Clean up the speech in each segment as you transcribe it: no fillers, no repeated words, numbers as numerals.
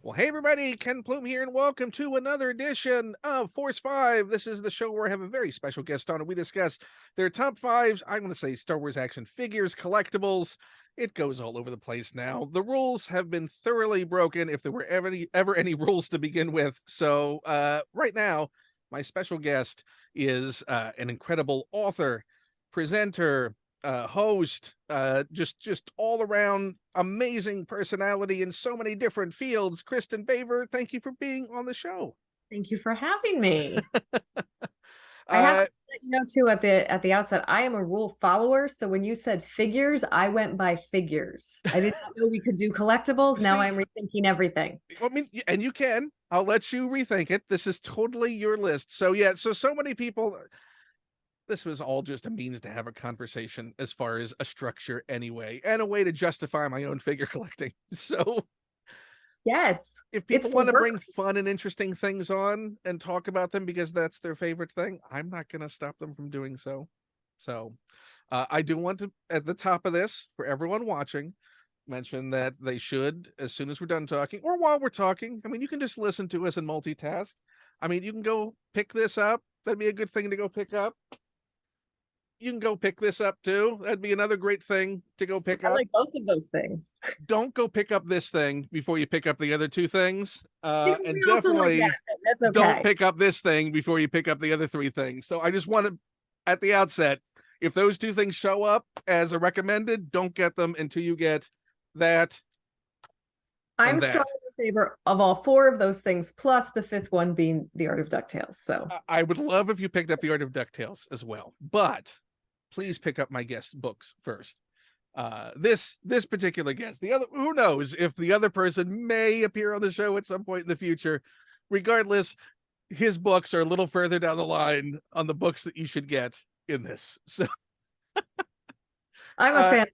Well, hey everybody, KenPlume here, and welcome to another edition of Force 5. This is the show where I have a very special guest on, and we discuss their top fives. I'm going to say Star Wars action figures, collectibles. It goes all over the place now. The rules have been thoroughly broken, if there were ever any rules to begin with. So right now, my special guest is an incredible author, presenter, host, just all around amazing personality in so many different fields. Kristin Baver, thank you for being on the show. Thank you for having me. I have to Uh, let you know too at the outset, I am a rule follower. So when you said figures, I went by figures. I did not know we could do collectibles. Now see, I'm rethinking everything. I mean, and you can. I'll let you rethink it. This is totally your list. So yeah, so many people. This was all just a means to have a conversation as far as a structure anyway, and a way to justify my own figure collecting. So Yes, if it's people for want to work. bring fun and interesting things on and talk about them because that's their favorite thing, I'm not going to stop them from doing so. So I do want to, at the top of this, for everyone watching, mention that they should, as soon as we're done talking, or while we're talking, I mean, you can just listen to us and multitask. I mean, you can go pick this up. That'd be a good thing to go pick up. You can go pick this up too. That'd be another great thing to go pick I up. like both of those things. Don't go pick up this thing before you pick up the other two things. If And we also like that, definitely that's don't okay. pick up this thing before you pick up the other three things. So I just want to, at the outset, if those two things show up as a recommended, don't get them until you get that and I'm that. strongly in favor of all four of those things, plus the fifth one being the Art of DuckTales. So I would love if you picked up the Art of DuckTales as well, but please pick up my guest books first. This particular guest, the other, who knows if the other person may appear on the show at some point in the future. Regardless, his books are a little further down the line on the books that you should get in this. So I'm a uh fan.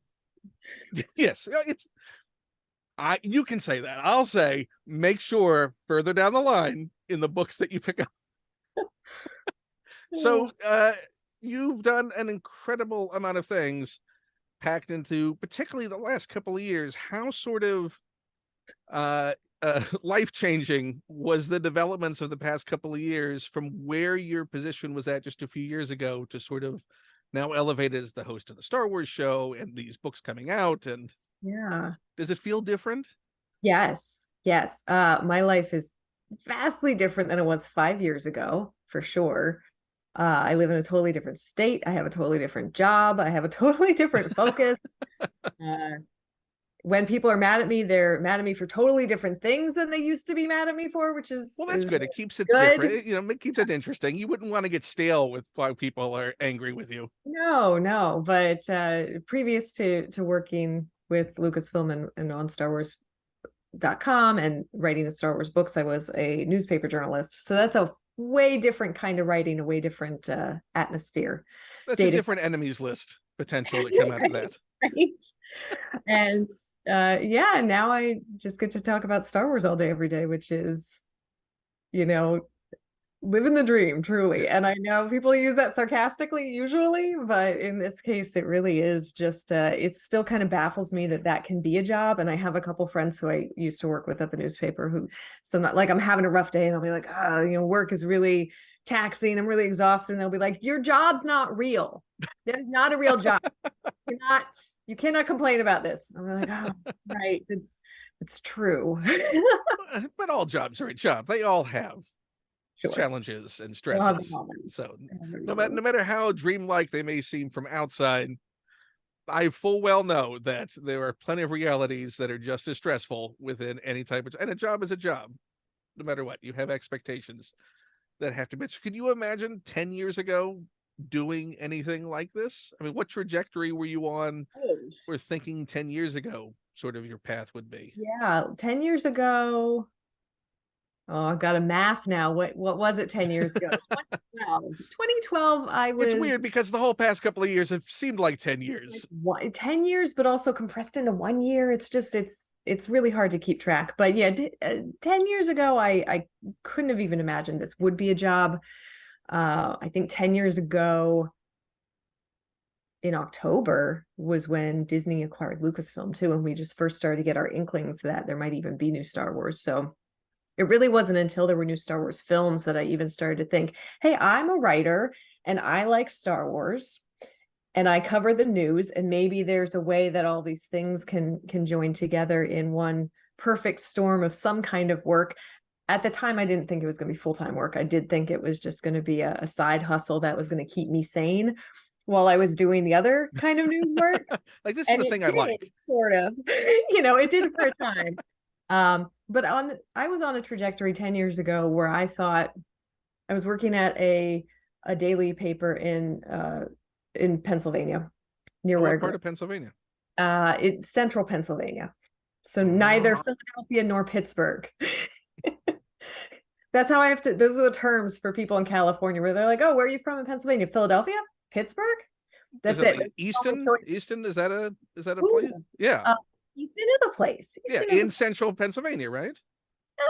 yes, it's you can say that. I'll say make sure further down the line in the books that you pick up. So you've done an incredible amount of things packed into particularly the last couple of years. How sort of uh, life-changing was the developments of the past couple of years from where your position was at just a few years ago to sort of now elevated as the host of the Star Wars show and these books coming out? And Yeah. does it feel different? Yes. Yes. My life is vastly different than it was 5 years ago, for sure. I live in a totally different state. I have a totally different job. I have a totally different focus. Uh, when people are mad at me, they're mad at me for totally different things than they used to be mad at me for, which Well, that's is good. It keeps it good. different. It keeps it interesting. You wouldn't want to get stale with why people are angry with you. No, no. But previous to working with Lucasfilm and on Star Wars.com and writing the Star Wars books, I was a newspaper journalist. So that's a way different kind of writing, a way different atmosphere. That's a Data, different enemies list potential that come out of that. right? And yeah, now I just get to talk about Star Wars all day, every day, which is, you know, living the dream, truly. And I know people use that sarcastically usually, but in this case, it really is just, it still kind of baffles me that that can be a job. And I have a couple friends who I used to work with at the newspaper who, so not like I'm having a rough day and I'll be like, oh, work is really taxing. I'm really exhausted. And they'll be like, your job's not real. There's not a real job. You cannot complain about this. I'm like, oh, right. It's true. But all jobs are a job. They all have Sure. challenges and We'll have the stresses. moments. So We'll have the no moments. matter how dreamlike they may seem from outside, I full well know that there are plenty of realities that are just as stressful within any type of, and a job is a job, no matter what. You have expectations that have to be. So could you imagine 10 years ago doing anything like this? I mean, what trajectory were you on Oh, or thinking 10 years ago sort of your path would be? yeah, 10 years ago. Oh, I've got a math now. What was it 10 years ago? 2012. 2012, I It's was weird because the whole past couple of years have seemed like 10 like years. 10 years, but also compressed into 1 year. It's just it's really hard to keep track. But yeah, 10 years ago, I couldn't have even imagined this would be a job. I think 10 years ago in October was when Disney acquired Lucasfilm too, and we just first started to get our inklings that there might even be new Star Wars. So It really wasn't until there were new Star Wars films that I even started to think, hey, I'm a writer and I like Star Wars and I cover the news, and maybe there's a way that all these things can join together in one perfect storm of some kind of work. At the time, I didn't think it was going to be full-time work. I did think it was just going to be a side hustle that was going to keep me sane while I was doing the other kind of news work. Like, this is And the it thing I did, like. sort of, it did for a time. But I was on a trajectory 10 years ago where I thought I was working at a daily paper in Pennsylvania, near Oh, where I what grew part of Pennsylvania? it's central Pennsylvania. So neither Philadelphia nor Pittsburgh. That's how I have to, those are the terms for people in California where they're like, oh, where are you from in Pennsylvania? Philadelphia? Pittsburgh? That's Is it it. like Easton? Easton, is that a Ooh, place? Yeah. Easton is a place. Yeah, Easton is in central Pennsylvania, right?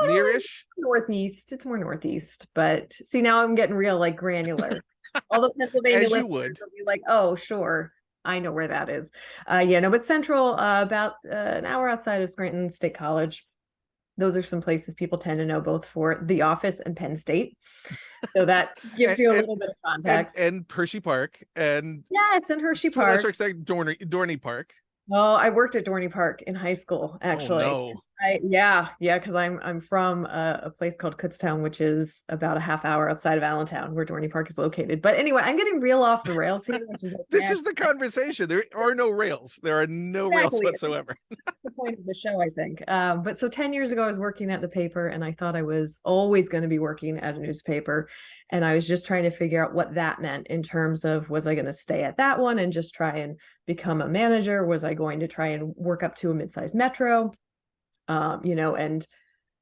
uh, Nearish. northeast. It's more northeast, but see, now I'm getting real like granular. All the Pennsylvania As you listeners would. will be like, oh, sure. I know where that is. Yeah, no, but central, about an hour outside of Scranton State College. Those are some places people tend to know both for The Office and Penn State. So that gives you a little bit of context. And Hershey Park, and Yes, and Hershey to a lesser Park. extent, Dorney Park. Well, I worked at Dorney Park in high school, Oh actually. no. Yeah, because I'm from a place called Kutztown, which is about a half hour outside of Allentown, where Dorney Park is located. But anyway, I'm getting real off the rails here, which is This okay. is the conversation. There are no rails. There are no rails Exactly. whatsoever. That's the point of the show, I think. But so 10 years ago, I was working at the paper, and I thought I was always going to be working at a newspaper. And I was just trying to figure out what that meant in terms of, was I going to stay at that one and just try and become a manager? Was I going to try and work up to a mid-sized metro? And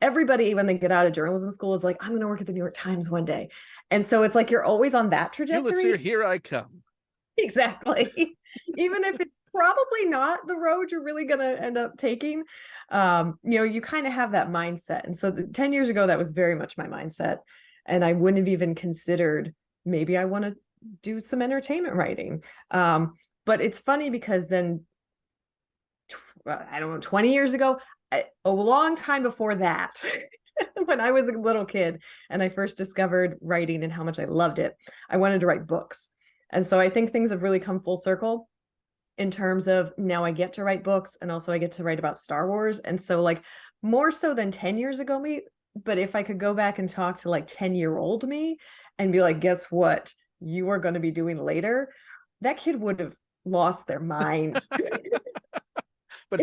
everybody, when they get out of journalism school, is like, I'm going to work at the New York Times one day. And so it's like you're always on that trajectory. Here I come. Exactly. Even if it's probably not the road you're really going to end up taking, you kind of have that mindset. And so 10 years ago, that was very much my mindset. And I wouldn't have even considered, maybe I want to do some entertainment writing. But it's funny because then, I don't know, 20 years ago, a long time before that, when I was a little kid and I first discovered writing and how much I loved it, I wanted to write books. And so I think things have really come full circle in terms of now I get to write books, and also I get to write about Star Wars. And so, like, more so than 10 years ago me, but if I could go back and talk to like 10-year-old me and be like, guess what you are going to be doing later, that kid would have lost their mind. But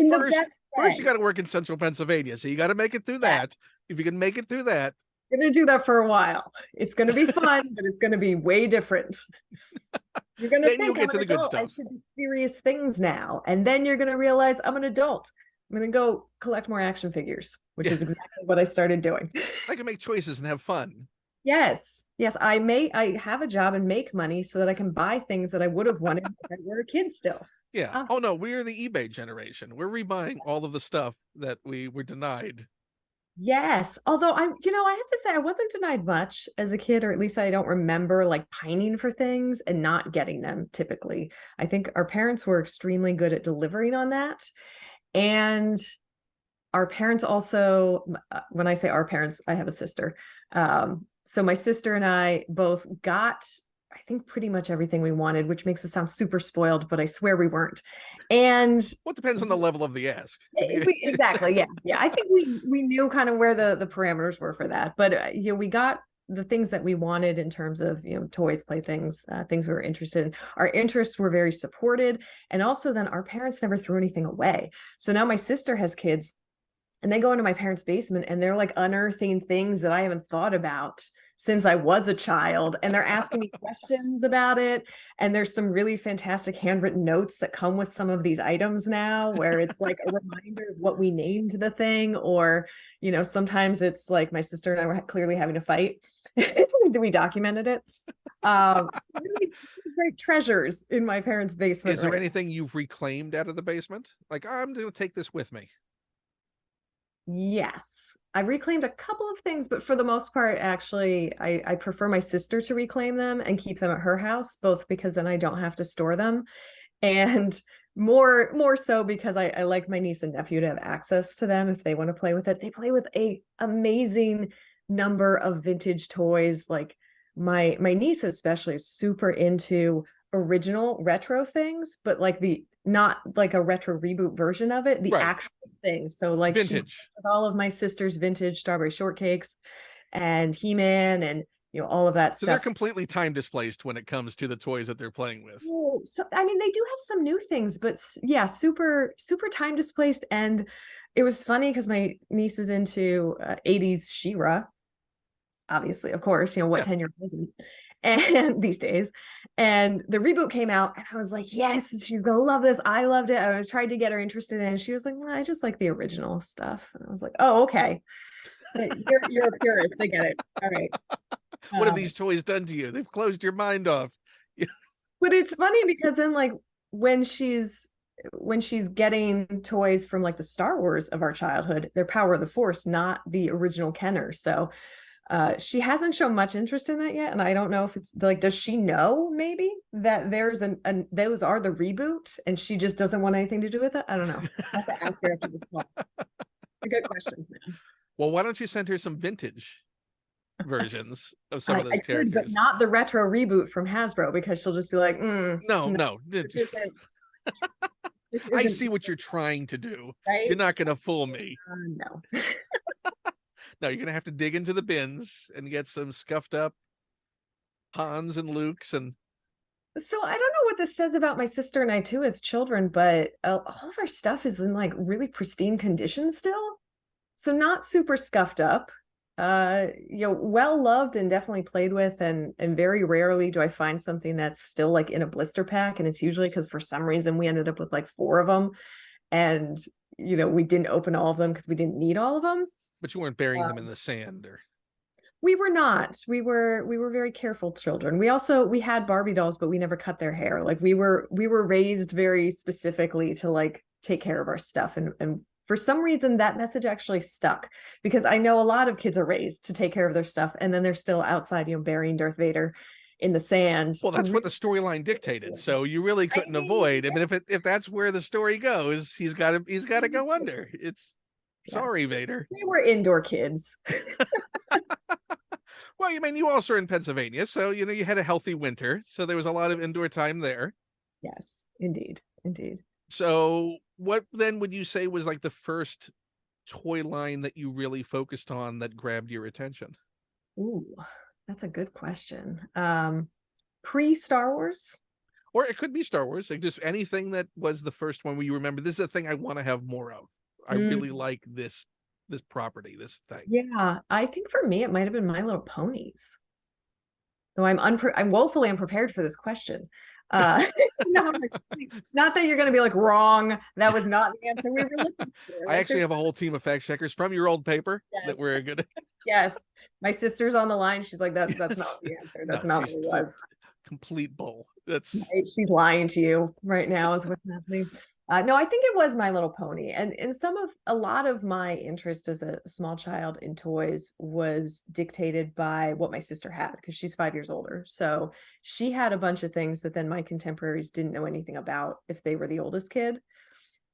first you got to work in central Pennsylvania, so you got to make it through that. If you can make it through that, I'm going to do that for a while. It's going to be fun, but it's going to be way different. You're going to think, get to the good stuff. I should do serious things now. And then you're going to realize I'm an adult. I'm going to go collect more action figures, which is exactly what I started doing. I can make choices and have fun. Yes. I have a job and make money so that I can buy things that I would have wanted when we were a kid still. Yeah. Oh no, we are the eBay generation. We're rebuying all of the stuff that we were denied. Yes. Although I have to say I wasn't denied much as a kid, or at least I don't remember like pining for things and not getting them typically. I think our parents were extremely good at delivering on that. And our parents also, when I say our parents, I have a sister. So my sister and I both got, I think, pretty much everything we wanted, which makes us sound super spoiled, but I swear we weren't. And what depends on the level of the ask. Exactly. Yeah. I think we knew kind of where the parameters were for that. But we got the things that we wanted in terms of toys, playthings, things we were interested in. Our interests were very supported, and also then our parents never threw anything away. So now my sister has kids, and they go into my parents' basement and they're like unearthing things that I haven't thought about since I was a child. And they're asking me questions about it. And there's some really fantastic handwritten notes that come with some of these items now, where it's like a reminder of what we named the thing. Or, sometimes it's like my sister and I were clearly having a fight. We documented it. Really great treasures in my parents' basement. Is there anything you've reclaimed out of the basement? Like, I'm going to take this with me. Yes, I reclaimed a couple of things, but for the most part, actually, I prefer my sister to reclaim them and keep them at her house, both because then I don't have to store them. And more so because I like my niece and nephew to have access to them if they want to play with it. They play with a amazing number of vintage toys. Like my niece especially is super into original retro things, but like the not like a retro reboot version of it, the Right. actual thing. So like she Vintage. with all of my sister's vintage strawberry shortcakes and He-Man and all of that So they're stuff. completely time displaced when it comes to the toys that they're playing with. Oh, so I mean, they do have some new things, but yeah, super super time displaced. And it was funny because my niece is into 80s She-Ra, obviously, of course, what Yeah. 10-year-old isn't, and these days. And the reboot came out, and I was like, yes, she's gonna love this. I loved it. I was trying to get her interested in it, and she was like, I just like the original stuff. And I was like, oh, okay. You're a purist. I get it. All right. What have these toys done to you? They've closed your mind off. But it's funny because then like when she's getting toys from like the Star Wars of our childhood, they're Power of the Force, not the original Kenner. So she hasn't shown much interest in that yet. And I don't know if it's like, does she know maybe that there's those are the reboot and she just doesn't want anything to do with it? I don't know. I have to ask her after this call. Good questions, man. Well, why don't you send her some vintage versions of some of those I could, but characters? not the retro reboot from Hasbro because she'll just be like, no. this isn't, this I isn't see what you're trying to do. right. You're not going to fool me. No. No, you're going to have to dig into the bins and get some scuffed up Hans and Lukes. And So I don't know what this says about my sister and I too as children, but all of our stuff is in like really pristine condition still. So not super scuffed up. Well loved and definitely played with, and very rarely do I find something that's still like in a blister pack, and it's usually because for some reason we ended up with like 4 of them, and we didn't open all of them because we didn't need all of them. but you weren't burying them in the sand or We were not. We were very careful children. We had Barbie dolls, but we never cut their hair. Like we were raised very specifically to like take care of our stuff, and for some reason that message actually stuck, because I know a lot of kids are raised to take care of their stuff, and then they're still outside, burying Darth Vader in the sand. well, that's what the storyline dictated. So you really couldn't avoid. I mean, if that's where the story goes, he's got to go under. It's sorry, Vader. We were indoor kids. Well, I mean, you also are in Pennsylvania, so you had a healthy winter, so there was a lot of indoor time there. Yes, indeed. So what then would you say was like the first toy line that you really focused on that grabbed your attention? Ooh, that's a good question. Pre-Star Wars? Or it could be Star Wars, like just anything that was the first one where you remember this is a thing I want to have more of. I really like this property, this thing. Yeah, I think for me it might have been My Little Ponies. Though I'm woefully unprepared for this question. Not that you're going to be like wrong. That was not the answer we were looking for. I actually have a whole team of fact checkers from your old paper that we're good. Yes, my sister's on the line. She's like, that's not the answer. That's not what it was. Complete bull. She's lying to you right now is what's happening. No, I think it was My Little Pony, and a lot of my interest as a small child in toys was dictated by what my sister had, because she's 5 years older. So she had a bunch of things that then my contemporaries didn't know anything about if they were the oldest kid.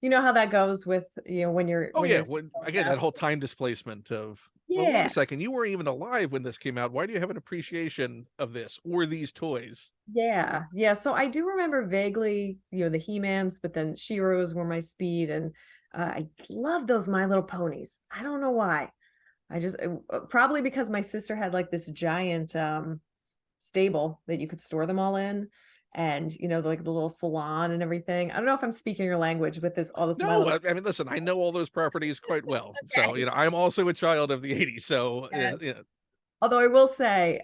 You know how that goes with when you're. Again, that whole time displacement of. Well, wait a second. You weren't even alive when this came out. Why do you have an appreciation of this or these toys? Yeah. So I do remember vaguely, the He-Mans, but then She-Ras were my speed, and I love those My Little Ponies. I don't know why. I just probably because my sister had like this giant stable that you could store them all in, and like the little salon and everything. I don't know if I'm speaking your language with all this. No, I mean, listen, I know all those properties quite well. Okay. So I'm also a child of the 80s. So yes. Although I will say,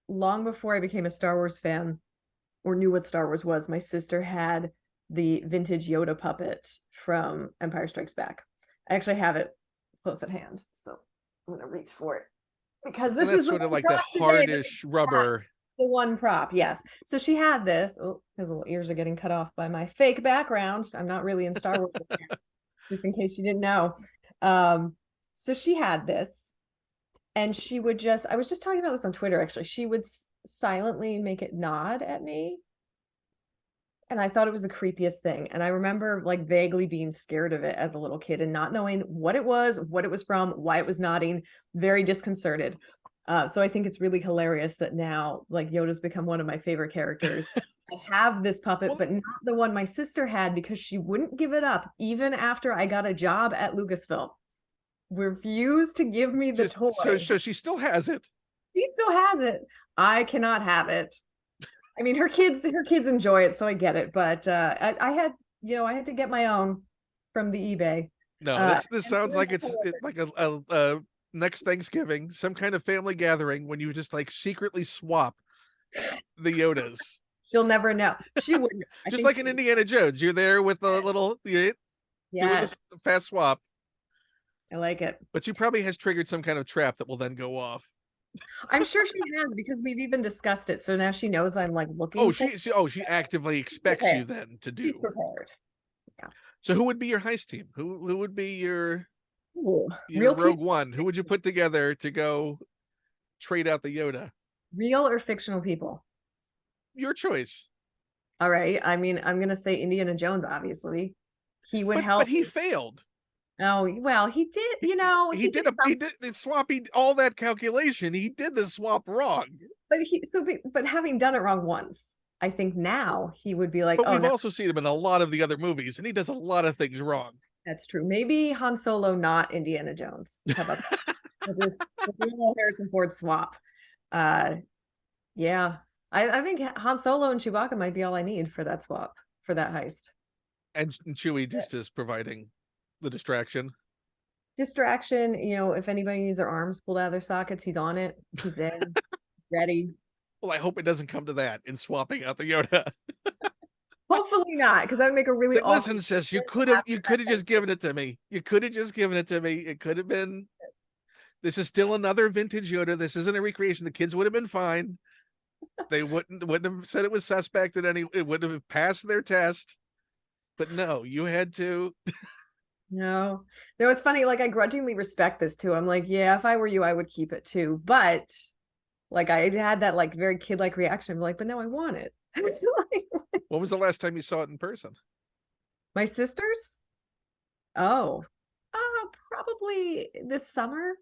long before I became a Star Wars fan or knew what Star Wars was, my sister had the vintage Yoda puppet from Empire Strikes Back. I actually have it close at hand, so I'm gonna reach for it because this is sort of like the hardish rubber. The one prop, yes. So she had this. Oh, his little ears are getting cut off by my fake background. I'm not really in Star Wars, just in case you didn't know. So she had this, and she would I was just talking about this on Twitter, actually. She would silently make it nod at me. And I thought it was the creepiest thing. And I remember like vaguely being scared of it as a little kid and not knowing what it was from, why it was nodding, very disconcerted. So I think it's really hilarious that now like Yoda's become one of my favorite characters. I have this puppet, Well, but not the one my sister had because she wouldn't give it up even after I got a job at Lucasfilm. Refused to give me the just so toy. she still has it. She still has it. I cannot have it. I mean, her kids enjoy it, so I get it. But I had, I had to get my own from the eBay. No, Uh, this and sounds they're like it's like a next Thanksgiving, some kind of family gathering when you just like secretly swap the Yodas. She'll never know. She wouldn't. I Just think like in Indiana Jones, you're there with the little you're doing yes, the fast swap, I like it. but she probably has triggered some kind of trap that will then go off. I'm sure she has because we've even discussed it. So now she knows I'm like Oh, looking for she actively expects you prepared. then to She's do. prepared. Yeah. So who would be your heist team? Who would be Ooh, your real Rogue people, One? Who would you put together to go trade out the Yoda? real or fictional people? Your choice. All right. I mean, I'm gonna say Indiana Jones, obviously. He would But help he me. failed. Oh, well, he did, He he did did he something. did the swap. All that calculation. He did the swap wrong. But having done it wrong once, I think now he would be like, But oh we've no, also seen him in a lot of the other movies, and he does a lot of things wrong. that's true. Maybe Han Solo, not Indiana Jones. How about that? We'll do a little Harrison Ford swap. Uh, yeah, I think Han Solo and Chewbacca might be all I need for that swap for that heist. And Chewie just is providing the distraction. Distraction, if anybody needs their arms pulled out of their sockets, he's on it. He's in, ready. Well, I hope it doesn't come to that in swapping out the Yoda. Hopefully not, because that would make a It's really like, awkward listen, sis, you after could that have just Thanksgiving. given it to me. You could have just given it to me. It could have been. This is still another vintage Yoda. This isn't a recreation. The kids would have been fine. They wouldn't have said it was suspect at any. It would have passed their test. But no, you had to. No, no, it's funny. Like, I grudgingly respect this too. I'm like, yeah, if I were you, I would keep it too. But like, I had that like very kid-like reaction. I'm like, but no, I want it. When was the last time you saw it in person? My sisters? Oh, probably this summer.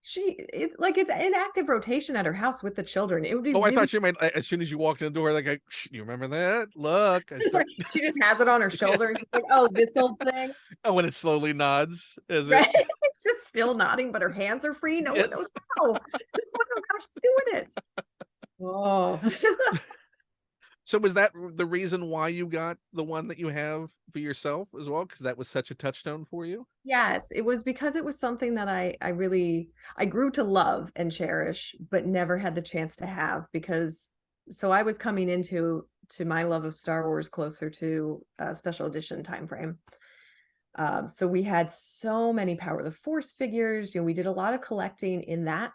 It's in active rotation at her house with the children. It would be Oh, I really thought you meant as soon as you walked in the door, like, you remember that? Look, I still. she just has it on her Yeah. shoulder and she's like, oh, this old thing. Oh, when it slowly nods as it. Right? It's just still nodding, but her hands are free. No one Yes. knows how. No one knows how she's doing it. Oh. So was that the reason why you got the one that you have for yourself as well? Because that was such a touchstone for you? Yes, it was because it was something that I grew to love and cherish, but never had the chance to have because so I was coming into my love of Star Wars closer to a special edition time frame. So we had so many Power of the Force figures. We did a lot of collecting in that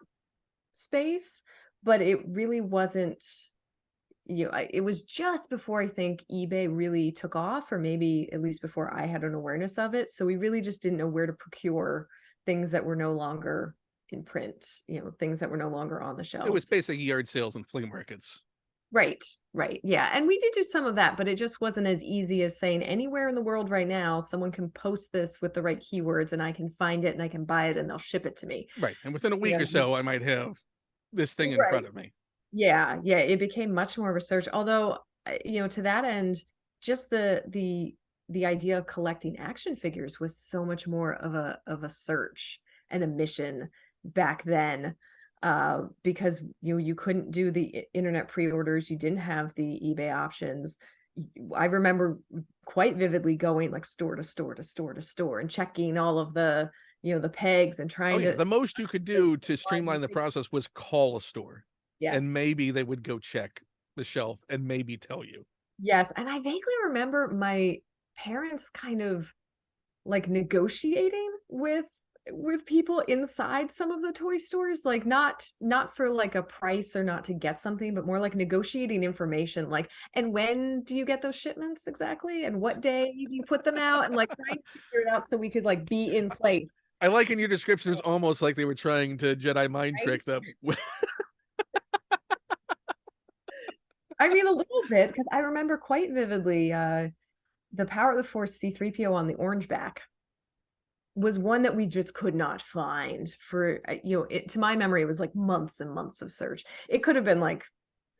space, but it really wasn't it was just before I think eBay really took off, or maybe at least before I had an awareness of it. So we really just didn't know where to procure things that were no longer in print, things that were no longer on the It was shelves. basically yard sales and flea markets. Right, right. Yeah. And we did do some of that, but it just wasn't as easy as saying anywhere in the world right now, someone can post this with the right keywords and I can find it and I can buy it and they'll ship it to me. Right. And within a You week or know, so, I might have this thing in right. front of me. Yeah, yeah, it became much more research. Although, to that end, just the idea of collecting action figures was so much more of a search and a mission back then, because you couldn't do the internet pre-orders, you didn't have the eBay options. I remember quite vividly going like store to store to store to store and checking all of the the pegs and Oh trying yeah, to the most you could do to streamline the process was call a store, and yes. maybe they would go check the shelf and maybe tell you. Yes, and I vaguely remember my parents kind of like negotiating with people inside some of the toy stores, like not for like a price or not to get something, but more like negotiating information, like, and when do you get those shipments exactly, and what day do you put them out, and like trying to figure it out so we could like be in place, I like in your description, it was almost like they were trying to Jedi mind right? trick them. I mean, a little bit, because I remember quite vividly the Power of the Force C-3PO on the orange back was one that we just could not find for, to my memory, it was like months and months of search. It could have been like,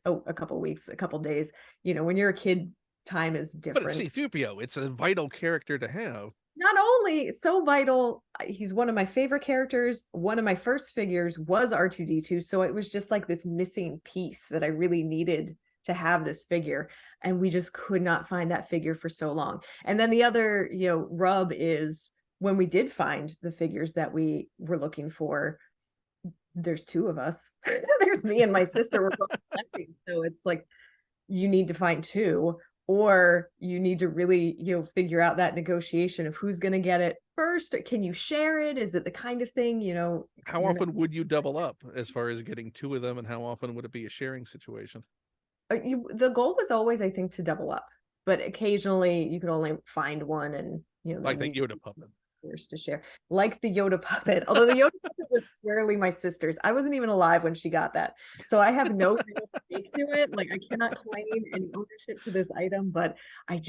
a couple weeks, a couple days. When you're a kid, time is But it's different. C-3PO. It's a vital character to have. Not only so vital, he's one of my favorite characters. One of my first figures was R2-D2, so it was just like this missing piece that I really needed to have this figure, and we just could not find that figure for so long. And then the other, rub is when we did find the figures that we were looking for, there's two of us. There's me and my sister. We're both collecting, so it's like you need to find two, or you need to really, figure out that negotiation of who's going to get it first. Can you share it? Is it the kind of thing, How often would you double up as far as getting two of them, and how often would it be a sharing situation? The goal was always, I think, to double up, but occasionally you could only find one, and Like the Yoda puppet. To share, like the Yoda puppet, although the Yoda puppet was squarely my sister's. I wasn't even alive when she got that, so I have no real stake to it. Like, I cannot claim any ownership to this item, but I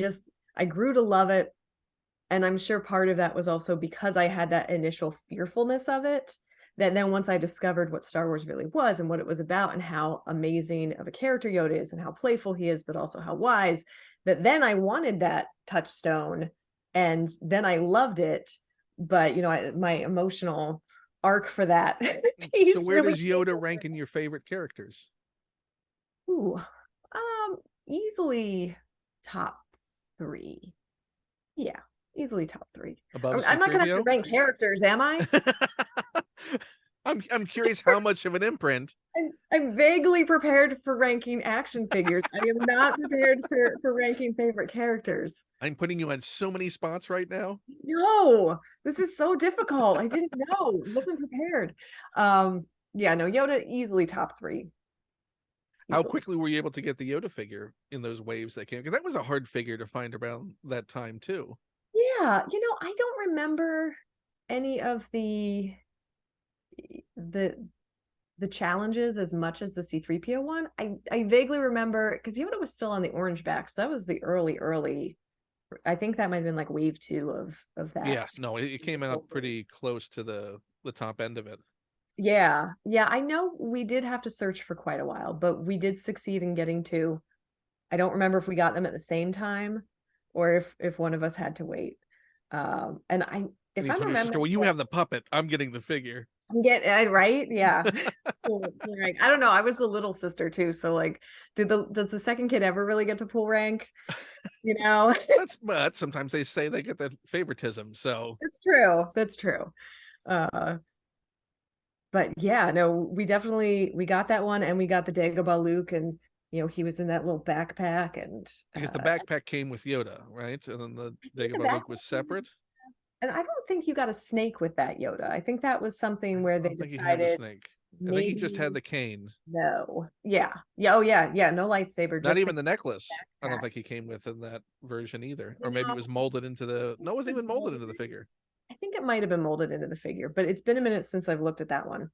grew to love it, and I'm sure part of that was also because I had that initial fearfulness of it, that then once I discovered what Star Wars really was and what it was about and how amazing of a character Yoda is and how playful he is, but also how wise, that then I wanted that touchstone, and then I loved it. But my emotional arc for that piece. So where does Yoda rank in your favorite characters? Ooh, easily top 3. Yeah, easily top 3. Above I'm not gonna have to rank characters, am I? I'm curious how much of an imprint. I'm vaguely prepared for ranking action figures. I am not prepared for ranking favorite characters. I'm putting you on so many spots right now. No, this is so difficult. I didn't know. I wasn't prepared. Yeah, no, Yoda easily top 3. How quickly were you able to get the Yoda figure in those waves that came? Because that was a hard figure to find around that time too. Yeah, I don't remember any of the challenges as much as the C-3PO one. I vaguely remember, because Yoda was still on the orange back, so that was the early. I think that might have been like wave 2 of that. Yeah, no, it came out pretty close to the top end of it. Yeah, I know we did have to search for quite a while, but we did succeed in getting 2. I don't remember if we got them at the same time or if one of us had to wait. And if I'm remembering, well, you have the puppet, I'm getting the figure. I'm getting right, yeah. Right. I don't know. I was the little sister too, so like, does the second kid ever really get to pull rank? But sometimes they say they get that favoritism, so it's true. That's true. But yeah, no, we got that one, and we got the Dagobah Luke, and he was in that little backpack, and because the backpack came with Yoda, right? And then the Dagobah Luke was separate. And I don't think you got a snake with that Yoda. I think that was something where they decided. He had a snake. I think he just had the cane. No. Yeah. Oh yeah. No lightsaber. Not even the necklace. Backpack. I don't think he came with in that version either. Or maybe it was molded into the. No, it wasn't even molded into the figure. I think it might have been molded into the figure, but it's been a minute since I've looked at that one.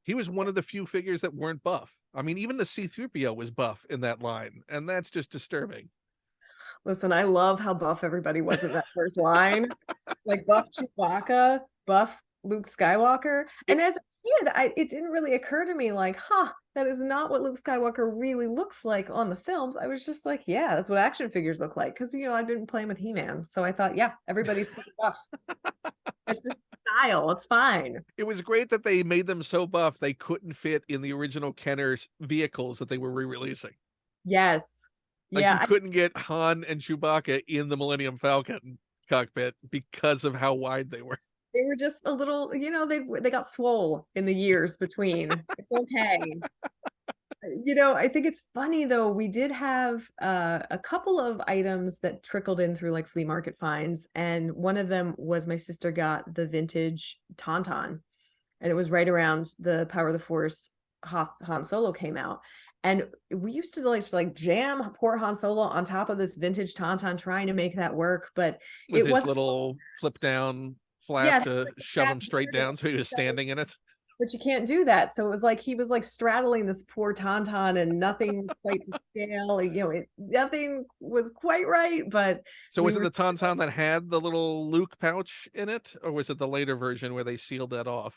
He was one of the few figures that weren't buff. I mean, even the C-3PO was buff in that line, and that's just disturbing. Listen, I love how buff everybody was in that first line. Like buff Chewbacca, buff Luke Skywalker. And as a kid, it didn't really occur to me like, that is not what Luke Skywalker really looks like on the films. I was just like, yeah, that's what action figures look like. Because, I've been playing with He-Man. So I thought, yeah, everybody's super buff. It's just style. It's fine. It was great that they made them so buff they couldn't fit in the original Kenner vehicles that they were re-releasing. Yes. Like, you couldn't get Han and Chewbacca in the Millennium Falcon cockpit because of how wide they were. They were just a little, they got swole in the years between. It's okay. I think it's funny though. We did have a couple of items that trickled in through like flea market finds, and one of them was my sister got the vintage Tauntaun, and it was right around the Power of the Force Han Solo came out. And we used to like jam poor Han Solo on top of this vintage Tauntaun trying to make that work, but with his little flip down flap to shove him straight down so he was standing in it. but you can't do that. So it was like he was like straddling this poor tauntaun, and nothing was quite to scale. Nothing was quite right. But So we was it were, the Tauntaun that had the little Luke pouch in it, or was it the later version where they sealed that off?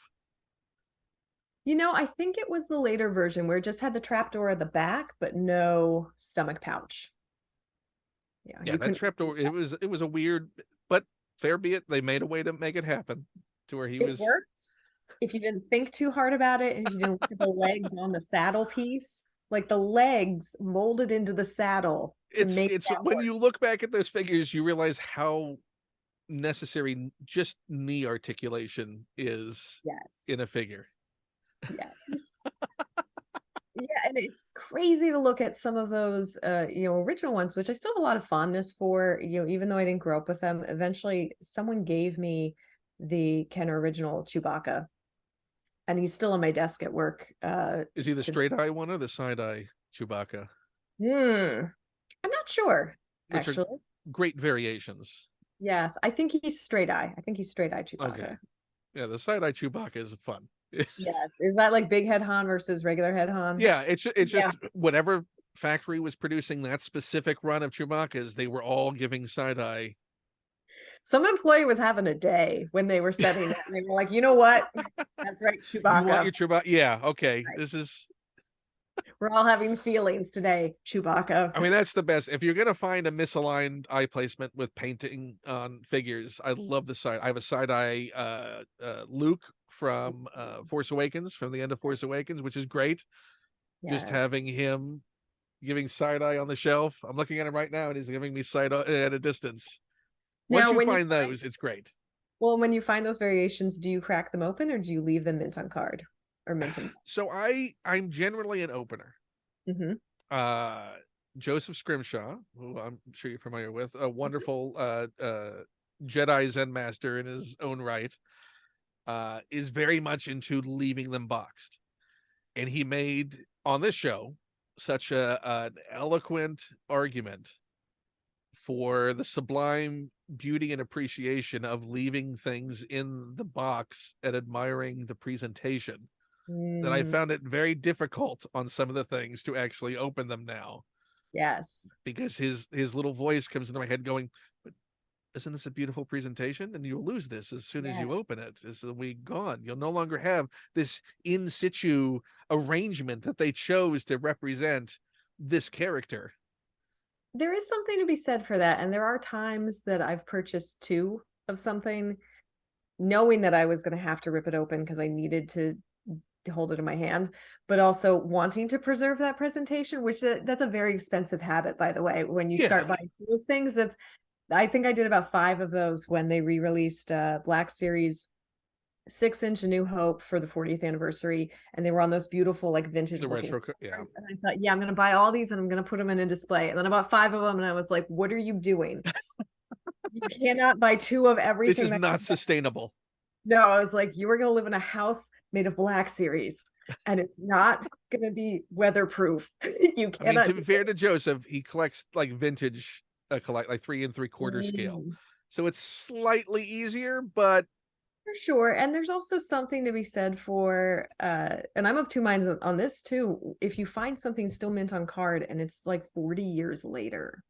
I think it was the later version where it just had the trapdoor at the back, but no stomach pouch. Yeah, Yeah, you that couldn't. trapdoor. It was a weird, but fair be it. They made a way to make it happen, to where he It was. worked if you didn't think too hard about it, and if you didn't look at the legs on the saddle piece. Like the legs molded into the saddle to make It's that when work. you look back at those figures, you realize how necessary just knee articulation is Yes. in a figure. Yes. Yeah, and it's crazy to look at some of those original ones, which I still have a lot of fondness for, even though I didn't grow up with them. Eventually someone gave me the Kenner original Chewbacca, and he's still on my desk at work. Is he the To straight eye one or the side eye Chewbacca? I'm not sure, Which are actually. great variations. Yes, I think he's straight eye. I think he's straight eye Okay. Chewbacca. Yeah, the side eye Chewbacca is fun. Yes. Is that like big head Han versus regular head Han? Yeah, it's Yeah. just whatever factory was producing that specific run of Chewbacca's, they were all giving side eye. Some employee was having a day when they were setting it, and they were like, you know what? That's right, You want Chewbacca. your Chewbacca? Yeah, okay. Right. This is. We're all having feelings today, Chewbacca. I mean, that's the best. If you're gonna find a misaligned eye placement with painting on figures, I love the side. I have a side eye Luke from Force Awakens, from the end of Force Awakens, which is great. Just Yes. having him giving side eye on the shelf. I'm looking at him right now, and he's giving me side eye at a distance. Once Now, you when you find those, it's great. when you find those variations, do you crack them open, or do you leave them mint on card or mint in? So I'm generally an opener. Mm-hmm. uh Joseph Scrimshaw, who I'm sure you're familiar with, a wonderful Jedi Zen master in his own right, is very much into leaving them boxed. And he made on this show such an eloquent argument for the sublime beauty and appreciation of leaving things in the box and admiring the presentation, that I Mm, found it very difficult on some of the things to actually open them now, yes. because his little voice comes into my head going, but isn't this a beautiful presentation? And you'll lose this as soon as Yes. you open it. This will be gone. You'll no longer have this in situ arrangement that they chose to represent this character. There is something to be said for that. And there are times that I've purchased two of something, knowing that I was going to have to rip it open because I needed to hold it in my hand, but also wanting to preserve that presentation, which that's a very expensive habit, by the way. When you Yeah, start buying those things, I think I did about 5 of those when they re-released Black Series 6-inch A New Hope for the 40th anniversary, and they were on those beautiful like vintage the looking retro. Yeah, cards. And I thought, yeah, I'm going to buy all these and I'm going to put them in a display. And then I bought 5 of them, and I was like, what are you doing? You cannot buy 2 of this everything is that not sustainable. no, I was like, you are going to live in a house made of Black Series, and it's not going to be weatherproof. You I mean, cannot to do be fair to Joseph, he collects like vintage, collect like 3 3/4 scale, it. so it's slightly easier, but For sure. And there's also something to be said for and I'm of two minds on this too. If you find something still mint on card and it's like 40 years later,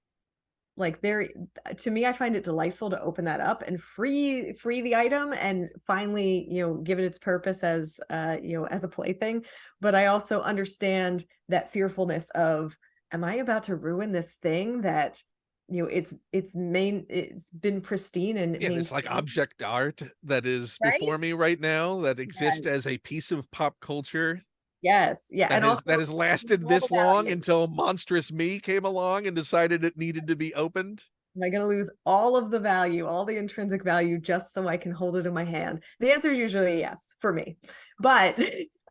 like there, to me, I find it delightful to open that up and free the item and finally, give it its purpose as as a plaything. But I also understand that fearfulness of, am I about to ruin this thing that it's been pristine and yeah, it's like maintained, object art that is before right? me right now, that exists Yes. as a piece of pop culture Yes. Yeah. that And has also that has lasted all the this long value. until Monstrous Me came along and decided it needed to be opened. Am I going to lose all of the value, all the intrinsic value, just so I can hold it in my hand? The answer is usually yes for me. But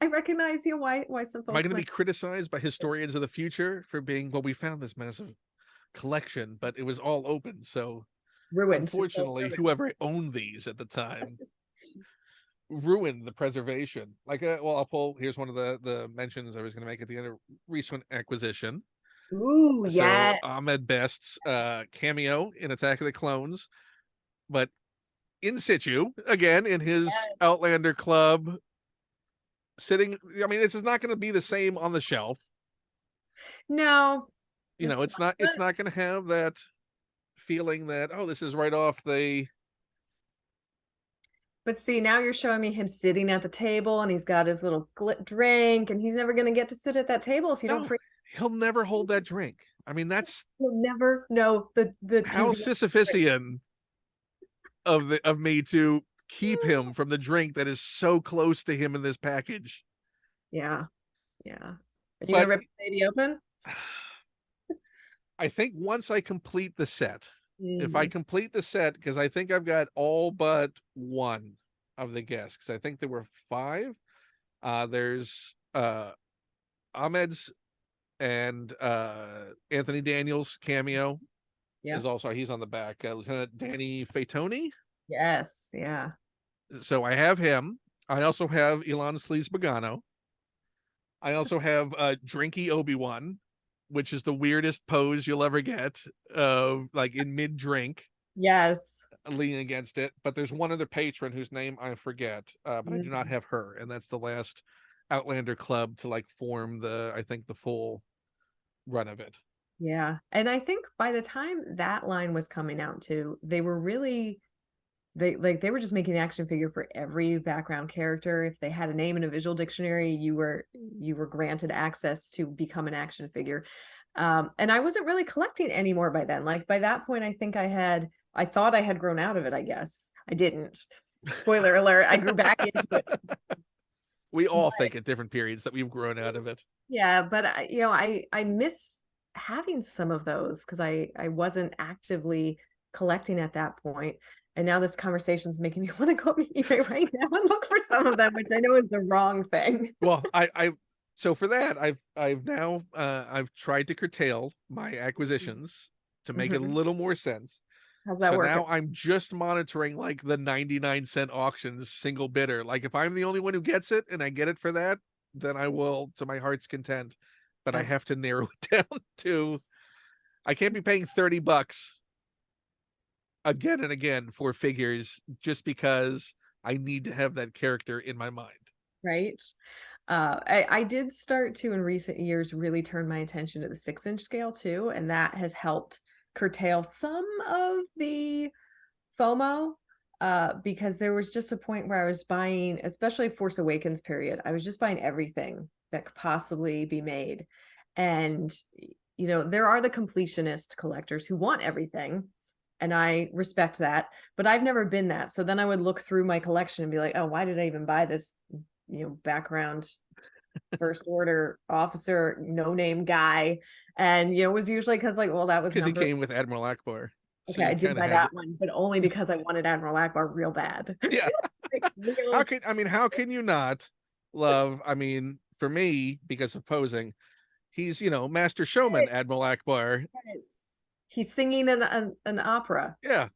I recognize, why some Am I folks going to be might criticized by historians of the future for being, well, we found this massive collection, but it was all open. So ruined. So unfortunately, ruined. whoever owned these at the time ruined the preservation. Like, well, I'll pull. Here's one of the mentions I was going to make at the end of recent acquisition. Ooh, So yeah. Ahmed Best's cameo in Attack of the Clones, but in situ again in his Yes. Outlander Club sitting. I mean, this is not going to be the same on the shelf. No, You know, it's it's not going to have that feeling that, oh, this is right off the. But see, now you're showing me him sitting at the table and he's got his little drink, and he's never going to get to sit at that table if you don't No, free. he'll never hold that drink. I mean, that's You'll never know the how beauty. Sisyphusian of me to keep him from the drink that is so close to him in this package. Yeah, yeah. Are you But gonna rip the baby open? I think once I complete the set, if I Mm. complete the set, because I think I've got all but one of the guests, because I think there were five. There's Ahmed's and Anthony Daniels cameo Yeah. is also, he's on the back. Lieutenant Danny Fatoni. Yes. Yeah. So I have him. I also have Ilan Sleaze Bagano. I also have Drinky Obi-Wan, which is the weirdest pose you'll ever get, like in mid drink, Yes. leaning against it. But there's one other patron whose name I forget, but I do not have her, and that's the last Outlander club to like form the, I think, the full run of it. Yeah. And I think by the time that line was coming out too, they were really they were just making an action figure for every background character. If they had a name in a visual dictionary, you were granted access to become an action figure. And I wasn't really collecting anymore by then. Like by that point, I thought I had grown out of it, I guess. I didn't. Spoiler alert, I grew back into it. We all think at different periods that we've grown out of it. Yeah, but I miss having some of those because I wasn't actively collecting at that point. And now this conversation is making me want to go on eBay right now and look for some of them, which I know is the wrong thing. Well, so for that, I've now I've tried to curtail my acquisitions to make it a little more sense. How's that So working? now I'm just monitoring like the 99-cent auctions, single bidder. Like if I'm the only one who gets it and I get it for that, then I will to my heart's content. But I That's have to narrow it down to, I can't be paying $30 again and again for figures just because I need to have that character in my mind. right. I did start to in recent years really turn my attention to the 6-inch scale too, and that has helped curtail some of the FOMO, because there was just a point where I was buying, especially Force Awakens period, I was just buying everything that could possibly be made. And, there are the completionist collectors who want everything, and I respect that, but I've never been that. So then I would look through my collection and be like, oh, why did I even buy this, background first order officer, no name guy? And, it was usually because like, well, that was Because he number. came with Admiral Akbar. So Okay, you I did kind of buy had that one, but only because I wanted Admiral Akbar real bad. yeah. Like, real. How can you not love? I mean, for me, because of posing, he's master showman Admiral Akbar. Yes. He's singing an opera. Yeah.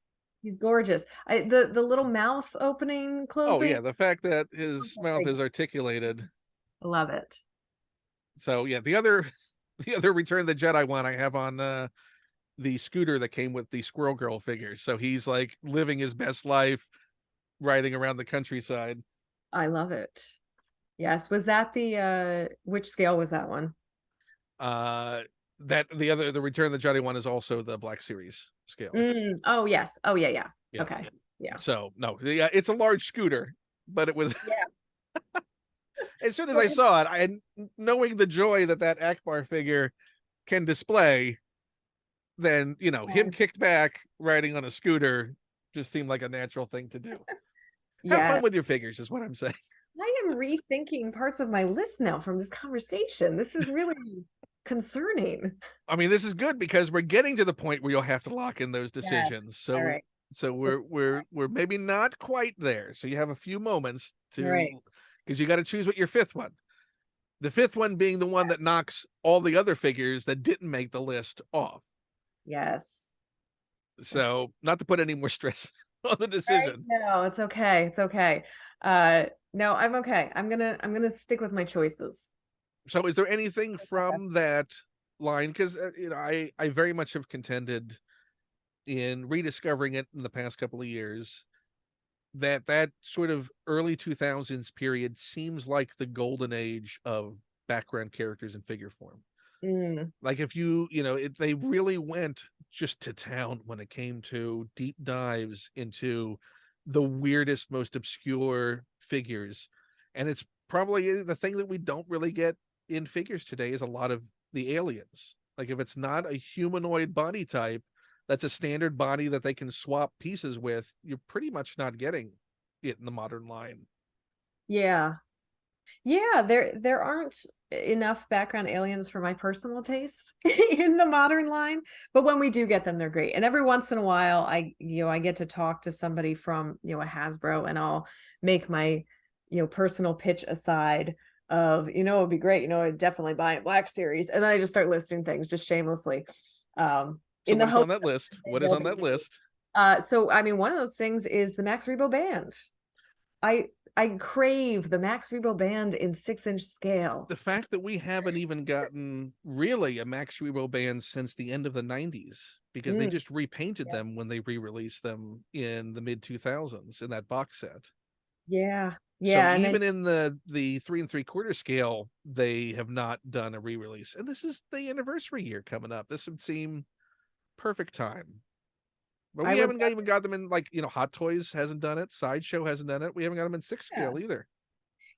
He's gorgeous. The little mouth opening, Oh closing. yeah, the fact that his mouth Like, is articulated. I love it. So yeah, the other the other Return of the Jedi one I have on the scooter that came with the Squirrel Girl figures. So he's like living his best life riding around the countryside. I love it. Yes. Was that the which scale was that one? That the Return of the Jedi one is also the Black Series scale. Oh yes. Oh yeah, yeah. Yeah. Okay. Yeah. So no, yeah, it's a large scooter, but it was Yeah. as soon as I saw it, knowing the joy that Akbar figure can display, then him kicked back riding on a scooter just seemed like a natural thing to do. Have Yeah. fun with your figures is what I'm saying. I am rethinking parts of my list now from this conversation. This is really concerning. I mean, this is good because we're getting to the point where you'll have to lock in those Yes. decisions. So All right. so we're maybe not quite there. So you have a few moments to, Right. because you got to choose what your fifth one. The fifth one being the one that knocks all the other figures that didn't make the list off. Yes. So not to put any more stress on the decision. No, it's okay. It's okay. No, I'm okay. I'm gonna stick with my choices. So is there anything from that line? Because I very much have contended in rediscovering it in the past couple of years that sort of early 2000s period seems like the golden age of background characters in figure form. Mm. Like if they really went just to town when it came to deep dives into the weirdest, most obscure figures. And it's probably the thing that we don't really get in figures today is a lot of the aliens. Like if it's not a humanoid body type, that's a standard body that they can swap pieces with, you're pretty much not getting it in the modern line. Yeah. Yeah, there aren't enough background aliens for my personal taste in the modern line, but when we do get them, they're great. And every once in a while, I get to talk to somebody from, a Hasbro, and I'll make my, personal pitch aside of, it'd be great, I'd definitely buy a Black Series, and then I just start listing things just shamelessly. So In the what is on hopes that list? What is they'll on that be. list? So I mean, one of those things is the Max Rebo band. I crave the Max Rebo band in 6-inch scale. The fact that we haven't even gotten really a Max Rebo band since the end of the 90s, because they Mm, just repainted yeah. them when they re-released them in the mid 2000s in that box set. Yeah. So Yeah. And then even in the 3 3/4 scale, they have not done a re-release. And this is the anniversary year coming up. This would seem perfect time. But I we would, haven't even got them in, like, Hot Toys hasn't done it, Sideshow hasn't done it. We haven't got them in 6 yeah. scale either.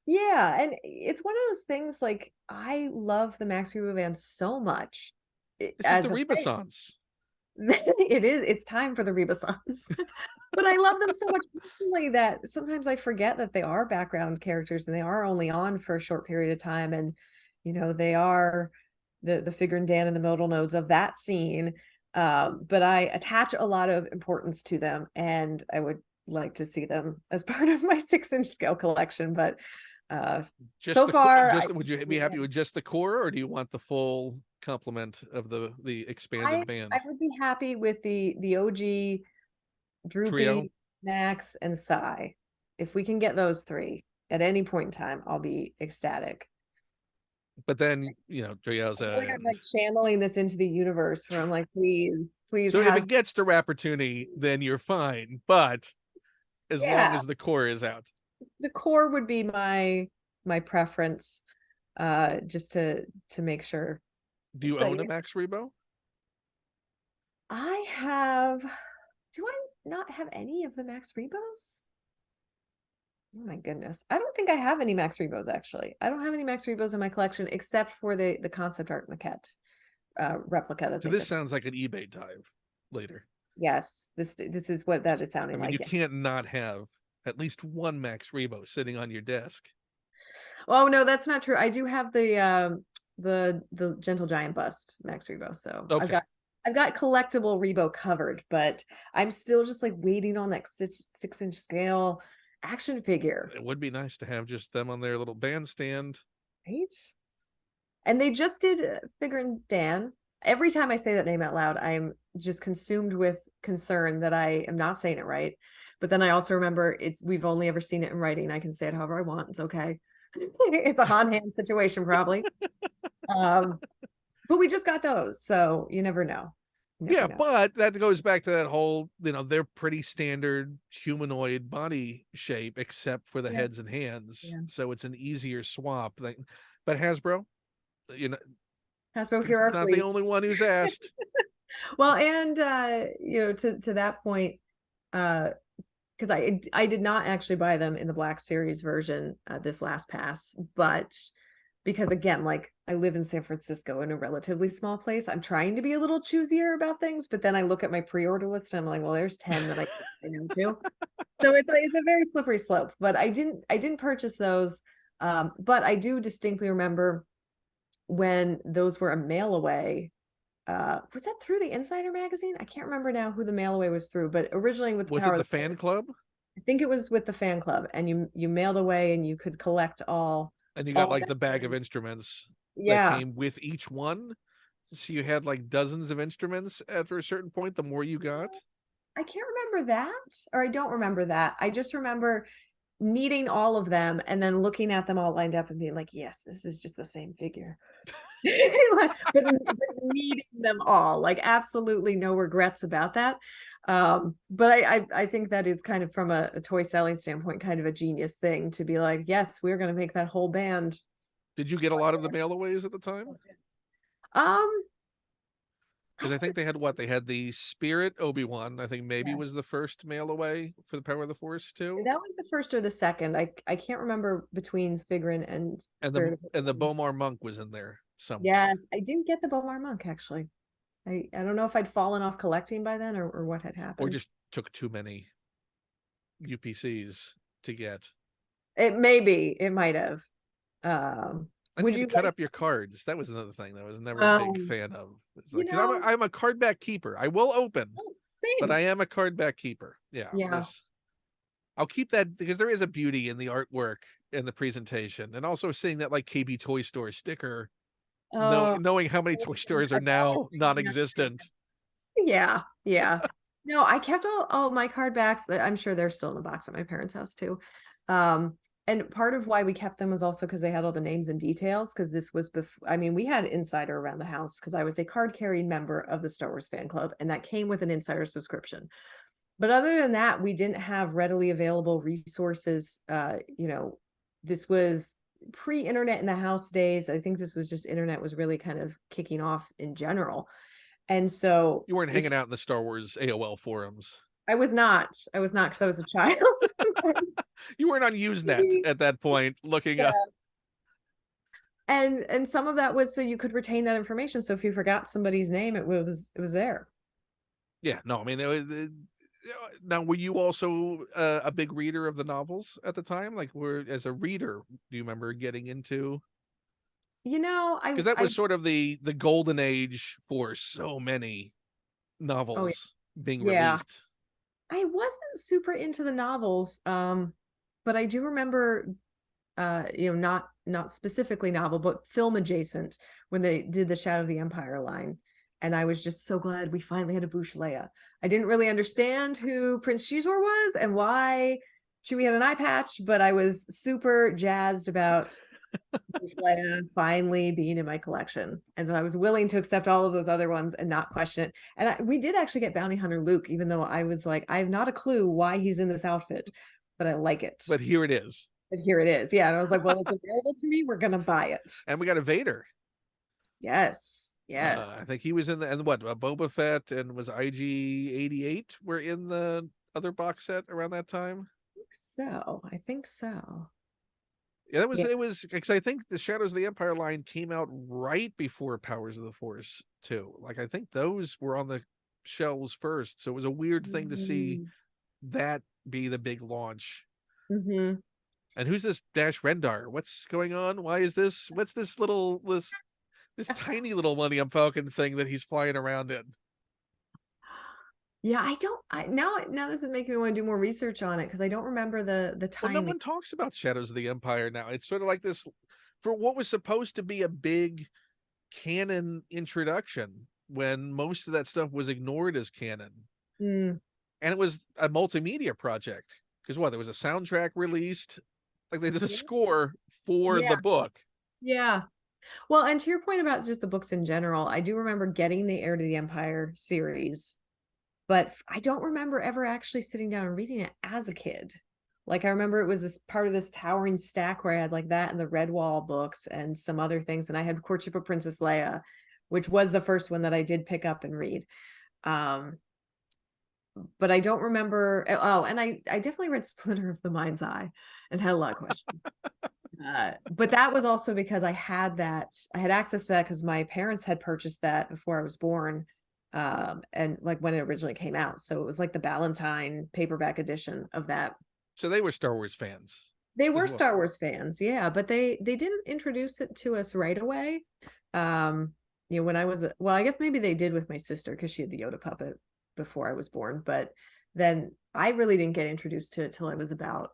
Yeah. And it's one of those things, like, I love the Max Rebo band so much This is the as a fan. Renaissance. It's time for the Renaissance. But I love them so much personally that sometimes I forget that they are background characters and they are only on for a short period of time. And, they are the Figure and Dan and the modal nodes of that scene. But I attach a lot of importance to them, and I would like to see them as part of my 6-inch scale collection. But Just so the far, just would you be happy with just the core, or do you want the full complement of the expanded I band would be happy with the OG trio? Droopy, Max, and Psy. If we can get those three at any point in time, I'll be ecstatic. But then, I feel like Drioza I'm and like channeling this into the universe where I'm like, please, please so if has it gets to Rappertoonie, then you're fine. But as long yeah, as the core is out. the core would be my preference, just to make sure Do you that own a Max Rebo? I have. Do I not have any of the Max Rebos? Oh my goodness. I don't think I have any Max Rebos, actually. I don't have any Max Rebos in my collection except for the concept art maquette replica that So they this just. sounds like an eBay dive later. Yes, this is what that is I sounding mean, you like. Yeah. can't not have at least one Max Rebo sitting on your desk. Oh no, that's not true. I do have the Gentle Giant bust Max Rebo. So Okay. I've got collectible Rebo covered, but I'm still just like waiting on that 6-inch scale action figure. It would be nice to have just them on their little bandstand. Right? And they just did Figure and Dan. Every time I say that name out loud, I'm just consumed with concern that I am not saying it right. But then I also remember we've only ever seen it in writing. I can say it however I want. It's okay. It's a Han hand situation, probably. But we just got those, so you never know. You never Yeah, know. but that goes back to that whole, they're pretty standard humanoid body shape, except for the Yeah. heads and hands. Yeah. So it's an easier swap. But Hasbro, you know, Hasbro, here it's our not the fleet. only one who's asked. Well, and to that point, because I did not actually buy them in the Black Series version this last pass, but because again, like I live in San Francisco in a relatively small place, I'm trying to be a little choosier about things, but then I look at my pre-order list and I'm like, well, there's 10 that I can say no to. So it's a very slippery slope. But I didn't purchase those. But I do distinctly remember when those were a mail away. Was that through the Insider magazine? I can't remember now who the mail away was through, but originally with the Was it Power of the the fan club? I think it was with the fan club, and you mailed away and you could collect And you got all like that. the bag of instruments that Yeah. came with each one. So you had like dozens of instruments after a certain point, the more you got. I can't remember that, or I don't remember that. I just remember needing all of them and then looking at them all lined up and being like, yes, this is just the same figure. but needing them all, like absolutely no regrets about that. But I think that is kind of from a toy selling standpoint, kind of a genius thing to be like, yes, we're going to make that whole band. Did you get a lot of the mail-aways at the time? Um, Because I think they had what? They had the Spirit Obi-Wan, I think maybe yes. was the first mail-away for the Power of the Force too. That was the first or the second. I can't remember between Figrin and And Spirit the of Bomar Monk was in there somewhere. Yes, I didn't get the Bomar Monk actually. I don't know if I'd fallen off collecting by then or what had Or happened. just took too many UPCs to get. It might have. And you Would had to you cut like up your cards. That was another thing that I was never a big um fan of. It's you like, because know, I'm a card back keeper. I will open, oh, but I same. am a card back keeper. Yeah, Yeah. this I'll keep that because there is a beauty in the artwork and the presentation, and also seeing that like KB Toy Store sticker, Oh, knowing how many toy stores are now non-existent. yeah, yeah. No, I kept all my card backs. I'm sure they're still in the box at my parents' house too. Um, and part of why we kept them was also because they had all the names and details. Because this was before, I mean, we had insider around the house because I was a card carrying member of the Star Wars fan club, and that came with an insider subscription. But other than that, we didn't have readily available resources. This was pre-internet in the house days. I think this was just internet was really kind of kicking off in general. And so You weren't if hanging out in the Star Wars AOL forums. I was not because I was a child. You weren't on Usenet at that point looking up. Yeah. And some of that was so you could retain that information. So if you forgot somebody's name, it was there. Yeah, no, I mean, now were you also a big reader of the novels at the time? Like, were as a reader, do you remember getting into? You know, Because that I was sort of the golden age for so many oh novels being yeah. released. I wasn't super into the novels. But I do remember not specifically novel, but film adjacent when they did the Shadow of the Empire line. And I was just so glad we finally had a Bouche Leia. I didn't really understand who Prince Shizor was and why Chewie had an eye patch, but I was super jazzed about Bouche Leia finally being in my collection. And so I was willing to accept all of those other ones and not question it. And we did actually get Bounty Hunter Luke, even though I was like, I have not a clue why he's in this outfit, but I like it. But here it is. But here it is. Yeah. And I was like, well, it's available to me. We're going to buy it. And we got a Vader. Yes. Yes. I think he was in the and what Boba Fett and was IG-88 were in the other box set around that time. I think so. Yeah, Yeah. it was because I think the Shadows of the Empire line came out right before Powers of the Force too. Like I think those were on the shelves first, so it was a weird thing to see that be the big launch. Mm-hmm. And who's this Dash Rendar? What's going on? Why is this? What's this tiny little Millennium Falcon thing that he's flying around in? Yeah, I don't. Now this is making me want to do more research on it because I don't remember the Well, no timing. one talks about Shadows of the Empire now. It's sort of like this for what was supposed to be a big canon introduction when most of that stuff was ignored as canon. Mm, And it was a multimedia project because what there was a soundtrack released, like they did a yeah. score for Yeah. the book. Yeah. Well, and to your point about just the books in general, I do remember getting the Heir to the Empire series, but I don't remember ever actually sitting down and reading it as a kid. Like I remember it was this part of this towering stack where I had like that and the Redwall books and some other things, and I had Courtship of Princess Leia, which was the first one that I did pick up and read. Um, but I don't remember. Oh, and I definitely read Splinter of the Mind's Eye and had a lot of questions. But that was also because I had access to that because my parents had purchased that before I was born, and like when it originally came out. So it was like the Ballantine paperback edition of that. So they were Star Wars fans They as were well. Star Wars fans, yeah, but they didn't introduce it to us right away. Um, when I was well, I guess maybe they did with my sister because she had the Yoda puppet before I was born, but then I really didn't get introduced to it till I was about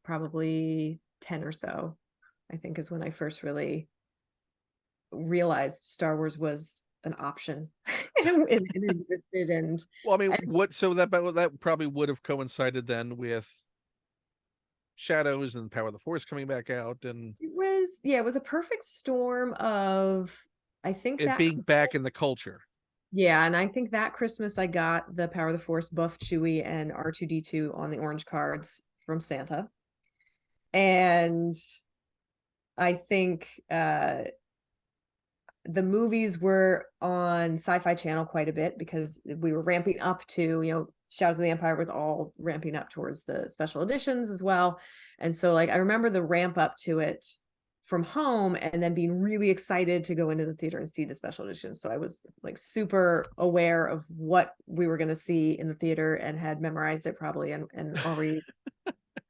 probably 10 or so, I think is when I first really realized Star Wars was an option and it existed. Well, I mean, And that probably would have coincided then with Shadows and Power of the Force coming back out and it was a perfect storm of, I think it that being back in the culture. Yeah, and I think that Christmas I got the Power of the Force buff Chewie and R2D2 on the orange cards from Santa. And I think the movies were on Sci-Fi Channel quite a bit because we were ramping up to, Shadows of the Empire was all ramping up towards the special editions as well. And so like I remember the ramp up to it from home and then being really excited to go into the theater and see the special editions. So I was like super aware of what we were going to see in the theater and had memorized it probably and already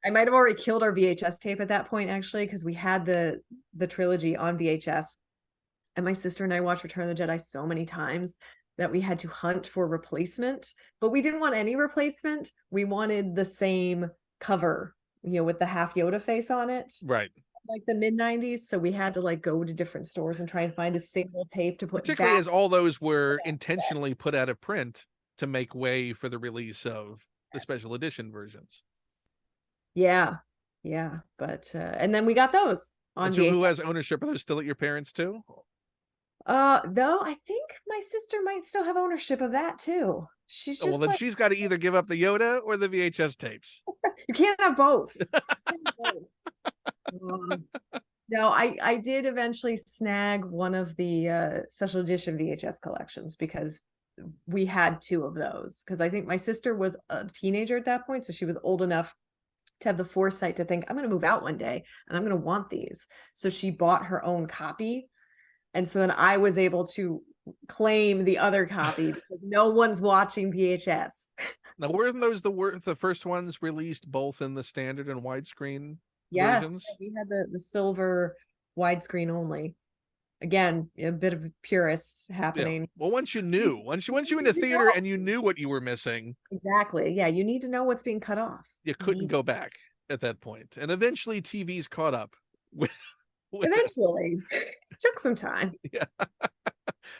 I might have already killed our VHS tape at that point actually because we had the trilogy on VHS. And my sister and I watched Return of the Jedi so many times that we had to hunt for replacement, but we didn't want any replacement. We wanted the same cover, with the half Yoda face on it. Right. Like the mid-90s. So we had to like go to different stores and try and find a single tape to put Particularly back. as all those were intentionally put out of print to make way for the release of the special edition versions. Yeah. Yeah. But and then we got those on And so who VHS. has ownership? Are those still at your parents too? Though I think my sister might still have ownership of that too. She's Oh, well, just then like, she's got to either give up the Yoda or the VHS tapes. you can't have both. No, I did eventually snag one of the special edition VHS collections because we had two of those. Because I think my sister was a teenager at that point, so she was old enough to have the foresight to think, I'm going to move out one day and I'm going to want these. So she bought her own copy. And so then I was able to claim the other copy because no one's watching VHS. Now, weren't those the first ones released both in the standard and widescreen Yes, versions? we had the silver widescreen only. Again, a bit of purists happening. Yeah. Well, once you knew, once you went to theater and you knew what you were missing, exactly. Yeah, you need to know what's being cut off. you couldn't go back at that point. And eventually, TVs caught up. Eventually, it took some time. Yeah,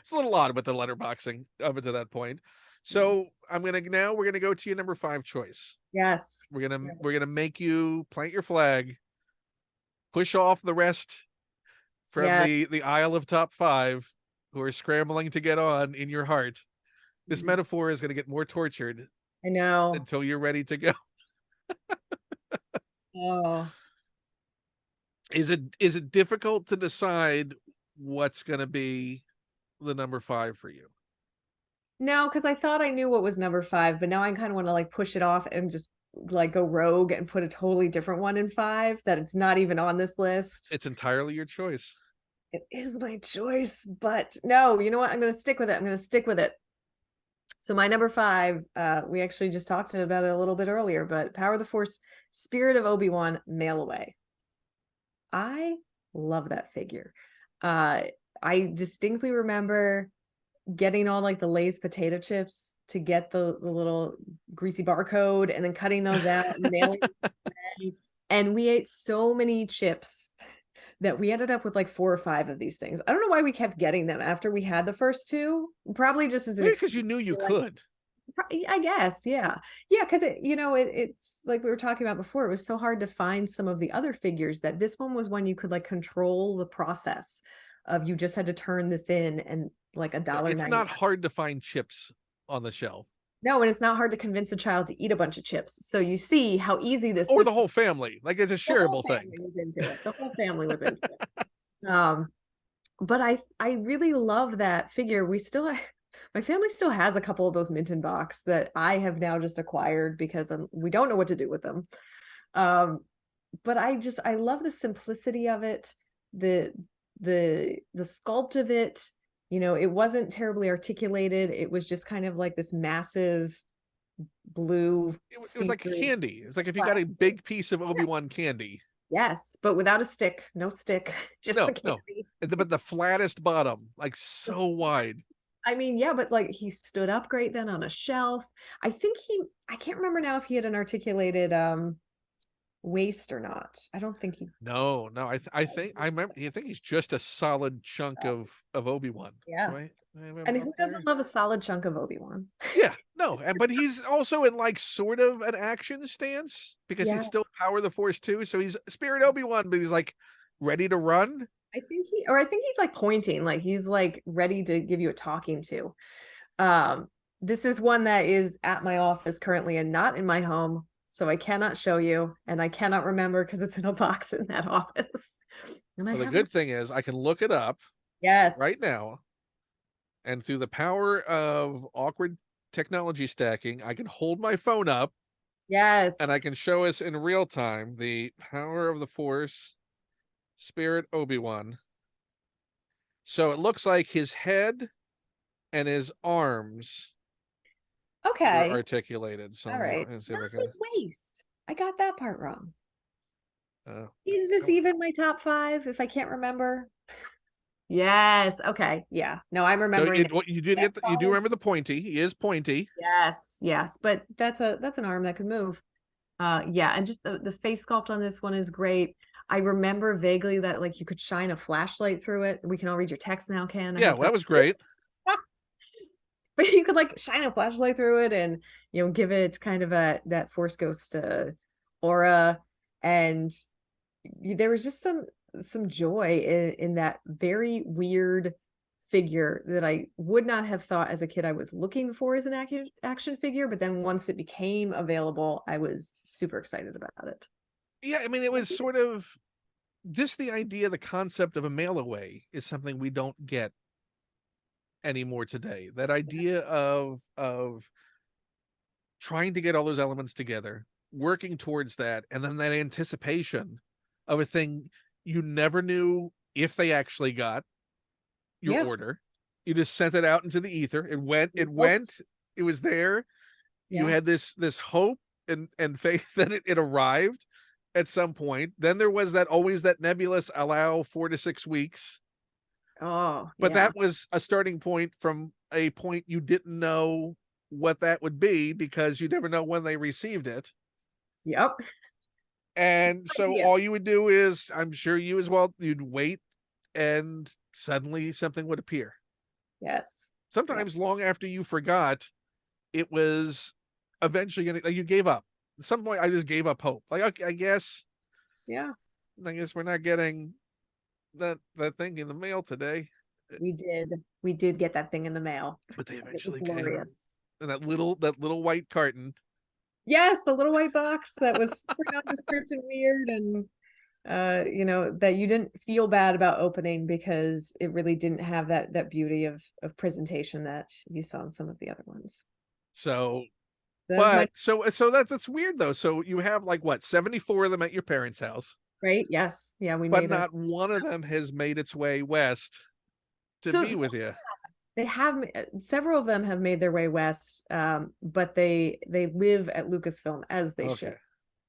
it's a little odd with the letterboxing up until that point. So we're gonna go to your number 5 choice. Yes. We're gonna make you plant your flag, push off the rest from the aisle of top 5 who are scrambling to get on in your heart. This metaphor is gonna get more tortured. I know. Until you're ready to go. Oh. Is it difficult to decide what's gonna be the number 5 for you? No, because I thought I knew what was number 5, but now I kind of want to like push it off and just like go rogue and put a totally different one in 5 that it's not even on this list. It's entirely your choice. It is my choice, but no, you know what? I'm going to stick with it. So my number 5, we actually just talked about it a little bit earlier, but Power of the Force, Spirit of Obi-Wan, Mail Away. I love that figure. I distinctly remember getting all like the Lay's potato chips to get the little greasy barcode and then cutting those out and mailing them. And we ate so many chips that we ended up with like 4 or 5 of these things. I don't know why we kept getting them after we had the first 2. Probably just as an because you knew you could. I guess, yeah, because it's like we were talking about before. It was so hard to find some of the other figures that this one was one you could like control the process of. You just had to turn this in and like $1.99. It's not hard to find chips on the shelf. No, and it's not hard to convince a child to eat a bunch of chips. So you see how easy this or the whole family. Like it's a shareable thing. Was into it. The whole family was into it. But I really love that figure. My family still has a couple of those Minton box that I have now just acquired because we don't know what to do with them. But I love the simplicity of it, the sculpt of it. It wasn't terribly articulated. It was just kind of like this massive blue. It was like candy. It's like if you got a big piece of Obi-Wan candy. Yes, but without a stick. No stick. Just the candy. No. But the flattest bottom, like so wide. I mean, yeah, but like he stood up great then on a shelf. I can't remember now if he had an articulated waist or not. I don't think he. No. I think he's just a solid chunk of Obi-Wan. Yeah. Right? And who doesn't love a solid chunk of Obi-Wan? Yeah, no, but he's also in like sort of an action stance because he's still Power of the Force too. So he's Spirit Obi-Wan, but he's like ready to run. I think he's like pointing, like he's like ready to give you a talking to. This is one that is at my office currently and not in my home, so I cannot show you, and I cannot remember because it's in a box in that office. And I Well, the haven't. good thing is I can look it up right Yes. now, and through the power of awkward technology stacking, I can hold my phone up and I Yes. can show us in real time the power of the Force, Spirit Obi-Wan. So it looks like his head and his arms were Okay. articulated. So All right. let's see if Not I can. his waist. I got that part wrong. Uh, Is this oh, even my top five if I can't remember? Yes. Okay. Yeah. No, I'm no, remembering now. you did Yes, get you do solid. remember the pointy. He is pointy. Yes. Yes. But that's an arm that could move. Yeah, and just the face sculpt on this one is great. I remember vaguely that like you could shine a flashlight through it. We can all read your text now, Ken. I Yeah, hope well, that that was great. but you could like shine a flashlight through it and give it kind of a that Force Ghost aura. And there was just some joy in that very weird figure that I would not have thought as a kid I was looking for as an action figure, but then once it became available, I was super excited about it. Yeah, I mean, it was sort of just the idea, the concept of a mail away is something we don't get anymore today. That idea of trying to get all those elements together, working towards that, and then that anticipation of a thing you never knew if they actually got your Yeah. order. You just sent it out into the ether. It looked, It was there. You yeah. had this hope and faith that it arrived at some point. Then there was that always that nebulous allow 4 to 6 weeks, Oh, but yeah. that was a starting point from a point you didn't know what that would be because you never know when they received it. Yep. And so Yeah. all you would do is, I'm sure you as well, you'd wait and suddenly something would appear. Yes. Yeah. Sometimes long after you forgot, it was eventually gonna, like, you gave up. At some point I just gave up hope. Like, okay, Yeah. I guess we're not getting that thing in the mail today. We did. We did get that thing in the mail. But they It was eventually came glorious. in that little white carton. Yes, the little white box that was super nondescript and weird, and that you didn't feel bad about opening because it really didn't have that beauty of presentation that you saw in some of the other ones. So, That is my but so that's weird though. So you have like what, 74 of them at your parents' house, right. Yes. Yeah, we but made a not one of them has made its way west to be so with you. they have several of them have made their way west, but they live at Lucasfilm as they Okay.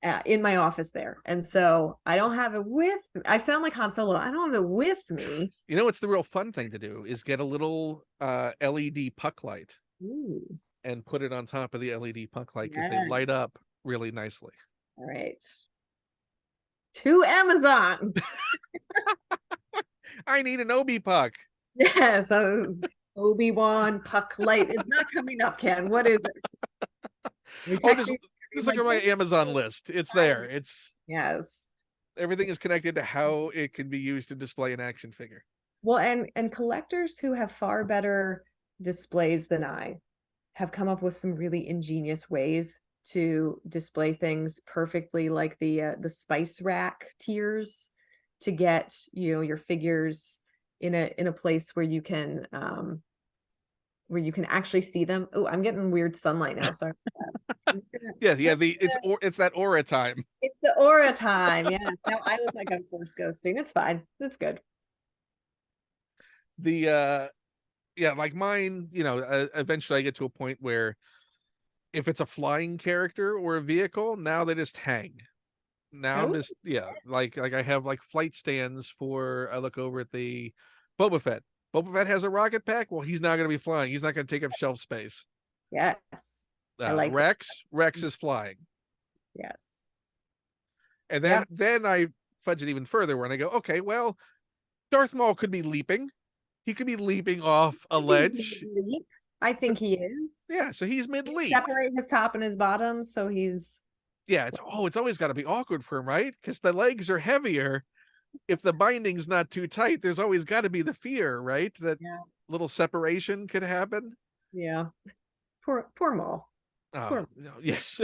should. In my office there. And so I don't have it with I sound like Han Solo. I don't have it with me. You know what's the real fun thing to do is get a little LED puck light Ooh, and put it on top of the LED puck light because they light yes. up really nicely. All right. To Amazon. I need an Obi puck. Yes. Obi-Wan puck light. It's not coming up, Ken. What is it? We Oh, texting just look like at my say, Amazon list. It's there. It's yes. everything is connected to how it can be used to display an action figure. Well, and collectors who have far better displays than I have come up with some really ingenious ways to display things perfectly, like the spice rack tiers to get your figures in a place where you can actually see them. Oh, I'm getting weird sunlight now. Sorry. Yeah, it's that aura time. It's the aura time. Yeah. Now I look like I'm force ghosting. It's fine. It's good. The yeah, like mine, eventually I get to a point where if it's a flying character or a vehicle, now they just hang. Now I'm Oh, just, yeah, like I have like flight stands for, I look over at the Boba Fett. Boba Fett has a rocket pack. Well, he's not going to be flying. He's not going to take up shelf space. yes. I like that. Rex is flying. Yes. And Yeah. then I fudge it even further when I go, okay, well, Darth Maul could be leaping. He could be leaping off a ledge. I think he is. Yeah, so he's mid leap. Separate his top and his bottom, so he's Yeah, it's always got to be awkward for him, right? Because the legs are heavier. If the binding's not too tight, there's always got to be the fear, right? That yeah. little separation could happen. Yeah. Poor Maul. Poor No, yes.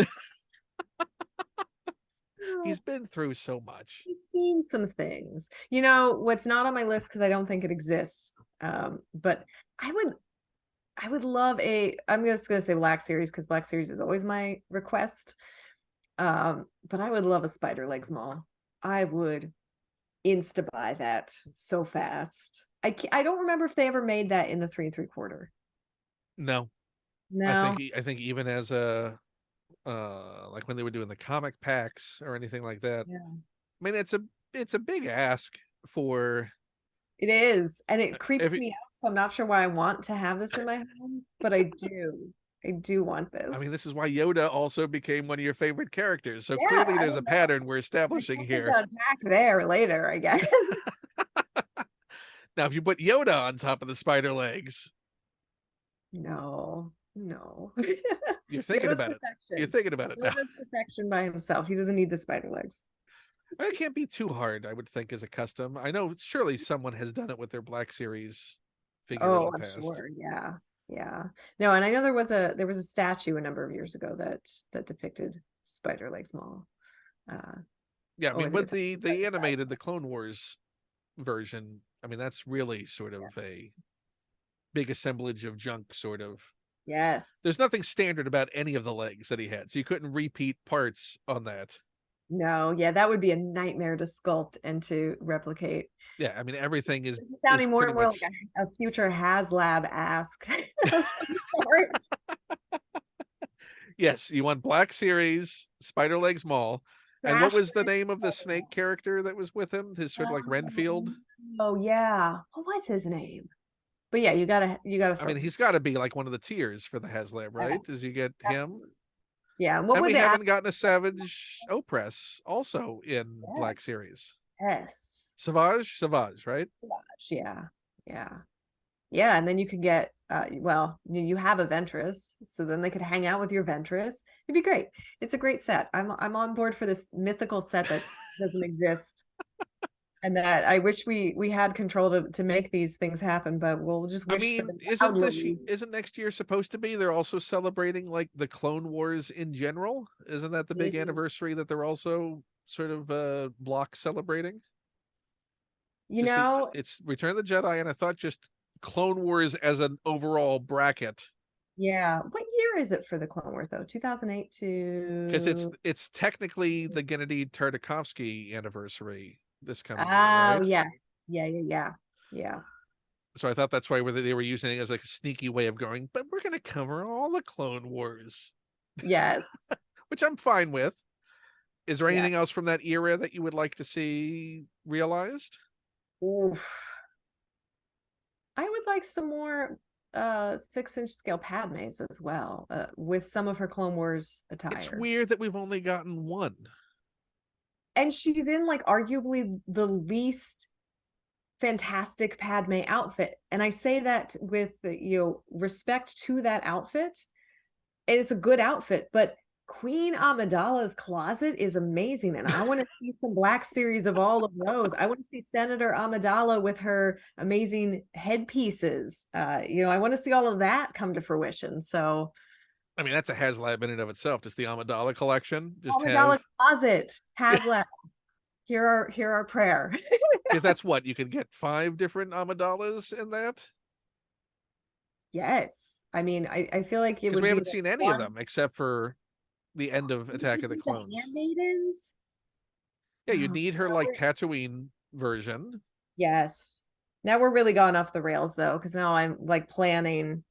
He's been through so much. He's seen some things. What's not on my list because I don't think it exists. But I would love I'm just gonna say Black Series because Black Series is always my request. But I would love a Spider Legs Mall. I would insta buy that so fast. I don't remember if they ever made that in the 3 3/4. No, No. I think even as a like when they were doing the comic packs or anything like that. Yeah. I mean, it's a big ask for It is, and it creeps every. me out, so I'm not sure why I want to have this in my home, but I do. I do want I this. mean, this is why Yoda also became one of your favorite characters. So Yeah, clearly, I there's a don't know. pattern we're There's establishing something here. to unpack there later, I guess. Now, if you put Yoda on top of the spider legs, No, no. you're thinking Yoda's about it. You're perfection. thinking about it now. Yoda's perfection by himself. He doesn't need the spider legs. It can't be too hard, I would think, as a custom. I know surely someone has done it with their Black Series figure in Oh, the I'm past. sure. Yeah. Yeah. No, and I know there was a statue a number of years ago that depicted Spider Legs Mall. Yeah, I mean, Always a good with time. the animated, the Clone Wars version, I mean, that's really sort of a big assemblage of junk, sort of. Yes. There's nothing standard about any of the legs that he had, so you couldn't repeat parts on that. No, yeah, that would be a nightmare to sculpt and to replicate. Yeah, I mean, everything This is is sounding more pretty and more like much. a future HasLab ask of some sort. Yes, you want Black Series, Spider Legs Mall. And what was the Dasher. name of the snake character that was with him? His sort of like Renfield. Oh yeah. What was his name? But yeah, you gotta I throw mean, he's got to be like one of the tiers for the HasLab, right? Does you get him? absolutely. Yeah. And what And would we the ask? haven't gotten a Savage Opress also in Black Yes. Series. Yes. Savage, right? Gosh, yeah. Yeah. Yeah. And then you could get well, you have a Ventress, so then they could hang out with your Ventress. It'd be great. It's a great set. I'm on board for this mythical set that doesn't exist. And that I wish we had control to make these things happen, but we'll just I wish for mean, them loudly. isn't next year supposed to be? They're also celebrating like the Clone Wars in general. Isn't that the big Mm. anniversary that they're also sort of block celebrating? You Just know, it's Return of the Jedi, and I thought just Clone Wars as an overall bracket, yeah. What year is it for the Clone Wars though? 2008 because to it's technically the Gennady Tartakovsky anniversary this coming year, oh right? yes. Yeah, yeah, yeah. Yeah. So I thought that's why they were using it as like a sneaky way of going, but we're going to cover all the Clone Wars, Yes. which I'm fine with. Is there Yeah. anything else from that era that you would like to see realized? Oof. I would like some more 6-inch scale Padmes as well, with some of her Clone Wars It's attire. weird that we've only gotten one. And she's in like arguably the least fantastic Padme outfit. And I say that with respect to that outfit. It's a good outfit, but Queen Amidala's closet is amazing. And I want to see some Black Series of all of those. I want to see Senator Amidala with her amazing headpieces. I want to see all of that come to fruition. So I mean, that's a HasLab in and of itself. Just the Amidala collection. Just Amidala have closet has left. Hear our prayer. because that's what you could get 5 different Amidalas in that. Yes. I mean, I feel like it Because would we be haven't the seen any of one. them except for the end of Would you Attack of the do the Clones. handmaidens? Yeah, you Oh, need her like Tatooine version. yes. Now we're really gone off the rails though, because now I'm like planning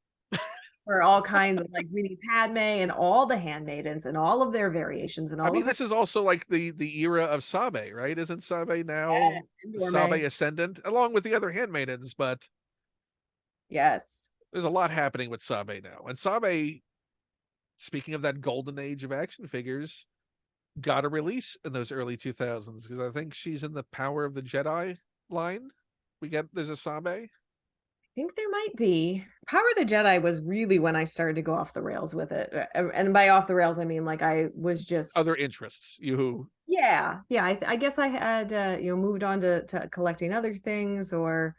for all kinds of like we need Padme and all the handmaidens and all of their variations and I all mean, of her. this is also like the era of Sabe, right? Isn't Sabe now Yes, and Sabe Dorme. Ascendant along with the other handmaidens? But Yes. there's a lot happening with Sabe now. And Sabe, speaking of that golden age of action figures, got a release in those early 2000s because I think she's in the Power of the Jedi line. There's a Sabe. I think there might be. Power of the Jedi was really when I started to go off the rails with it. And by off the rails, I mean like I was Other just interests. You yeah. I guess I had moved on to collecting other things or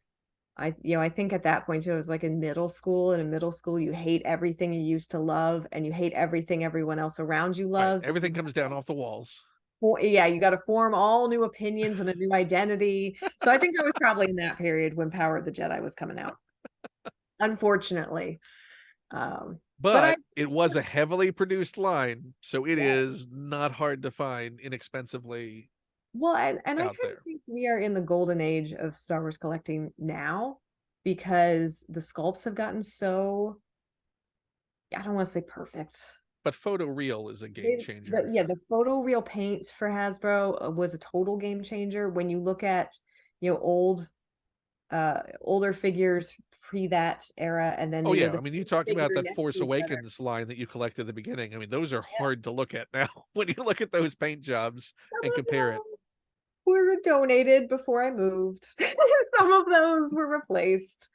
I think at that point too, I was like in middle school, and in middle school you hate everything you used to love, and you hate everything everyone else around you Right. loves. Everything comes down off the walls. Yeah, you got to form all new opinions and a new identity. So I think I was probably in that period when Power of the Jedi was coming out, unfortunately. But I But it was a heavily produced line, so it yeah. is not hard to find inexpensively Well, and I out kind of there. think we are in the golden age of Star Wars collecting now, because the sculpts have gotten so, I don't want to say perfect. But photoreal is a game changer. The photoreal paint for Hasbro was a total game changer. When you look at, older figures pre that era, and then Oh yeah, the I mean, you same talk about figure that next Force to each other. Awakens line that you collected at the beginning. I mean, those are Yeah. hard to look at now when you look at those paint jobs Some and of compare it. them were donated before I moved. Some of those were replaced.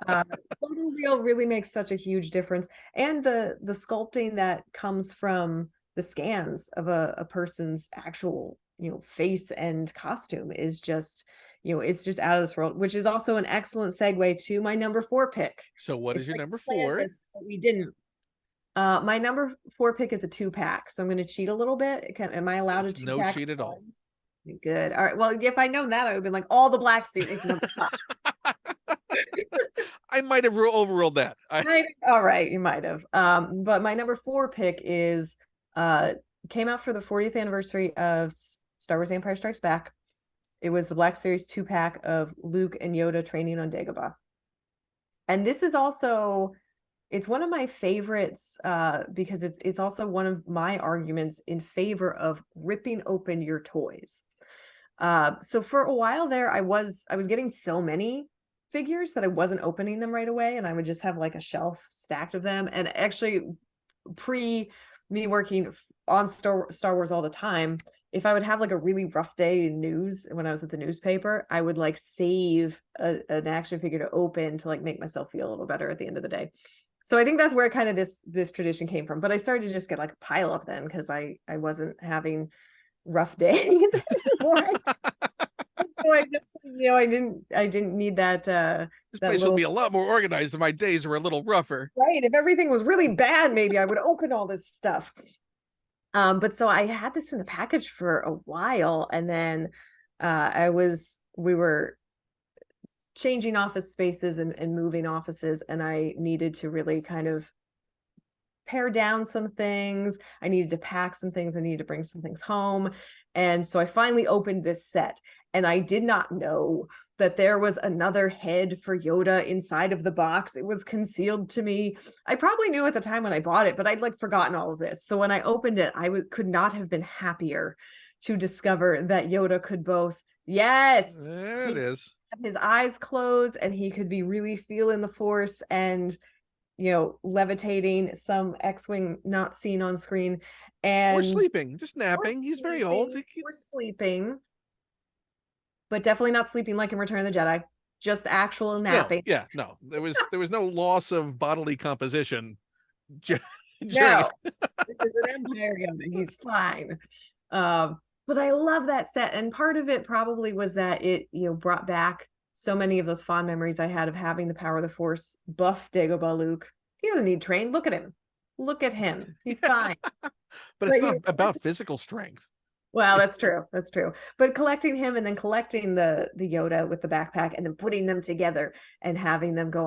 Uh, Photoreal really makes such a huge difference, and the sculpting that comes from the scans of a person's actual face and costume is just it's just out of this world, which is also an excellent segue to my number 4 pick. So what It's is your like number we planned 4? this, but we didn't. My number 4 pick is a 2-pack, so I'm going to cheat a little bit. Am I allowed a It's no 2-pack? cheat at all. Good. All right. Well, if I'd known that, I would have been like all the Black Series number 5. I might have overruled that. All right, you might have. But my number 4 pick is came out for the 40th anniversary of Star Wars Empire Strikes Back. It was the Black Series 2-pack of Luke and Yoda training on Dagobah. And this is also, it's one of my favorites because it's also one of my arguments in favor of ripping open your toys. So for a while there, I was getting so many figures that I wasn't opening them right away, and I would just have like a shelf stacked of them. And actually, pre me working on Star Wars all the time, if I would have like a really rough day in news when I was at the newspaper, I would like save an action figure to open to like make myself feel a little better at the end of the day. So I think that's where kind of this tradition came from. But I started to just get like a pile up then, because I wasn't having rough days anymore. So I just, I didn't need that This that place will little, be a lot more organized if my days were a little rougher. right. If everything was really bad, maybe I would open all this stuff. But so I had this in the package for a while, and then we were changing office spaces and moving offices, and I needed to really kind of pare down some things. I needed to pack some things. I needed to bring some things home. And so I finally opened this set, and I did not know that there was another head for Yoda inside of the box. It was concealed to me. I probably knew at the time when I bought it, but I'd like forgotten all of this. So when I opened it, could not have been happier to discover that Yoda could both, yes, There it is. his eyes closed, and he could be really feeling the Force and levitating, some X-wing not seen on screen, Or and sleeping, just napping. He's very old. Or sleeping, but definitely not sleeping like in Return of the Jedi, just actual napping. No. There was no loss of bodily composition during No, it. this is an Empire Yoda. He's fine. But I love that set, and part of it probably was that it brought back so many of those fond memories I had of having the power of the Force buff Dagobah Luke. He doesn't need train. Look at him. Look at him. He's fine. But it's not about physical strength. Well, that's true. That's true. But collecting him, and then collecting the Yoda with the backpack, and then putting them together and having them go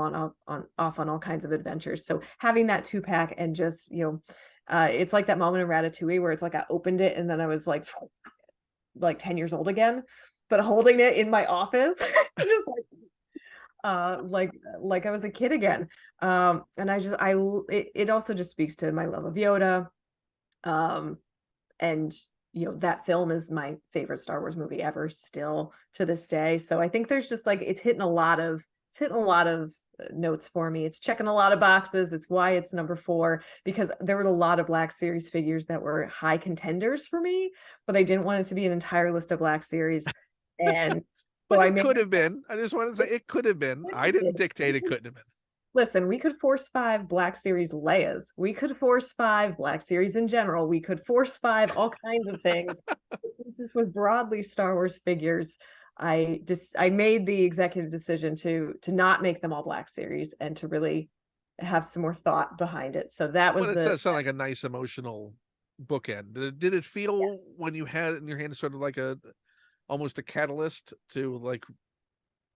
off on all kinds of adventures. So having that 2-pack, and just it's like that moment in Ratatouille where it's like I opened it and then I was like 10 years old again, but holding it in my office, just like I was a kid again. And it also just speaks to my love of Yoda. And that film is my favorite Star Wars movie ever, still to this day. So I think there's just like it's hitting a lot of notes for me. It's checking a lot of boxes. It's why it's number 4, because there were a lot of Black Series figures that were high contenders for me, but I didn't want it to be an entire list of Black Series. And but it could have been. I just want to say it could have been. I didn't dictate it couldn't have been. Listen, we could force 5 Black Series Leias. We could force 5 Black Series in general. We could force 5 all kinds of things. This was broadly Star Wars figures. I made the executive decision to not make them all Black Series and to really have some more thought behind it. So that was Well, it does sound like a nice emotional bookend. Did it feel when you had it in your hand sort of like almost a catalyst to like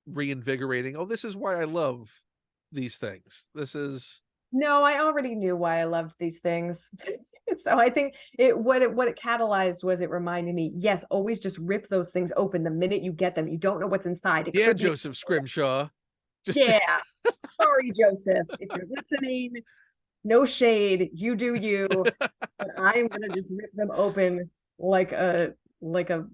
reinvigorating? Oh, this is why I love these things. This is No, I already knew why I loved these things. So I think what it catalyzed was it reminded me, yes, always just rip those things open the minute you get them. You don't know what's inside. It yeah, could be, Joseph Scrimshaw. Just yeah. Sorry, Joseph, if you're listening, no shade, you do you, but I'm gonna just rip them open like a like a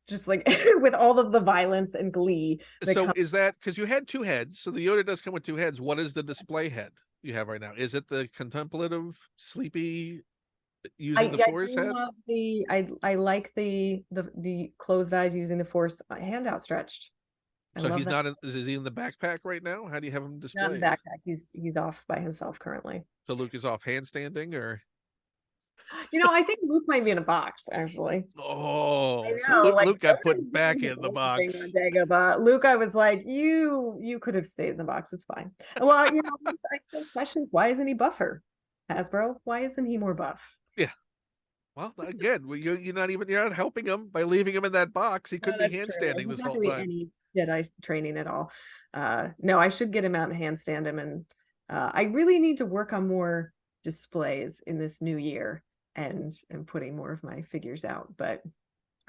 just like with all of the violence and glee that so comes. is that because you had two heads? So the Yoda does come with two heads. What is the display head you have right now? Is it the contemplative, sleepy, using the I Force do head? love I like the closed eyes using the Force hand outstretched. I So love he's that. not in, is he in the backpack right now? How do you have him Not in the displayed? backpack. He's off by himself currently. So Luke is off handstanding, or I think Luke might be in a box, actually. I oh, so know, like Luke got Yoda's put doing back his in the own thing on box. Dagobah. Luke, I was like, you could have stayed in the box. It's fine. Well, I still questions, why isn't he buffer? Hasbro, why isn't he more buff? Yeah. Well, again, you're not helping him by leaving him in that box. He No, could be that's true. handstanding He's this not whole doing time. any Jedi training at all. No, I should get him out and handstand him, and I really need to work on more displays in this new year and putting more of my figures out. But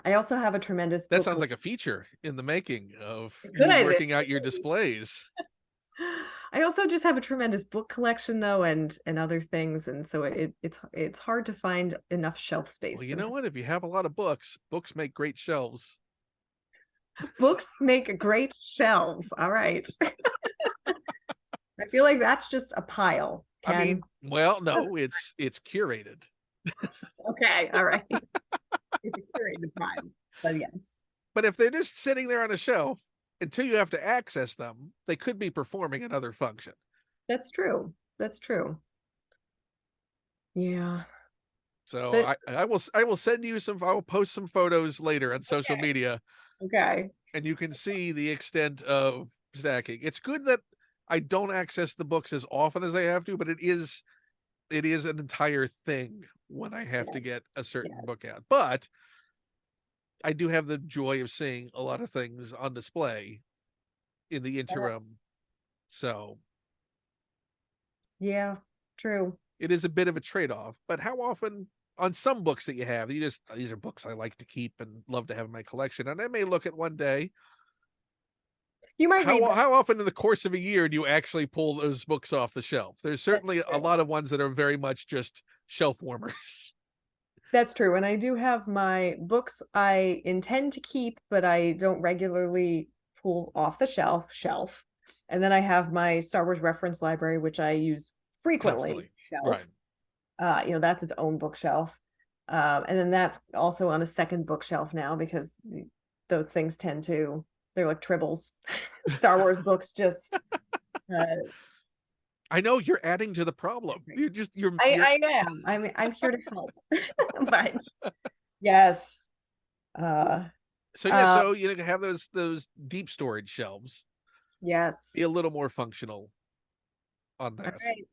I also have a tremendous That book. sounds like a feature in the making of It you could. working out your displays. I also just have a tremendous book collection though, and other things, and so it's hard to find enough shelf Well, space you know sometimes. what? If you have a lot of books, books make great shelves. Books make great shelves. All right. I feel like that's just a pile, I Ken. mean, well, That's no, it's curated. okay. All right. It's a curated pile, but yes, But if they're just sitting there on a shelf until you have to access them, they could be performing another function. that's true. That's true. Yeah. So But I will send you some. I will post some photos later on social okay. media, Okay. and you can see the extent of stacking. It's good that I don't access the books as often as I have to, but it is an entire thing when I have to Yes. get a certain Yes. book out. But I do have the joy of seeing a lot of things on display in the Yes. interim. So Yeah. True. it is a bit of a trade-off. But how often on some books that you have, these are books I like to keep and love to have in my collection, and I may look at one day. You might read How that. how often in the course of a year do you actually pull those books off the shelf? There's That's certainly a true. lot of ones that are very much just shelf warmers. That's true. And I do have my books I intend to keep, but I don't regularly pull off the shelf. And then I have my Star Wars reference library, which I use frequently, Constantly. Right. shelf. That's its own bookshelf. And then that's also on a second bookshelf now because those things they're like tribbles. Star Wars books just uh, I know you're adding to the problem. I am. I'm here to help. But yes. Uh So yeah, uh so have those deep storage shelves. yes. Be a little more functional on All that. right.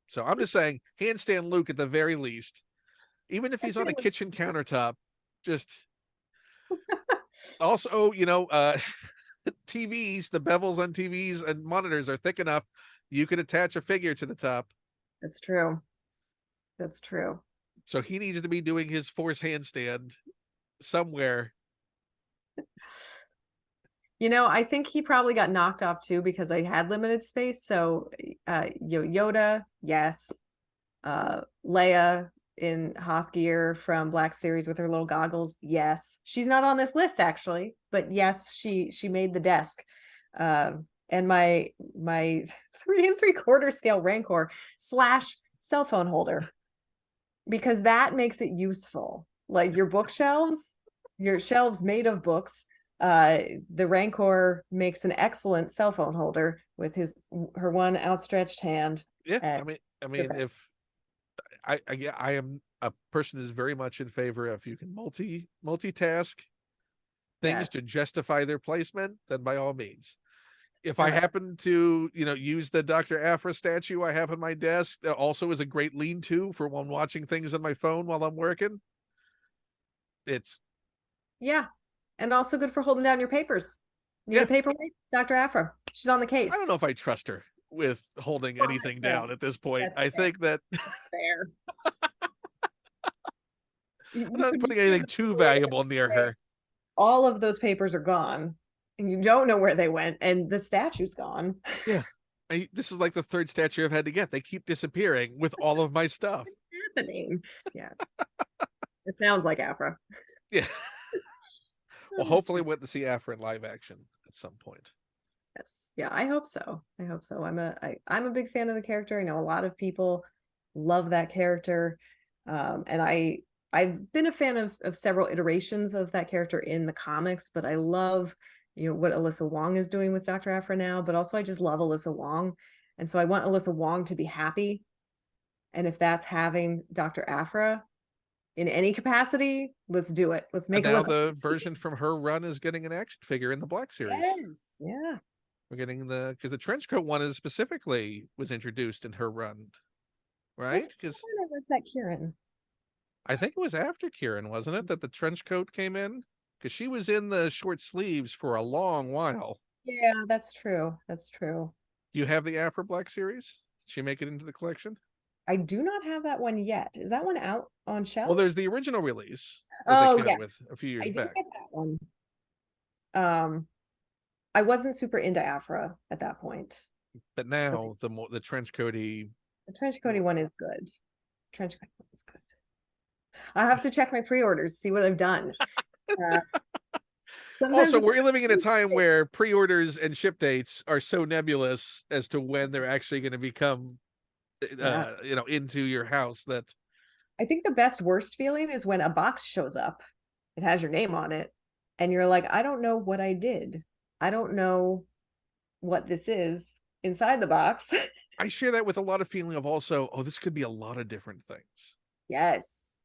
So I'm just saying, handstand Luke at the very least, even if I he's on a do. kitchen countertop, just also, TVs, the bevels on TVs and monitors are thick enough. You could attach a figure to the top. That's true. That's true. So he needs to be doing his force handstand somewhere. I think he probably got knocked off too because I had limited space. So Yoda, yes. Leia in Hoth gear from Black Series with her little goggles, yes. She's not on this list actually, but yes, she made the desk. And my 3 3/4 scale Rancor / cell phone holder, because that makes it useful. Like your shelves made of books. The Rancor makes an excellent cell phone holder with her one outstretched hand. Yeah, And I mean, if I am a person who's very much in favor if you can multitask things Yes. to justify their placement, then by all means. If I Uh, happen to, use the Dr. Afra statue I have on my desk, that also is a great lean-to for when watching things on my phone while I'm working. It's yeah. And also good for holding down your papers. Need yeah. a paperweight? Dr. Afra. She's on the I don't case. know if I trust her with holding Well, anything that's fair. down at this point. That's I fair. think that That's fair. I'm You not could putting use anything the too paperweight valuable and near say, her. all of those papers are gone and you don't know where they went and the statue's gone. Yeah. This is like the third statue I've had to get. They keep disappearing with all of my stuff. What's happening? Yeah. It sounds like Afra. Yeah. Well, hopefully we'll get to see Afra in live action at some point. Yes. Yeah, I hope so. I hope so. I'm a big fan of the character. I know a lot of people love that character. And I've been a fan of several iterations of that character in the comics, but I love, what Alyssa Wong is doing with Dr. Aphra now, but also I just love Alyssa Wong. And so I want Alyssa Wong to be happy. And if that's having Dr. Aphra in any capacity, let's do it. Let's And make now Alyssa the happy. version from her run is getting an action figure in the Black series. Yes. Yeah. We're getting because the trench coat one is specifically was introduced in her run, right? Because Was that Kieran? I think it was after Kieran, wasn't it, that the trench coat came in? Because she was in the short sleeves for a long while. Yeah, that's true. That's true. Do you have the Afro Black series? Did she make it into the collection? I do not have that one yet. Is that one out on Well, there's shelves? the original release that they Oh, came out yes. with a few I years did back. get that one. I wasn't super into Afra at that point. But So now the trench coaty. the trench coaty one is good. Trench coat one is good. I have to check my pre-orders, see what I've done. Uh, sometimes Also, it's we're living in a time where pre-orders and ship dates are so nebulous as to when they're actually going to become, yeah. into your house that I think the best worst feeling is when a box shows up. It has your name on it, and you're like, I don't know what I did. I don't know what this is inside the box. I share that with a lot of feeling of also, oh, this could be a lot of different things. Yes.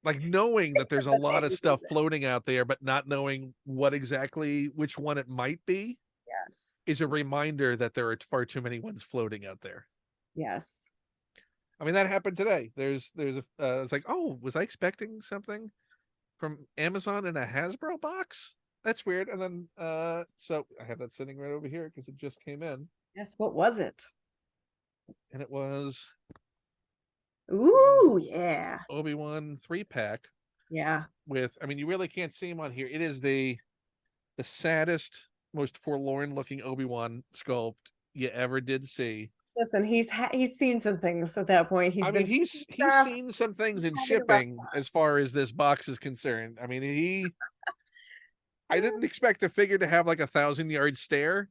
Like knowing that there's a lot of Things. stuff floating out there, but not knowing which one it might be Yes. is a reminder that there are far too many ones floating out there. Yes. I mean, that happened today. It's like, oh, was I expecting something from Amazon in a Hasbro box? That's weird. And then, so I have that sitting right over here because it just came in, Yes. What was it? and it was Ooh, yeah. Obi-Wan 3-pack Yeah. with, I mean, you really can't see him on here. It is the saddest, most forlorn looking Obi-Wan sculpt you ever did see. Listen, he's seen some things at that point. I mean, he's seen some things in having a rough shipping as far as this box is concerned. I mean, I didn't expect a figure to have like 1,000-yard stare,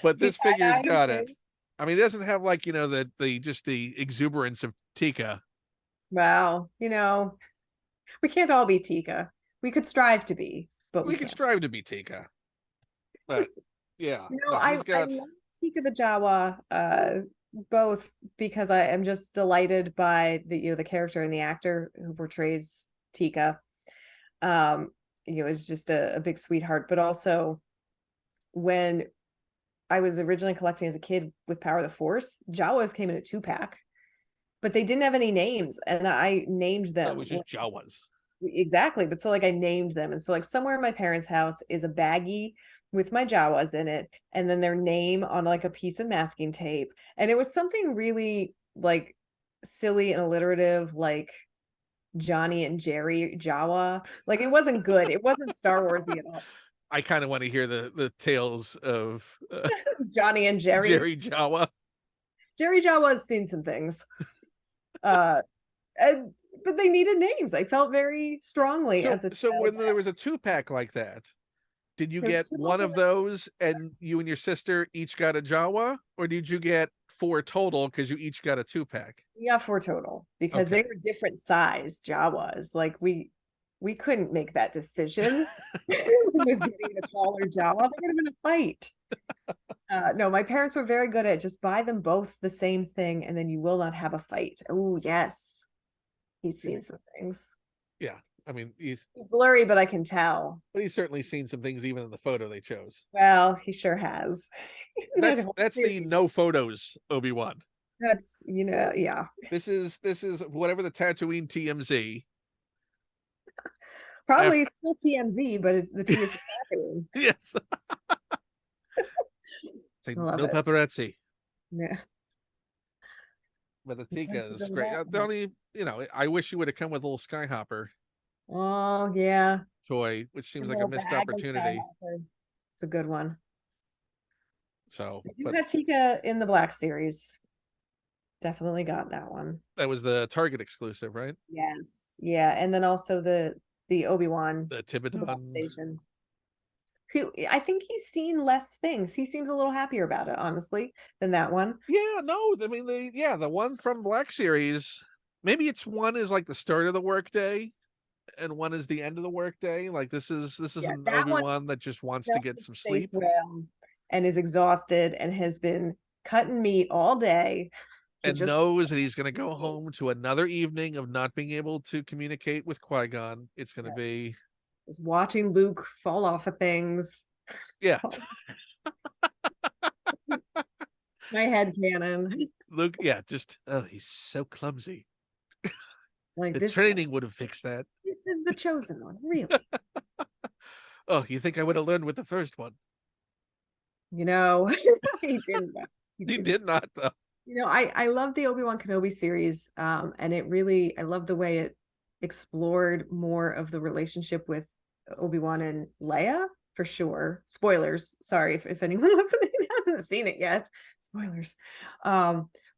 but See, this figure's side-eyeing got too. it. I mean, it doesn't have like, the exuberance of Tika. Well, we can't all be Tika. We could strive to be, but we We can can't. strive to be Tika. But yeah, no, I he's got love Tika the Jawa, both because I am just delighted by the character and the actor who portrays Tika. Is just a big sweetheart, but also when I was originally collecting as a kid with Power of the Force, Jawas came in a 2-pack, but they didn't have any names, and I named it them. was just Jawas. Exactly, but so like I named them, and so like somewhere in my parents' house is a baggie with my Jawas in it, and then their name on like a piece of masking tape, and it was something really like silly and alliterative, like Johnny and Jerry Jawa. Like it wasn't good. It wasn't Star Warsy at all. I kind of want to hear the tales of Johnny and Jerry. Jerry Jawa. Jerry Jawa has seen some things. But they needed names. I felt very strongly as a So child. when there was a 2-pack like that, did you There's get two one of those and you and your sister each got a Jawa, or did you get 4 total because you each got a 2-pack? We got 4 total because they were different size Jawas. Like we couldn't make that decision. Who was getting the taller Jawa? They would have been a fight. No, my parents were very good at just buy them both the same thing and then you will not have a fight. Oh, yes. He's seen some things. Yeah. I mean, He's blurry, but I can tell. he's certainly seen some things even in the photo they chose. Well, he sure has. That's the no photos Obi-Wan. That's, yeah. This is whatever the Tatooine TMZ. Probably still TMZ, but the T is for Tatooine. Yes. Say no it. paparazzi. Yeah. But the Tika is great. The only, I wish you would have come with a little Skyhopper. Oh yeah. Toy, which seems like a missed opportunity. It's a good one. So you have Tika in the Black Series. Definitely got that one. That was the Target exclusive, right? Yes. Yeah. And then also the Obi-Wan. The Thibodeau station. I think he's seen less things. He seems a little happier about it, honestly, than that one. Yeah, no, I mean the one from Black Series. Maybe it's one is like the start of the workday, and one is the end of the workday. Like this is an Obi-Wan that just wants to get some sleep and is exhausted and has been cutting meat all day. And knows that he's going to go home to another evening of not being able to communicate with Qui-Gon. It's going to be is watching Luke fall off of things. Yeah. My head canon. Luke, yeah, just he's so clumsy. Like the training would have fixed that. This is the chosen one, really. Oh, you think I would have learned with the first one? He didn't. He did not, though. I love the Obi-Wan Kenobi series, and I love the way it explored more of the relationship with Obi-Wan and Leia, for sure. Spoilers, sorry if anyone listening hasn't seen it yet. Spoilers.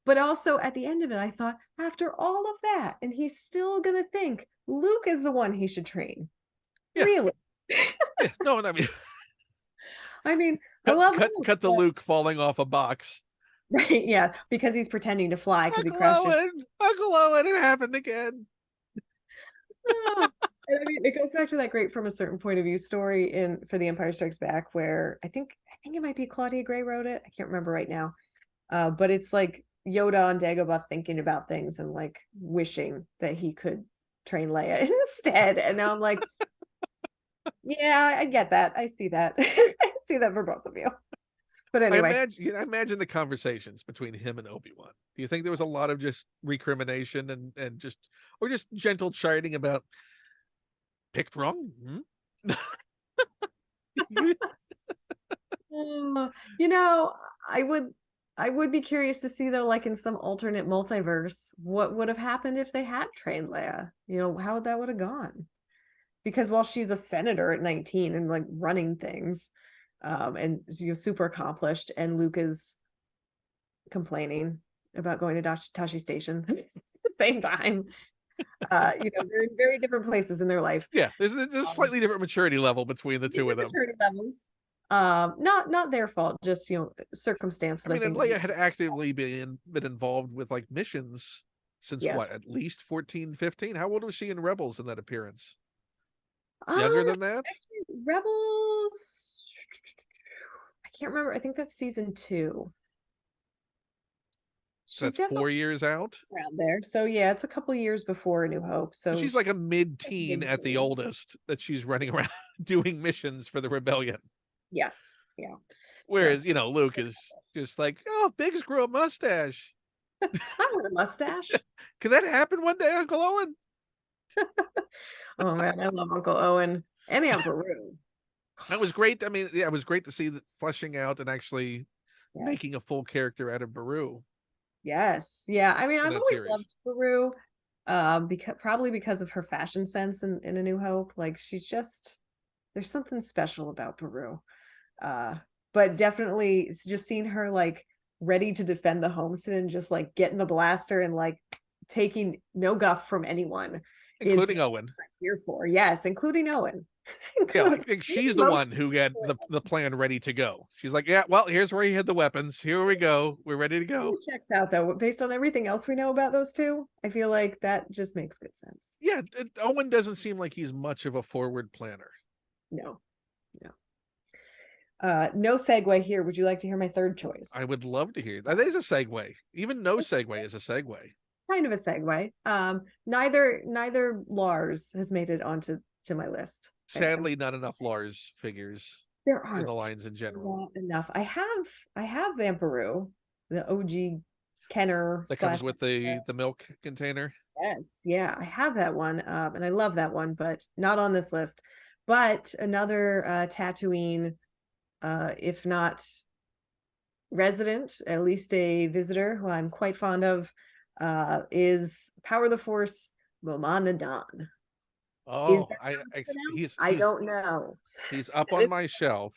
But also at the end of it, I thought, after all of that, and he's still gonna think Luke is the one he should train. Yeah. Really? Yeah, no, I mean, I love cut to Luke falling off a box. Right, yeah, because he's pretending to fly because he crashed. Uncle Owen, it happened again. And it goes back to that great From a Certain Point of View story for The Empire Strikes Back, where I think it might be Claudia Gray wrote it. I can't remember right now. But it's like Yoda on Dagobah thinking about things and like wishing that he could train Leia instead. And now I'm like, yeah, I get that. I see that. I see that for both of you. But anyway, I imagine the conversations between him and Obi-Wan. Do you think there was a lot of just recrimination and just gentle chiding about picked wrong? I would be curious to see, though, like in some alternate multiverse, what would have happened if they had trained Leia? How that would have gone. Because while she's a senator at 19 and like running things, and super accomplished, and Luke is complaining about going to Tashi Station at the same time. They're in very different places in their life. Yeah, there's a slightly different maturity level between the two of them. Maturity levels. Not their fault, just circumstances. I mean, and Leia had actively been involved with like missions since what, at least 14, 15? How old was she in Rebels in that appearance? Younger than that? Rebels, I can't remember. I think that's season 2. She's 4 years out around there. So yeah, it's a couple years before A New Hope. So she's like a mid-teen at the oldest that she's running around doing missions for the rebellion. Yes. Yeah. Whereas, Luke is just like, oh, Biggs grew a mustache. I want a mustache. Can that happen one day, Uncle Owen? Oh man, I love Uncle Owen and Aunt Beru. That was great. I mean, yeah, it was great to see that fleshing out and actually making a full character out of Beru. Yes. Yeah. I mean, I've always loved Beru, because of her fashion sense in A New Hope. Like there's something special about Beru. But definitely it's just seeing her like ready to defend the homestead and just like getting the blaster and like taking no guff from anyone. Including Owen. Here for. Yes, including Owen. Yeah, like she's the one who got the plan ready to go. She's like, yeah, well, here's where he hid the weapons. Here we go. We're ready to go. It checks out, though. Based on everything else we know about those two, I feel like that just makes good sense. Yeah, Owen doesn't seem like he's much of a forward planner. No. No segue here. Would you like to hear my third choice? I would love to hear. That is a segue. Even no segue is a segue. kind of a segue. Neither Lars has made it onto my list. Sadly, not enough Lars figures There in the aren't lines in general. not enough. I have Vampiru, the OG Kenner That slash. comes with the milk container. Yes, yeah, I have that one, and I love that one, but not on this list. But another Tatooine, if not resident, at least a visitor who I'm quite fond of, is Power of the Force Momana Don. Is Oh, that how it's pronounced? he's I don't know. he's up That on is, my shelf.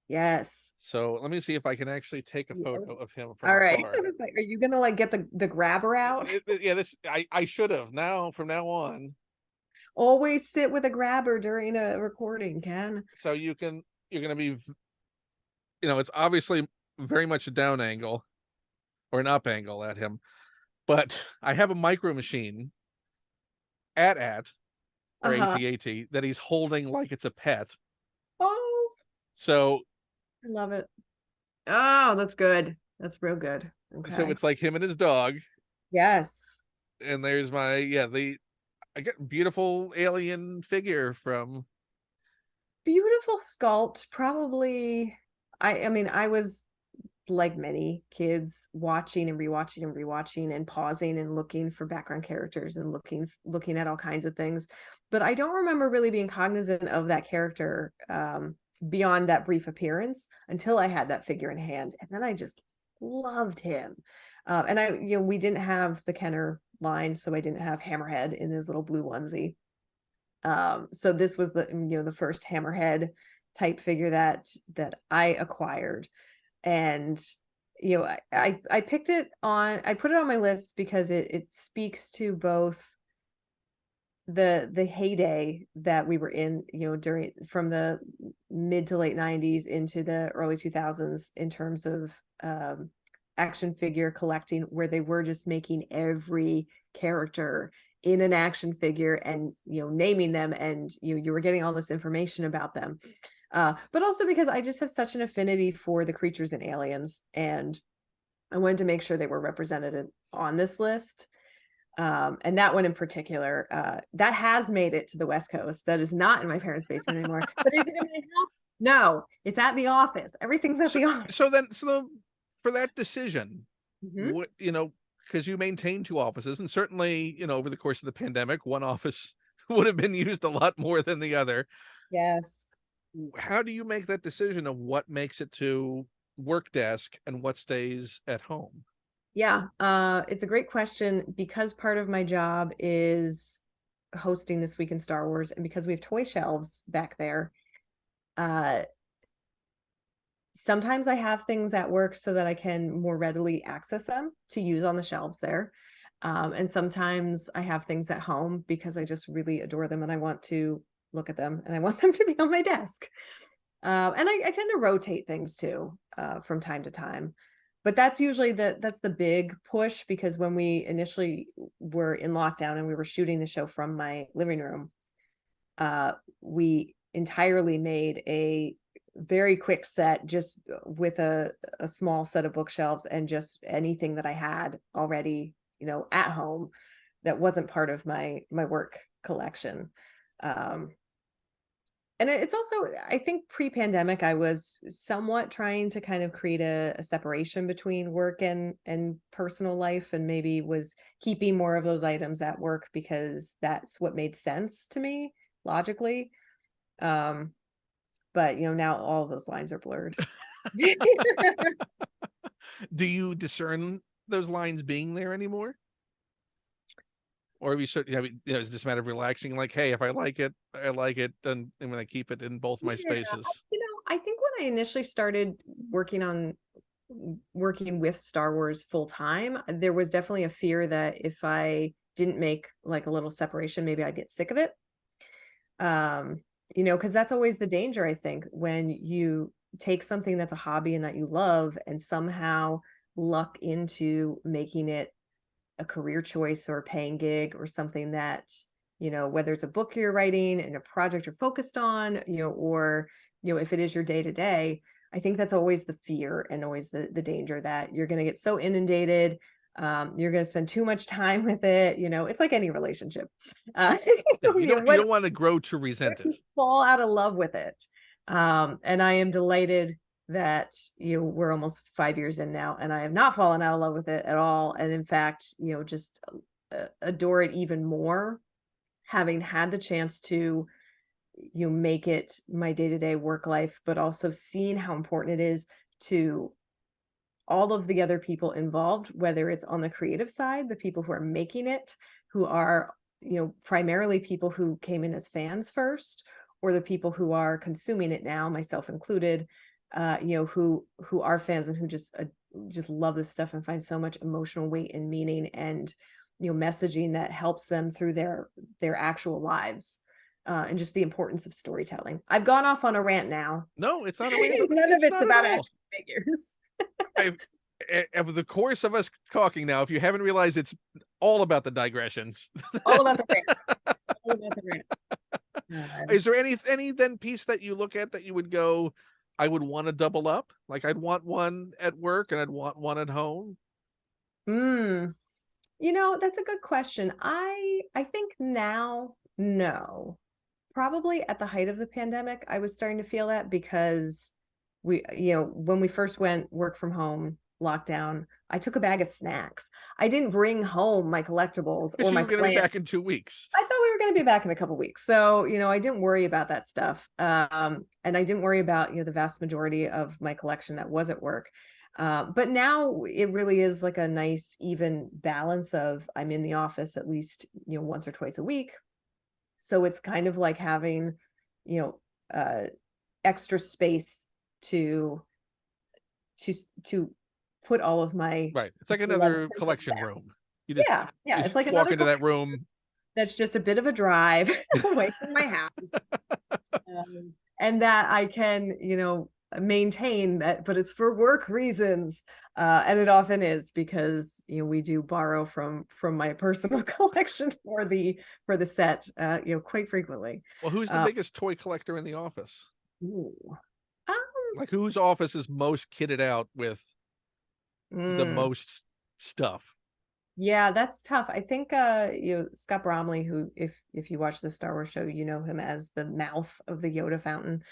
yes. So let me see if I can actually take a Yeah. photo of him from All right. afar. I was like, are you gonna like get the grabber out? Yeah, this I should have. Now from now on, Always sit with a grabber during a recording, Ken. so you're gonna be, it's obviously very much a down angle or an up angle at him, but I have a micro machine at or Uh-huh. AT that he's holding like it's a pet. Oh, So I love it. Oh, that's good. That's real good. so Okay. it's like him and his dog, Yes. and there's my the I get beautiful alien figure from. Beautiful sculpt. Probably, I mean, I was like many kids watching and rewatching and pausing and looking for background characters and looking at all kinds of things. But I don't remember really being cognizant of that character beyond that brief appearance until I had that figure in hand. And then I just loved him. And we didn't have the Kenner line, so I didn't have Hammerhead in his little blue onesie. So this was the first Hammerhead type figure that I acquired. And I picked it on, I put it on my list because it speaks to both the heyday that we were in, during from the mid to late 90s into the early 2000s in terms of action figure collecting, where they were just making every character in an action figure and naming them, and you were getting all this information about them. But also because I just have such an affinity for the creatures and aliens, and I wanted to make sure they were represented on this list. And that one in particular, that has made it to the West Coast. That is not in my parents' basement anymore. But is it in my house? No, it's at the office. Everything's at the office. So for that decision, Mhm. what because you maintain two offices, and certainly over the course of the pandemic, one office would have been used a lot more than the other. Yes. How do you make that decision of what makes it to work desk and what stays at home? Yeah, it's a great question because part of my job is hosting This Week in Star Wars, and because we have toy shelves back there, uh, sometimes I have things at work so that I can more readily access them to use on the shelves there. And sometimes I have things at home because I just really adore them and I want to look at them and I want them to be on my desk. And I tend to rotate things too, from time to time. But that's usually that's the big push, because when we initially were in lockdown and we were shooting the show from my living room, we entirely made a very quick set just with a small set of bookshelves and just anything that I had already, at home that wasn't part of my work collection. And it's also, I think pre-pandemic, I was somewhat trying to kind of create a separation between work and personal life, and maybe was keeping more of those items at work because that's what made sense to me logically. But now all of those lines are blurred. Do you discern those lines being there anymore? Or have you sort of, is it just a matter of relaxing, like, hey, if I like it, I like it, and I'm going to keep it in both my Yeah, spaces? I think when I initially started working with Star Wars full time, there was definitely a fear that if I didn't make like a little separation, maybe I'd get sick of it. Because that's always the danger, I think, when you take something that's a hobby and that you love and somehow luck into making it a career choice or a paying gig or something that, whether it's a book you're writing and a project you're focused on, or, if it is your day to day, I think that's always the fear and always the danger that you're going to get so inundated You're going to spend too much time with it. It's like any relationship. You don't want to grow to resent it. Fall out of love with it. And I am delighted that we're almost 5 years in now, and I have not fallen out of love with it at all. And in fact, just adore it even more, having had the chance to make it my day-to-day work life, but also seeing how important it is to all of the other people involved, whether it's on the creative side, the people who are making it, who are primarily people who came in as fans first, or the people who are consuming it now, myself included, who are fans and who just love this stuff and find so much emotional weight and meaning and messaging that helps them through their actual lives. And just the importance of storytelling. I've gone off on a rant now. No, it's not a rant. None of it's about action figures. Over the course of us talking now, if you haven't realized, it's all about the digressions. All about the rant. All about the rant. Is there any then piece that you look at that you would go, I would want to double up? Like I'd want one at work and I'd want one at home. That's a good question. I think now, no. Probably at the height of the pandemic, I was starting to feel that because when we first went work from home lockdown, I took a bag of snacks. I didn't bring home my collectibles or my plants. You were going to be back in 2 weeks. I thought we were going to be back in a couple of weeks. So, I didn't worry about that stuff. And I didn't worry about, the vast majority of my collection that was at work. But now it really is like a nice, even balance of I'm in the office at least, once or twice a week. So it's kind of like having, extra space to put all of my right. It's like another collection room. You just it's like walk into that room. That's just a bit of a drive away from my house, and that I can maintain that, but it's for work reasons, and it often is because we do borrow from my personal collection for the set quite frequently. Well, who's the biggest toy collector in the office? Ooh. Like whose office is most kitted out with the most stuff? Yeah, that's tough. I think Scott Bromley, who if you watch the Star Wars show, you know him as the mouth of the Yoda fountain.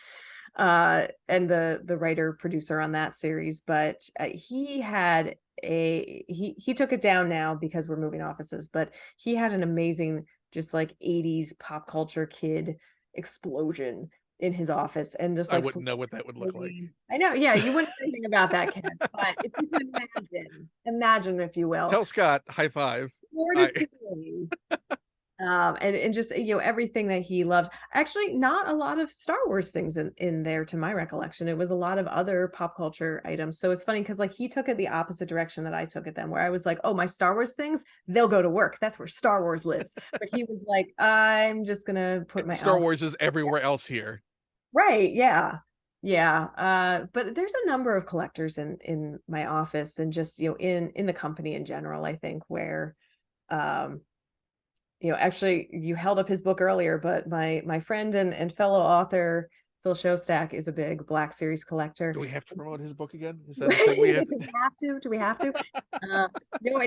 And the writer producer on that series, but he had he took it down now because we're moving offices, but he had an amazing just like 80s pop culture kid explosion in his office, and just like I wouldn't know what that would look like. I know, yeah, you wouldn't know anything about that kid, but if you can imagine if you will. Tell Scott high five. And just everything that he loved. Actually, not a lot of Star Wars things in there to my recollection. It was a lot of other pop culture items. So it's funny because like he took it the opposite direction that I took it then, where I was like, oh, my Star Wars things, they'll go to work. That's where Star Wars lives. But he was like, I'm just gonna put my Star Wars is everywhere else here. Right. Yeah. But there's a number of collectors in my office and just in the company in general, I think, where actually you held up his book earlier, but my friend and fellow author Phil Shostak is a big Black Series collector. Do we have to promote his book again? Is that a thing we have? Do we have to? And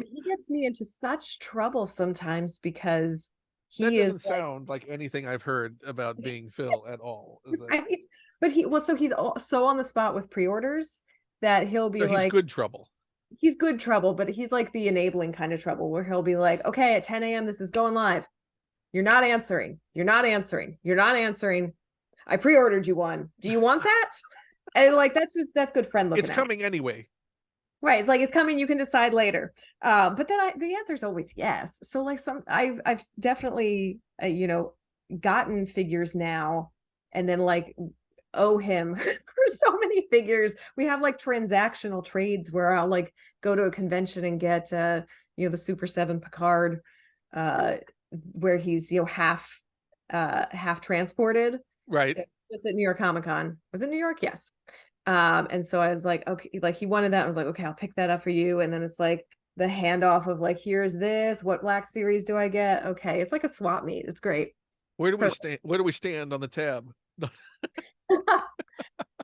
he gets me into such trouble sometimes because that doesn't sound like anything I've heard about being Phil at all. Is that... Right? But he's so on the spot with pre-orders that he'll be like good trouble. He's good trouble, but he's like the enabling kind of trouble where he'll be like, okay, at 10 a.m. this is going live. You're not answering. I pre-ordered you one. Do you want that? And like that's good friend looking. It's coming anyway. Right. It's like it's coming, you can decide later. But then the answer is always yes. So like I've definitely gotten figures now and then like owe him for so many figures. We have like transactional trades where I'll like go to a convention and get the Super 7 Picard where he's half transported, right? Just at New York Comic Con. Was it New York? Yes. And so I was like, okay, like he wanted that. I was like, okay, I'll pick that up for you. And then it's like the handoff of like, here's this, what Black Series do I get? Okay. It's like a swap meet. It's great. Where do we stand on the tab?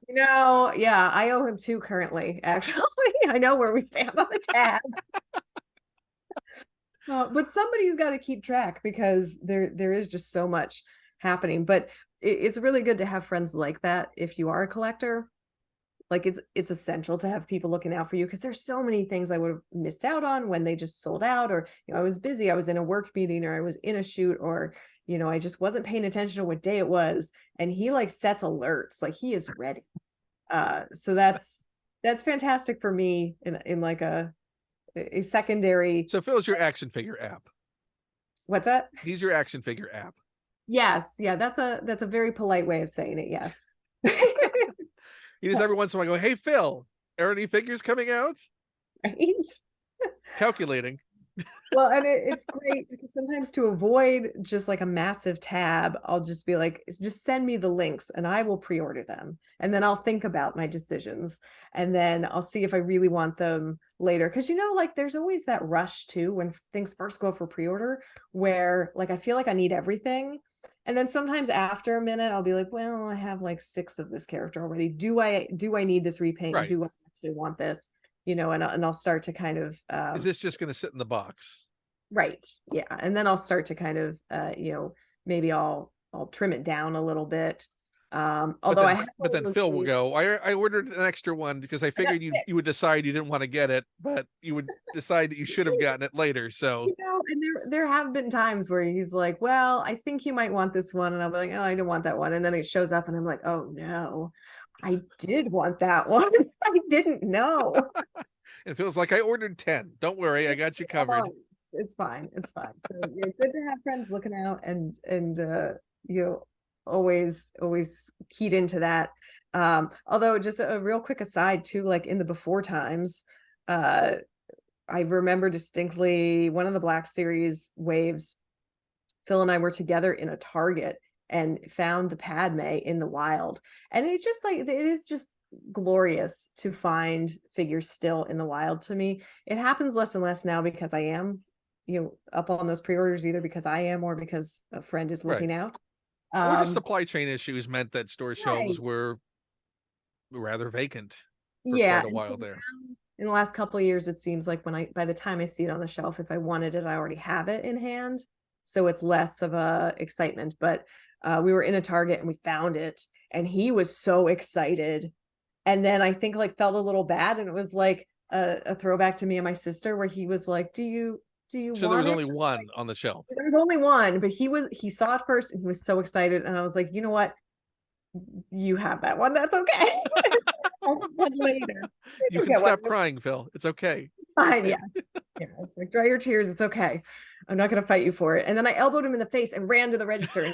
Yeah, I owe him 2 currently, actually. I know where we stand on the tab. But somebody's got to keep track because there is just so much happening. But it's really good to have friends like that if you are a collector. Like it's essential to have people looking out for you because there's so many things I would have missed out on when they just sold out, or I was busy, I was in a work meeting, or I was in a shoot, or I just wasn't paying attention to what day it was. And he like sets alerts, like he is ready. So that's fantastic for me in like a secondary. So Phil's your action figure app. What's that? He's your action figure app. Yes, yeah, that's a very polite way of saying it. Yes. He just every once in a while go, "Hey Phil, are any figures coming out?" Right. Calculating. Well, and it's great because sometimes to avoid just like a massive tab, I'll just be like, just send me the links and I will pre-order them. And then I'll think about my decisions. And then I'll see if I really want them later. Because, like there's always that rush too when things first go for pre-order where like I feel like I need everything. And then sometimes after a minute, I'll be like, well, I have like 6 of this character already. Do I need this repaint? Right. Do I actually want this? And I'll start to kind of is this just going to sit in the box? Right. Yeah. And then I'll start to kind of maybe I'll trim it down a little bit. Although but then Phil will go, I ordered an extra one because I figured you would decide you didn't want to get it, but you would decide that you should have gotten it later. So and there have been times where he's like, well, I think you might want this one, and I'll be like, oh, I don't want that one, and then it shows up and I'm like, oh no, I did want that one. I didn't know. It feels like I ordered 10. Don't worry, I got you covered. It's fine. It's fine. So good to have friends looking out and always keyed into that. Although just a real quick aside too, like in the before times, I remember distinctly one of the Black Series waves, Phil and I were together in a Target and found the Padme in the wild. And it is just glorious to find figures still in the wild. To me, it happens less and less now because I am up on those pre-orders, either because I am or because a friend is looking out, or just supply chain issues meant that store shelves were rather vacant for quite a while there. In the last couple of years, it seems like by the time I see it on the shelf, if I wanted it, I already have it in hand, so it's less of a excitement. But we were in a Target and we found it, and he was so excited, and then I think like felt a little bad, and it was like a throwback to me and my sister where he was like, do you so want there was only one on the shelf. There was only one, but he saw it first and he was so excited, and I was like, you know what, you have that one, that's okay. Later you can stop crying, Phil, it's okay. Fine. Yes. Yeah, it's like, dry your tears, it's okay, I'm not going to fight you for it. And then I elbowed him in the face and ran to the register and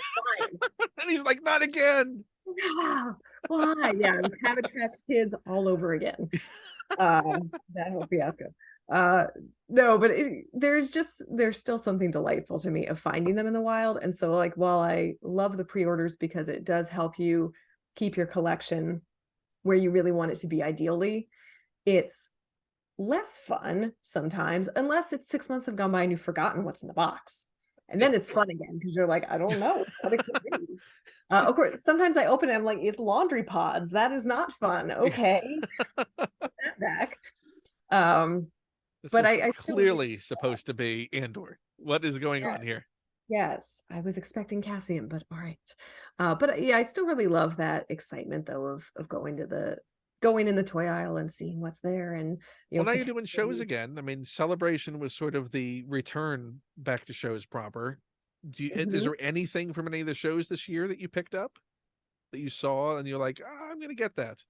and he's like, not again. Why? Yeah, it was Habitat Kids all over again. That whole fiasco. No, but there's still something delightful to me of finding them in the wild. And so like, while I love the pre-orders because it does help you keep your collection where you really want it to be ideally, it's less fun sometimes unless it's 6 months have gone by and you've forgotten what's in the box. And then it's fun again because you're like, I don't know what it could be. Of course, sometimes I open it, I'm like, it's laundry pods. That is not fun. Okay. That back. But I clearly supposed to be Andor. What is going on here? Yes, I was expecting Cassian, but all right. But yeah, I still really love that excitement though of going in the toy aisle and seeing what's there. And now you're doing shows again. I mean, Celebration was sort of the return back to shows proper. Is there anything from any of the shows this year that you picked up that you saw and you're like, I'm gonna get that?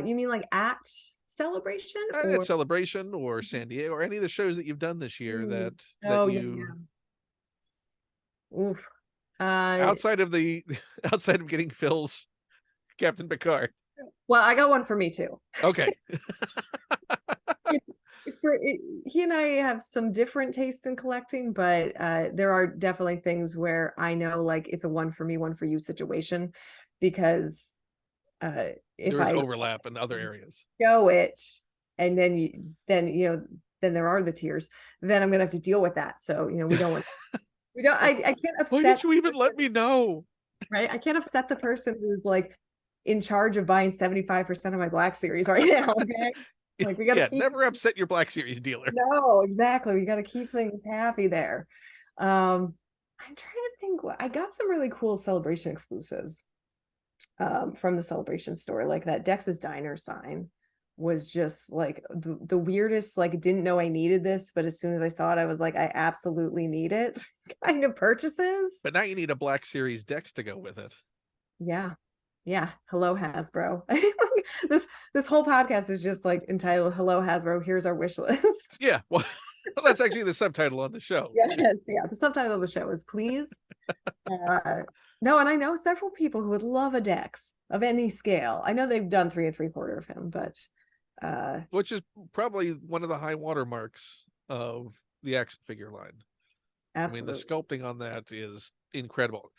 You mean like at Celebration? At Celebration or San Diego or any of the shows that you've done this year that you Oof. Outside of getting Phil's Captain Picard. Well, I got one for me too. Okay. He and I have some different tastes in collecting, but there are definitely things where I know like it's a one for me, one for you situation, because if there's overlap in other areas. Show it, and then there are the tears. Then I'm gonna have to deal with that. So we don't want. I can't upset. Why did you even let me know? Right, I can't upset the person who's like in charge of buying 75% of my Black Series right now. Okay. Like we got to Yeah, keep never upset your Black Series dealer. No, exactly. We got to keep things happy there. I'm trying to think. I got some really cool Celebration exclusives from the Celebration store, like that Dex's Diner sign was just like the weirdest, like didn't know I needed this, but as soon as I saw it, I was like, I absolutely need it kind of purchases. But now you need a Black Series Dex to go with it. Yeah. Yeah. Hello, Hasbro. This whole podcast is just like entitled Hello, Hasbro. Here's our wish list. Yeah. Well, that's actually the subtitle on the show. Yes. Yeah. The subtitle of the show is Please. No, and I know several people who would love a Dex of any scale. I know they've done 3 3/4 of him, but which is probably one of the high watermarks of the action figure line. absolutely. I mean, the sculpting on that is incredible.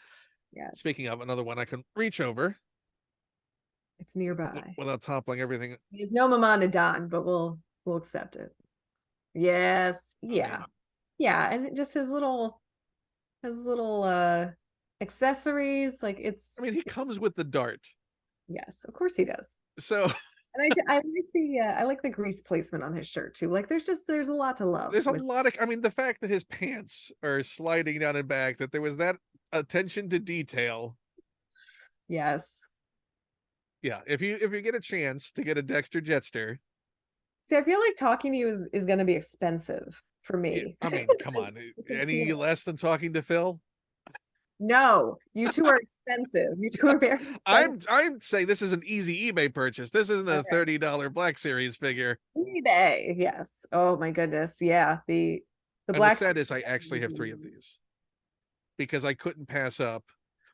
Yes. Speaking of another one I can reach over. It's nearby. Without toppling everything. It's no Mamana Don, but we'll accept it. Yes. Yeah. Yeah. And just his little accessories. Like it's I mean, he comes with the dart. Yes, of course he does. So and I like the grease placement on his shirt too. Like there's a lot to love. There's a lot of, I mean, the fact that his pants are sliding down and back, that there was that attention to detail. Yes. Yeah, if you get a chance to get a Dexter Jetster. See, I feel like talking to you is going to be expensive for me. I mean, come on. Any less than talking to Phil? No, you two are expensive. You two are very expensive. I'm saying this is an easy eBay purchase. This isn't a $30 Black Series figure. eBay, yes. Oh my goodness, yeah. The and Black what's sad is I actually have 3 of these because I couldn't pass up.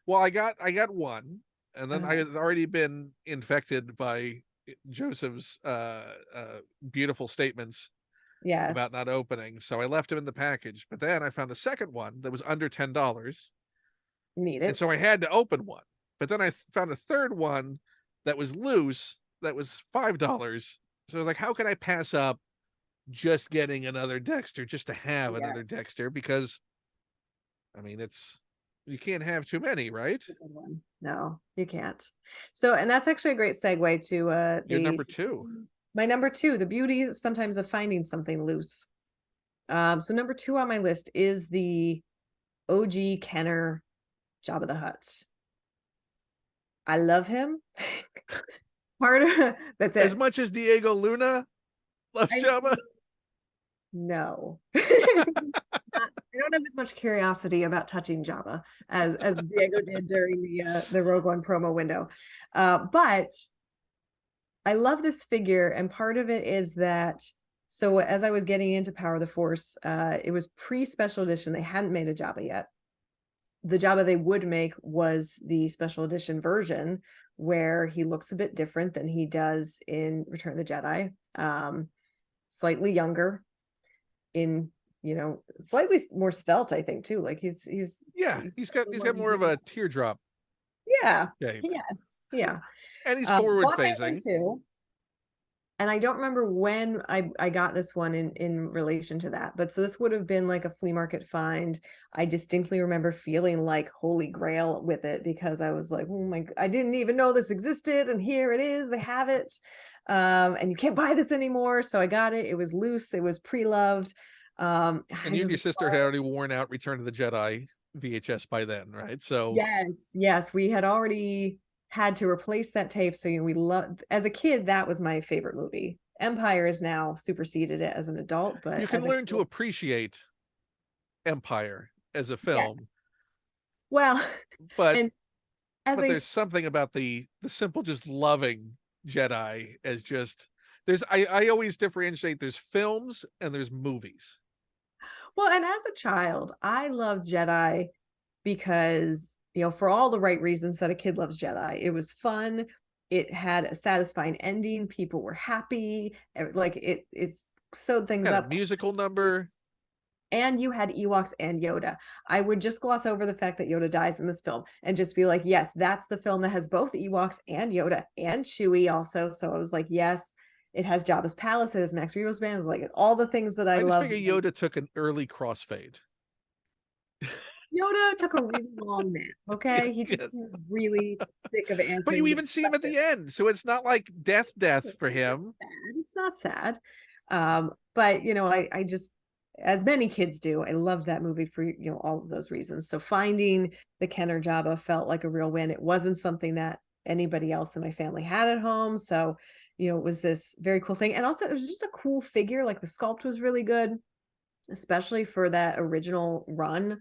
Well, I got one, and then I had already been infected by Joseph's beautiful statements about not opening, so I left him in the package. But then I found a second one that was under $10. Need it. And so I had to open one. But then I found a third one that was loose that was $5. So I was like, how can I pass up just getting another Dexter, just to have another Dexter? Because I mean, you can't have too many, right? No, you can't. So, and that's actually a great segue to your number 2. My number 2, the beauty sometimes of finding something loose. So number 2 on my list is the OG Kenner Jabba the Hutt. I love him. Part of that's as much as Diego Luna loves Jabba. No. I don't have as much curiosity about touching Jabba as Diego did during the Rogue One promo window. But I love this figure, and part of it is that, so as I was getting into Power of the Force, it was pre-special edition. They hadn't made a Jabba yet. The Jabba they would make was the special edition version, where he looks a bit different than he does in Return of the Jedi. Slightly younger, in slightly more svelte, I think, too. Like he's got more of a teardrop. Yeah. Yes. Yeah. And he's forward facing too. And I don't remember when I got this one in relation to that, but so this would have been like a flea market find. I distinctly remember feeling like holy grail with it, because I was like, oh my, I didn't even know this existed, and here it is, they have it. And you can't buy this anymore. So I got it. It was loose, it was pre-loved. And you and your sister had already worn out Return of the Jedi VHS by then, right? So yes, we had already had to replace that tape. So we loved, as a kid, that was my favorite movie. Empire is now superseded it as an adult, but you can learn to appreciate Empire as a film. Yeah. Well, but there's something about the simple just loving Jedi as just, I always differentiate, there's films and there's movies. Well, and as a child, I loved Jedi because, for all the right reasons that a kid loves Jedi. It was fun. It had a satisfying ending. People were happy. Like it's sewed things up. A musical number. And you had Ewoks and Yoda. I would just gloss over the fact that Yoda dies in this film and just be like, yes, that's the film that has both Ewoks and Yoda and Chewie also. So I was like, yes, it has Jabba's palace, it has Max Rebo's band, like all the things that I love. I just figure Yoda took an early crossfade. Yoda took a really long nap. Okay, he just Yes. was really sick of But answering you the even see him at questions. the end, so it's not like death for It's not him. sad. It's not sad. But I just, as many kids do, I love that movie for all of those reasons. So finding the Ken or Jabba felt like a real win. It wasn't something that anybody else in my family had at home. So, it was this very cool thing. And also it was just a cool figure. Like the sculpt was really good, especially for that original run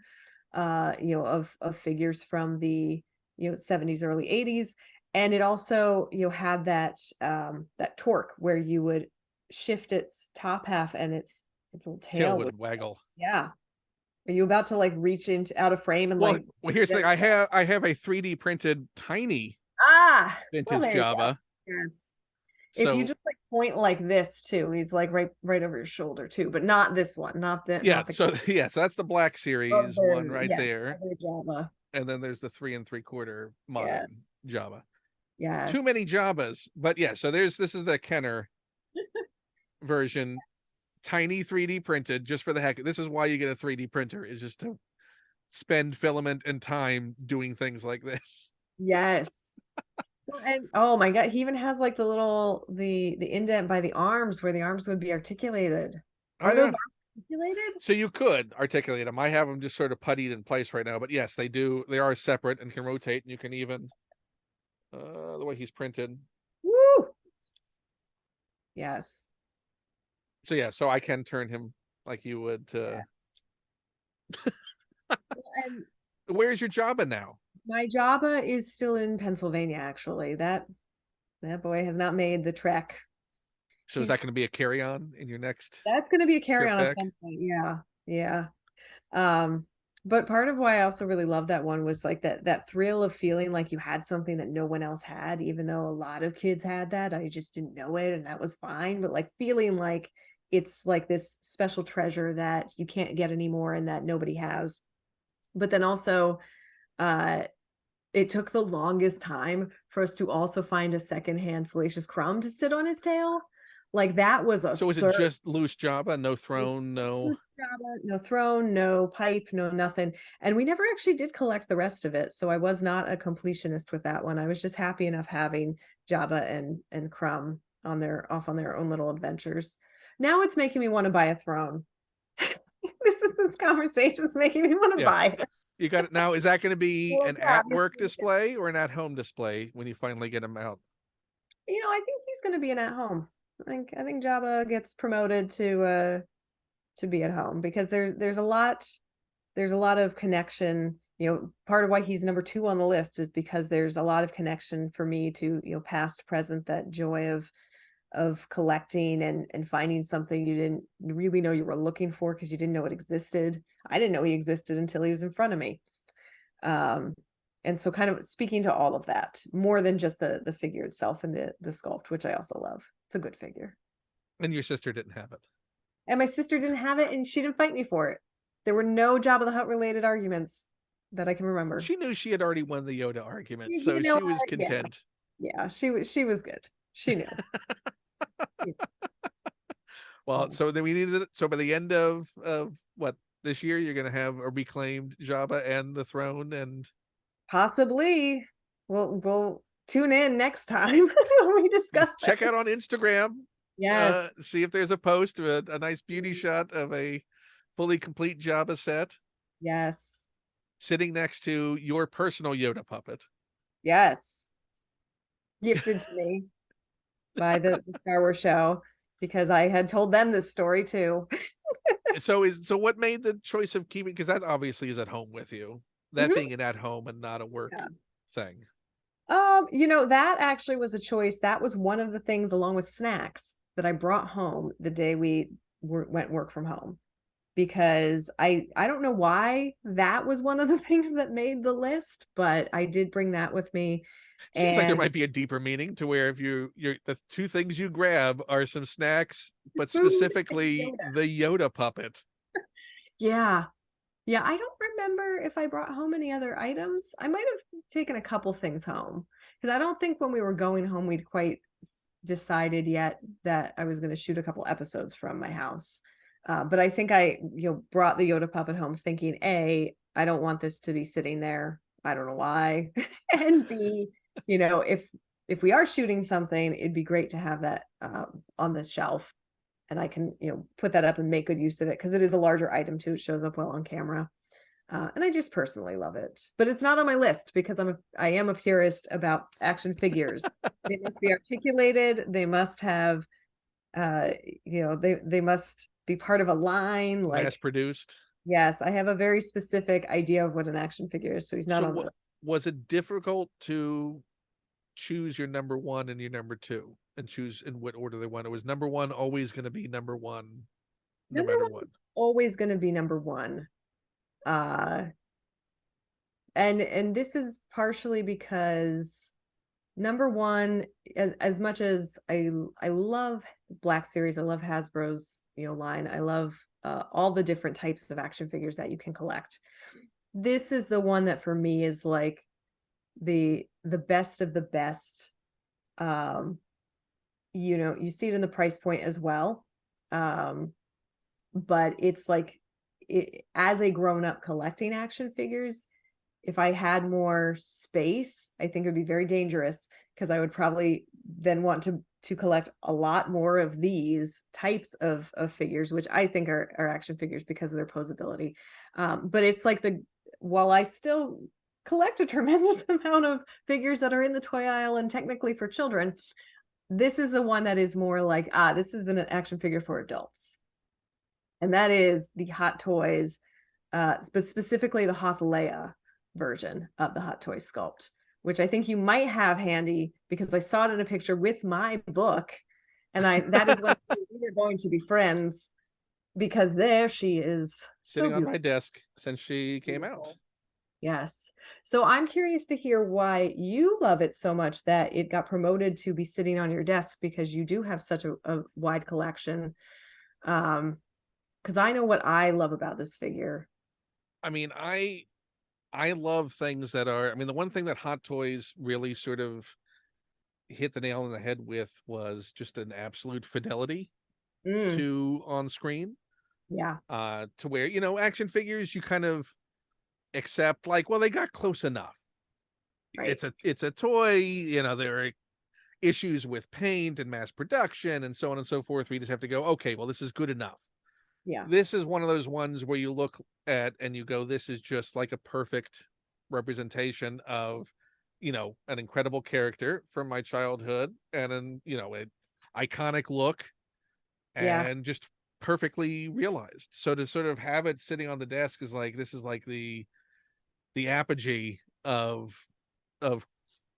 of figures from the 70s, early 80s. And it also had that torque where you would shift its top half and its little Tail tail would, would waggle. yeah. Are you about to like reach into out of frame and Well, like here's the thing. I have a 3D printed tiny well, vintage there you go. Jabba. Yes. If you So just like point like this too, he's like right over your shoulder too, but not this one, not the yeah, not the so yeah, so that's the Black Series one other, right yes, there. other Java. And then there's the 3 3/4 Yeah. modern Jabba. Too Yes. many Jabbas, but yeah. So this is the Kenner version, tiny 3D printed just for the heck. This is why you get a 3D printer, is just to spend filament and time doing things like this. Yes. Well, and oh my God, he even has like the indent by the arms where the arms would be articulated. Oh Are those yeah. arms articulated? So you could articulate them. I have them just sort of puttied in place right now, but yes, they do. They are separate and can rotate, and you can even the way he's printed. Woo! Yes. So yeah, so I can turn him like you would Yeah. to. And Where's your Jabba now? my Jabba is still in Pennsylvania, actually. That boy has not made the trek. So is He's that going to be a carry-on in your next That's going to be a trip carry-on at back? some point. Yeah. Yeah. But part of why I also really love that one was like that thrill of feeling like you had something that no one else had, even though a lot of kids had that. I just didn't know it, and that was fine. But like feeling like it's like this special treasure that you can't get anymore and that nobody has. But then also, uh, it took the longest time for us to also find a secondhand Salacious Crumb to sit on his tail. Like that was a So is it search. just loose Jabba, no throne, no? No throne, no pipe, no nothing. And we never actually did collect the rest of it. So I was not a completionist with that one. I was just happy enough having Jabba and Crumb off on their own little adventures. Now it's making me want to buy a throne. This conversation's making me want to Yeah, buy it. you got it now. Is that going to be Well, an yeah, at-work display or an at-home display when you finally get him out? I think he's going to be an at home. I think Jabba gets promoted to be at home because there's a lot of connection. Part of why he's number 2 on the list is because there's a lot of connection for me to past, present, that joy of collecting and finding something you didn't really know you were looking for because you didn't know it existed. I didn't know he existed until he was in front of me. And so kind of speaking to all of that more than just the figure itself and the sculpt, which I also love. It's a good figure. And your sister didn't have it. And my sister didn't have it, and she didn't fight me for it. There were no Jabba the Hutt related arguments that I can remember. She knew she had already won the Yoda argument, You so know she was what? Yeah, content. yeah, she was good. She knew. Well, so then we needed it. So by the end of what this year, you're going to have a reclaimed Jabba and the throne, and Possibly. We'll tune in next time when we discuss check this. out on Instagram. Yes. See if there's a post of a nice beauty shot of a fully complete Jabba set Yes. sitting next to your personal Yoda puppet. Yes. Gifted to me by the Star Wars show because I had told them this story too. So what made the choice of keeping, because that obviously is at home with you, that Mhm. being an at home and not a work Yeah. thing. That actually was a choice. That was one of the things, along with snacks, that I brought home the day we went work from home, because I don't know why that was one of the things that made the list, but I did bring that with me. Seems like there And might be a deeper meaning to where if you're the 2 things you grab are some snacks, but food and specifically Yoda. the Yoda puppet. Yeah. Yeah, I don't remember if I brought home any other items. I might have taken a couple things home because I don't think when we were going home we'd quite decided yet that I was going to shoot a couple episodes from my house. But I think I brought the Yoda puppet home thinking, A, I don't want this to be sitting there. I don't know why. And B, you know, if we are shooting something, it'd be great to have that on the shelf, and I can, you know, put that up and make good use of it because it is a larger item too. It shows up well on camera. And I just personally love it, but it's not on my list because I am a purist about action figures. They must be articulated. They must have, uh, you know, they must be part of a line. Mass Like, produced. yes, I have a very specific idea of what an action figure is, so he's not So on the list. was it difficult to choose your number one and your number two and choose in what order they went? It was number one always going to be number one, no Number matter one what. is always going to be number one. Uh, and this is partially because number one, as much as I love Black Series, I love Hasbro's, you know, line. I love all the different types of action figures that you can collect. This is the one that for me is like the best of the best. Um, you know, you see it in the price point as well. But it's like as a grown up collecting action figures, if I had more space, I think it would be very dangerous because I would probably then want to collect a lot more of these types of figures, which I think are action figures because of their posability. But it's like while I still collect a tremendous amount of figures that are in the toy aisle and technically for children, this is the one that is more like, this is an action figure for adults. And that is the Hot Toys, but specifically the Hoth Leia version of the Hot Toys sculpt, which I think you might have handy because I saw it in a picture with my book. And that is when we're going to be friends, because there she is. Sitting So on my beautiful. desk since she came out. Yes. So I'm curious to hear why you love it so much that it got promoted to be sitting on your desk, because you do have such a wide collection. Because I know what I love about this figure. I mean, I love things that are, I mean, the one thing that Hot Toys really sort of hit the nail on the head with was just an absolute fidelity Mm, to on screen. yeah. To where, you know, action figures you kind of accept, like, well, they got close enough. Right. It's a toy, you know, there are issues with paint and mass production and so on and so forth. We just have to go, okay, well, this is good enough. Yeah. This is one of those ones where you look at and you go, this is just like a perfect representation of, you know, an incredible character from my childhood and an, you know, an iconic look Yeah. and just perfectly realized. So to sort of have it sitting on the desk is like, this is like the apogee of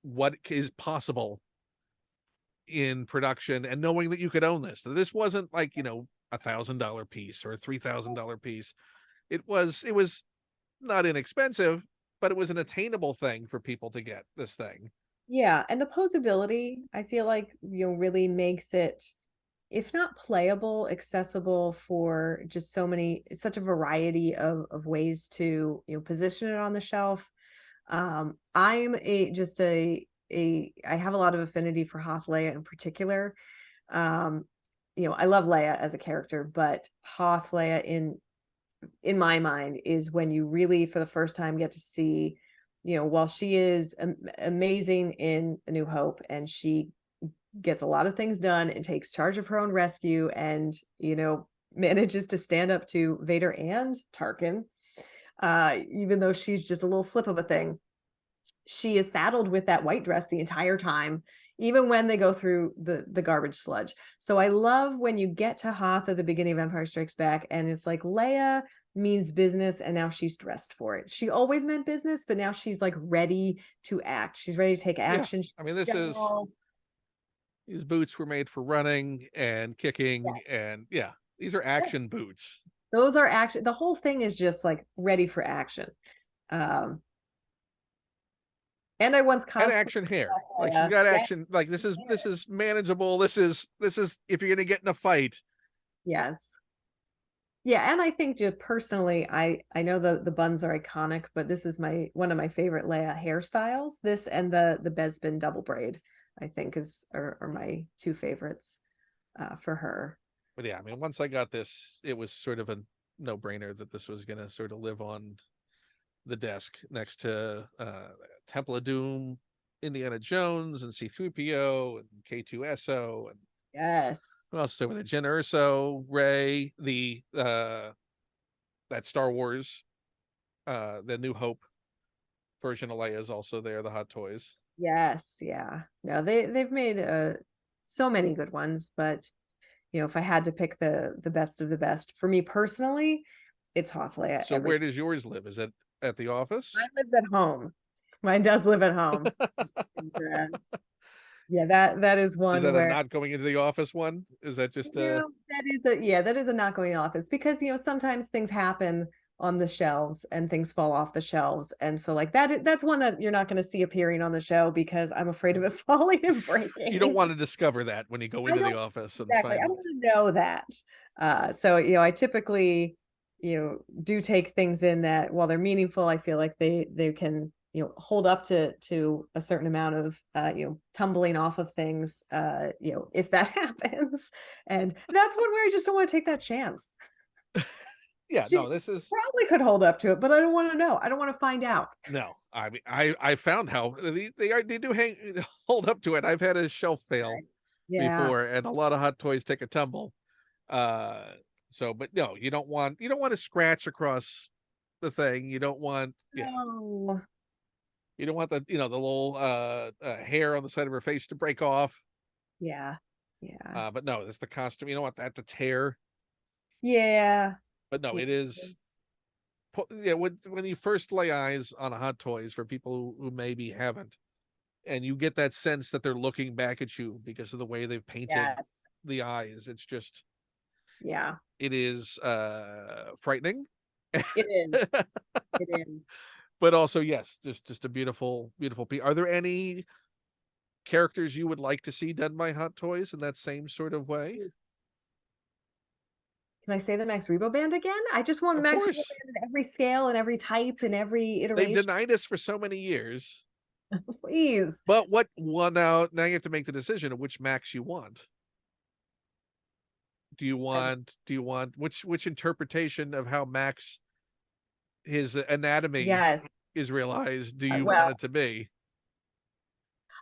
what is possible in production, and knowing that you could own this. This wasn't like, you know, $1,000 piece or a $3,000 piece. It was not inexpensive, but it was an attainable thing for people to get this thing. Yeah. And the posability, I feel like, you know, really makes it, if not playable, accessible for just such a variety of ways to, you know, position it on the shelf. I'm I have a lot of affinity for Hoth Leia in particular. Um, you know, I love Leia as a character, but Hoth Leia in my mind is when you really for the first time get to see, you know, while she is amazing in A New Hope and she gets a lot of things done and takes charge of her own rescue and, you know, manages to stand up to Vader and Tarkin, even though she's just a little slip of a thing. She is saddled with that white dress the entire time, even when they go through the garbage sludge. So I love when you get to Hoth at the beginning of Empire Strikes Back and it's like Leia means business and now she's dressed for it. She always meant business, but now she's like ready to act. She's ready to take Yeah, action. I mean, this is, these boots were made for running and kicking, and yeah, these are Yeah. action boots. Those are action. The whole thing is just like ready for action. Um, and I once And cosplayed. action hair, like she's got action, like this is manageable. This is if you're gonna get in a fight. Yes. Yeah, and I think just personally, I know the buns are iconic, but this is one of my favorite Leia hairstyles. This and the Bespin double braid, I think are my two favorites for her. But yeah, I mean, once I got this, it was sort of a no-brainer that this was gonna sort of live on the desk next to Temple of Doom, Indiana Jones, and C-3PO, and K2SO, and Yes. who else is over there? Jen Erso, Ray, that Star Wars, the New Hope version of Leia is also there. The Hot Toys. Yes. Yeah. No, they've made so many good ones, but if I had to pick the best of the best for me personally, it's Hoth Leia. So where does yours live? Is it at the office? Mine lives at home. Mine does live at home. And, yeah, that is one Is that where a not going into the office one? Is that just a that is a not going office, because sometimes things happen on the shelves and things fall off the shelves, and so like that's one that you're not going to see appearing on the show because I'm afraid of it falling and breaking. you don't want to discover that when you go into the office and exactly. find I it. want to know that. So I typically do take things in that while they're meaningful, I feel like they can hold up to a certain amount of tumbling off of things if that happens. And that's one where I just don't want to take that chance. Yeah, She no, this is probably could hold up to it, but I don't want to know. I don't want to find out. no. I mean, I found how they do hold up to it. I've had a shelf fail before, and a lot of Hot Toys take a tumble. So, but no, you don't want to scratch across the thing. You don't want No. you don't want the the little hair on the side of her face to break off. Yeah. But no, it's the costume. You don't want that to tear. Yeah. But no, it is. Yeah, when you first lay eyes on a Hot Toys, for people who maybe haven't, and you get that sense that they're looking back at you because of the way they've painted the eyes, it's just it is frightening. It is. It is. But also, yes, just a beautiful piece. Are there any characters you would like to see done by Hot Toys in that same sort of way? Can I say the Max Rebo Band again? I just want Max Rebo Band in every scale and every type and every iteration. They've denied us for so many years. Please. But what one now you have to make the decision of which Max you want. Do you want which interpretation of how Max his anatomy is realized do you want it to be?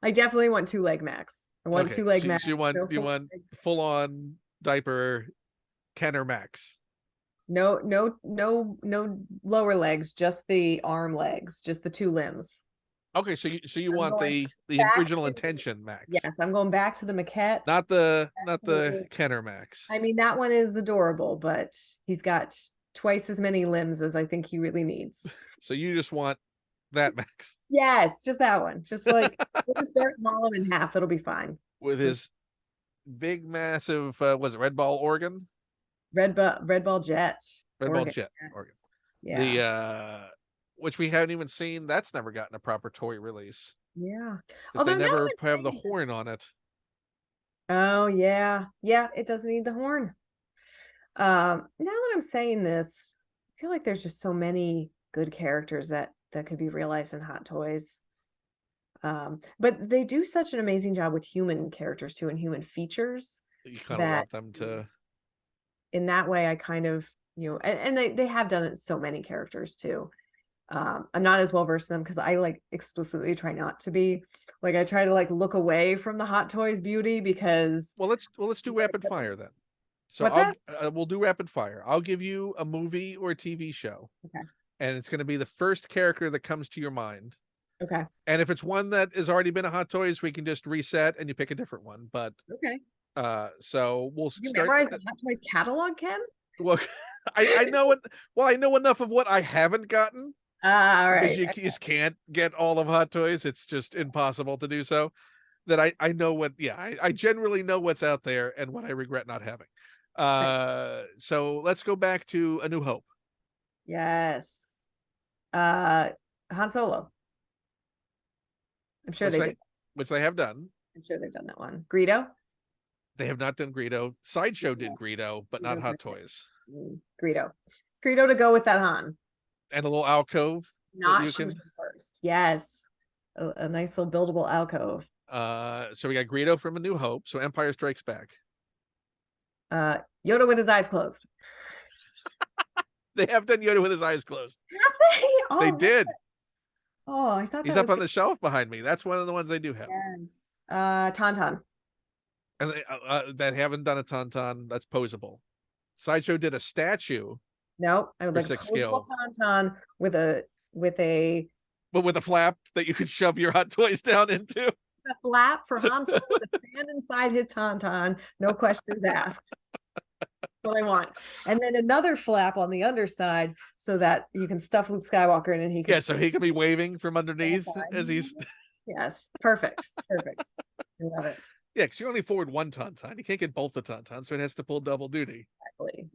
I definitely want two-leg Max. I want two-leg Max. So you want full on diaper Kenner Max. No lower legs, just the arm legs, just the two limbs. Okay, so you want the original intention Max. Yes, I'm going back to the maquette. Not the Kenner Max. I mean, that one is adorable, but he's got twice as many limbs as I think he really needs. So you just want that Max? Yes, just that one. Just like we'll just maul him in half. It'll be fine. With his big, massive, was it Red Ball organ? Red Ball Jet. Red Ball Jet organ. Yeah. The which we haven't even seen. That's never gotten a proper toy release. Yeah. Although they never have the horn on it. Oh yeah. Yeah, it does need the horn. Now that I'm saying this, I feel like there's just so many good characters that could be realized in Hot Toys. But they do such an amazing job with human characters too, and human features. You kind of want them to. In that way, I kind of and they have done it so many characters too. I'm not as well versed in them because I like explicitly try not to be. Like I try to like look away from the Hot Toys beauty because. Well, let's do rapid fire then. So we'll do rapid fire. I'll give you a movie or a TV show. Okay. And it's going to be the first character that comes to your mind. Okay. And if it's one that has already been a Hot Toys, we can just reset and you pick a different one. But okay. So we'll you memorize the Hot Toys catalog, Ken? Well, I know it. Well, I know enough of what I haven't gotten. All right. Because you just can't get all of Hot Toys. It's just impossible to do so. That I know what. Yeah, I generally know what's out there and what I regret not having. So let's go back to A New Hope. Yes. Han Solo. I'm sure which they have done. I'm sure they've done that one. Greedo. They have not done Greedo. Sideshow did Greedo, but not Hot Toys. Greedo to go with that Han. And a little alcove. Not first. Yes. A nice little buildable alcove. So we got Greedo from A New Hope. So Empire Strikes Back. Yoda with his eyes closed. They have done Yoda with his eyes closed. They Oh, did. oh, I thought He's that up was on the shelf behind me. That's one of the ones they do have. yes. Tauntaun. And that haven't done a tauntaun that's posable. Sideshow did a statue Nope. I would for like a 6 posable scale, tauntaun with a but with a flap that you could shove your Hot Toys down into. flap for Han Solo to stand inside his tauntaun, no questions asked. What I want. And then another flap on the underside so that you can stuff Luke Skywalker in and he can Yeah, so he can be waving from underneath as he's. Yes, perfect. Perfect. I love it. Yeah, because you only forward one tauntaun. You can't get both the tauntauns, so it has to pull double duty.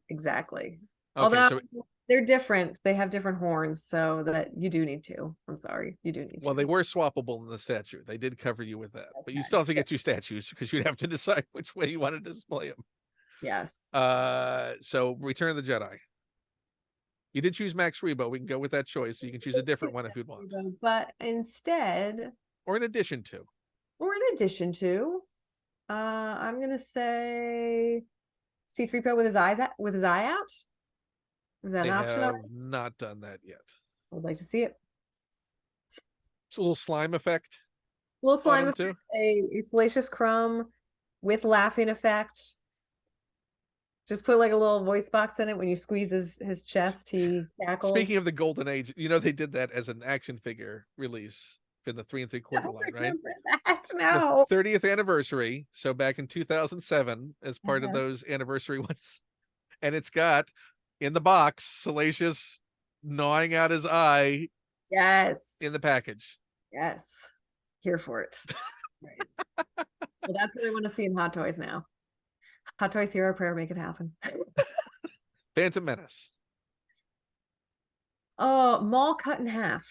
Exactly. Okay, Although so they're different. They have different horns, so that you do need to. I'm sorry. You do need well, to. they were swappable in the statue. They did cover you with that, but you Okay. still have to get 2 statues because you'd have to decide which way you want to display them. Yes. So Return of the Jedi. You did choose Max Rebo. We can go with that choice. So you can choose a different one if you'd want, But instead, or in addition to. or in addition to, I'm gonna say C-3PO with his eye out. Is that They an option? I have not done that yet. would like to see it. It's a little slime effect. Little slime too. effect, a Salacious Crumb with laughing effect. Just put like a little voice box in it. When you squeeze his chest, he cackles. Speaking of the Golden Age, they did that as an action figure release in the 3 3/4 line, right? That no. The 30th anniversary. So back in 2007, as part of those anniversary ones, and it's got in the box Salacious gnawing out his eye. Yes. In the package. Yes. Here for it. Right. Well, that's what I want to see in Hot Toys now. Hot Toys, hear our prayer, make it happen. Phantom Menace. Oh, Maul cut in half.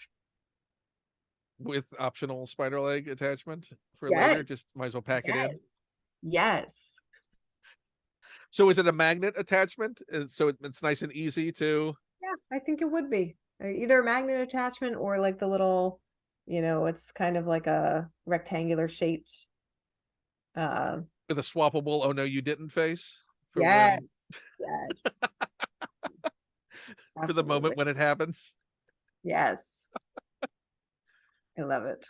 With optional spider leg attachment for later. Just might as well pack it in. Yes. So is it a magnet attachment? So it's nice and easy to. Yeah, I think it would be. Either a magnet attachment or like the little, it's kind of like a rectangular shaped. With a swappable, oh no, you didn't face. Yes. Yes. For the moment when it happens. Yes. I love it.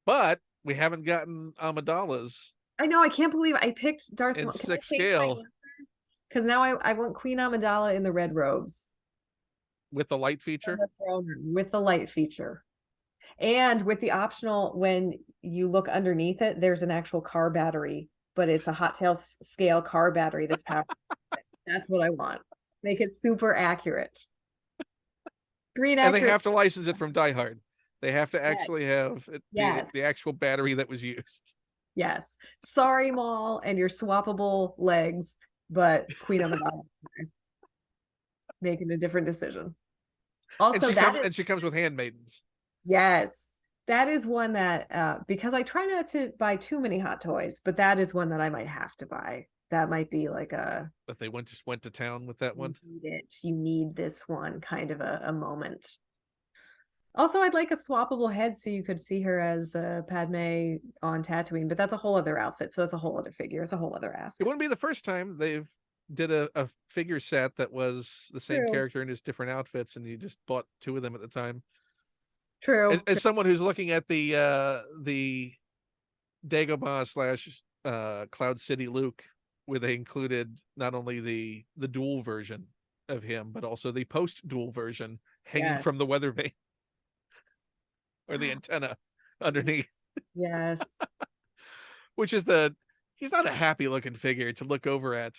But we haven't gotten Amidala's. I know. I can't believe I picked Darth in 6 scale. Because now I want Queen Amidala in the red robes. With the light feature? With the light feature. And with the optional, when you look underneath it, there's an actual car battery, but it's a Hot Tails scale car battery that's powered. That's what I want. Make it super accurate. Green accurate. And they have to license it from Die Hard. They have to actually have the actual battery that was used. Yes. Sorry, Maul, and your swappable legs, but Queen Amidala making a different decision. Also, and she comes with handmaidens. Yes. That is one that, because I try not to buy too many Hot Toys, but that is one that I might have to buy. That might be like a. But they just went to town with that one. You need this one, kind of a moment. Also, I'd like a swappable head so you could see her as Padme on Tatooine, but that's a whole other outfit, so that's a whole other figure. It's a whole other ask. It wouldn't be the first time they've did a figure set that was the same character in his different outfits, and you just bought 2 of them at the time. True. As someone who's looking at the Dagobah / Cloud City Luke, where they included not only the dual version of him, but also the post-dual version hanging from the weather vane or the antenna underneath. Yes. Which is he's not a happy looking figure to look over at.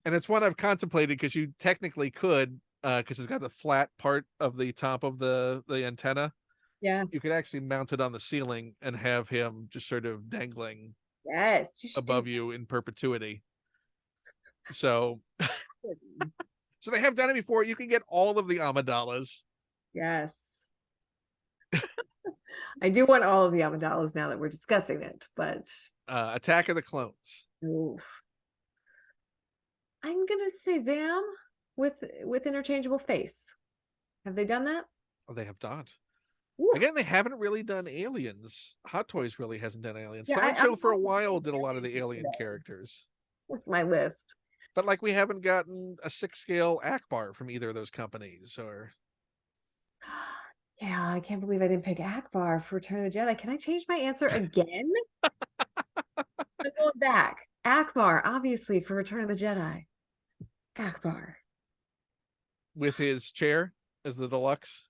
And it's one I've contemplated because you technically could, because it's got the flat part of the top of the antenna. Yes. You could actually mount it on the ceiling and have him just sort of dangling above you in perpetuity. So so they have done it before. You can get all of the Amidalas. Yes. I do want all of the Amidalas now that we're discussing it, but Attack of the Clones. Oof. I'm gonna say Zam with interchangeable face. Have they done that? Oh, they have not. Oof. Again, they haven't really done aliens. Hot Toys really hasn't done aliens. Yeah, Sideshow for a while did a lot of the alien characters. With my list. But we haven't gotten a 6 scale Akbar from either of those companies, or Yeah, I can't believe I didn't pick Akbar for Return of the Jedi. Can I change my answer again? I'm going back. Akbar, obviously, for Return of the Jedi. Akbar. With his chair as the deluxe.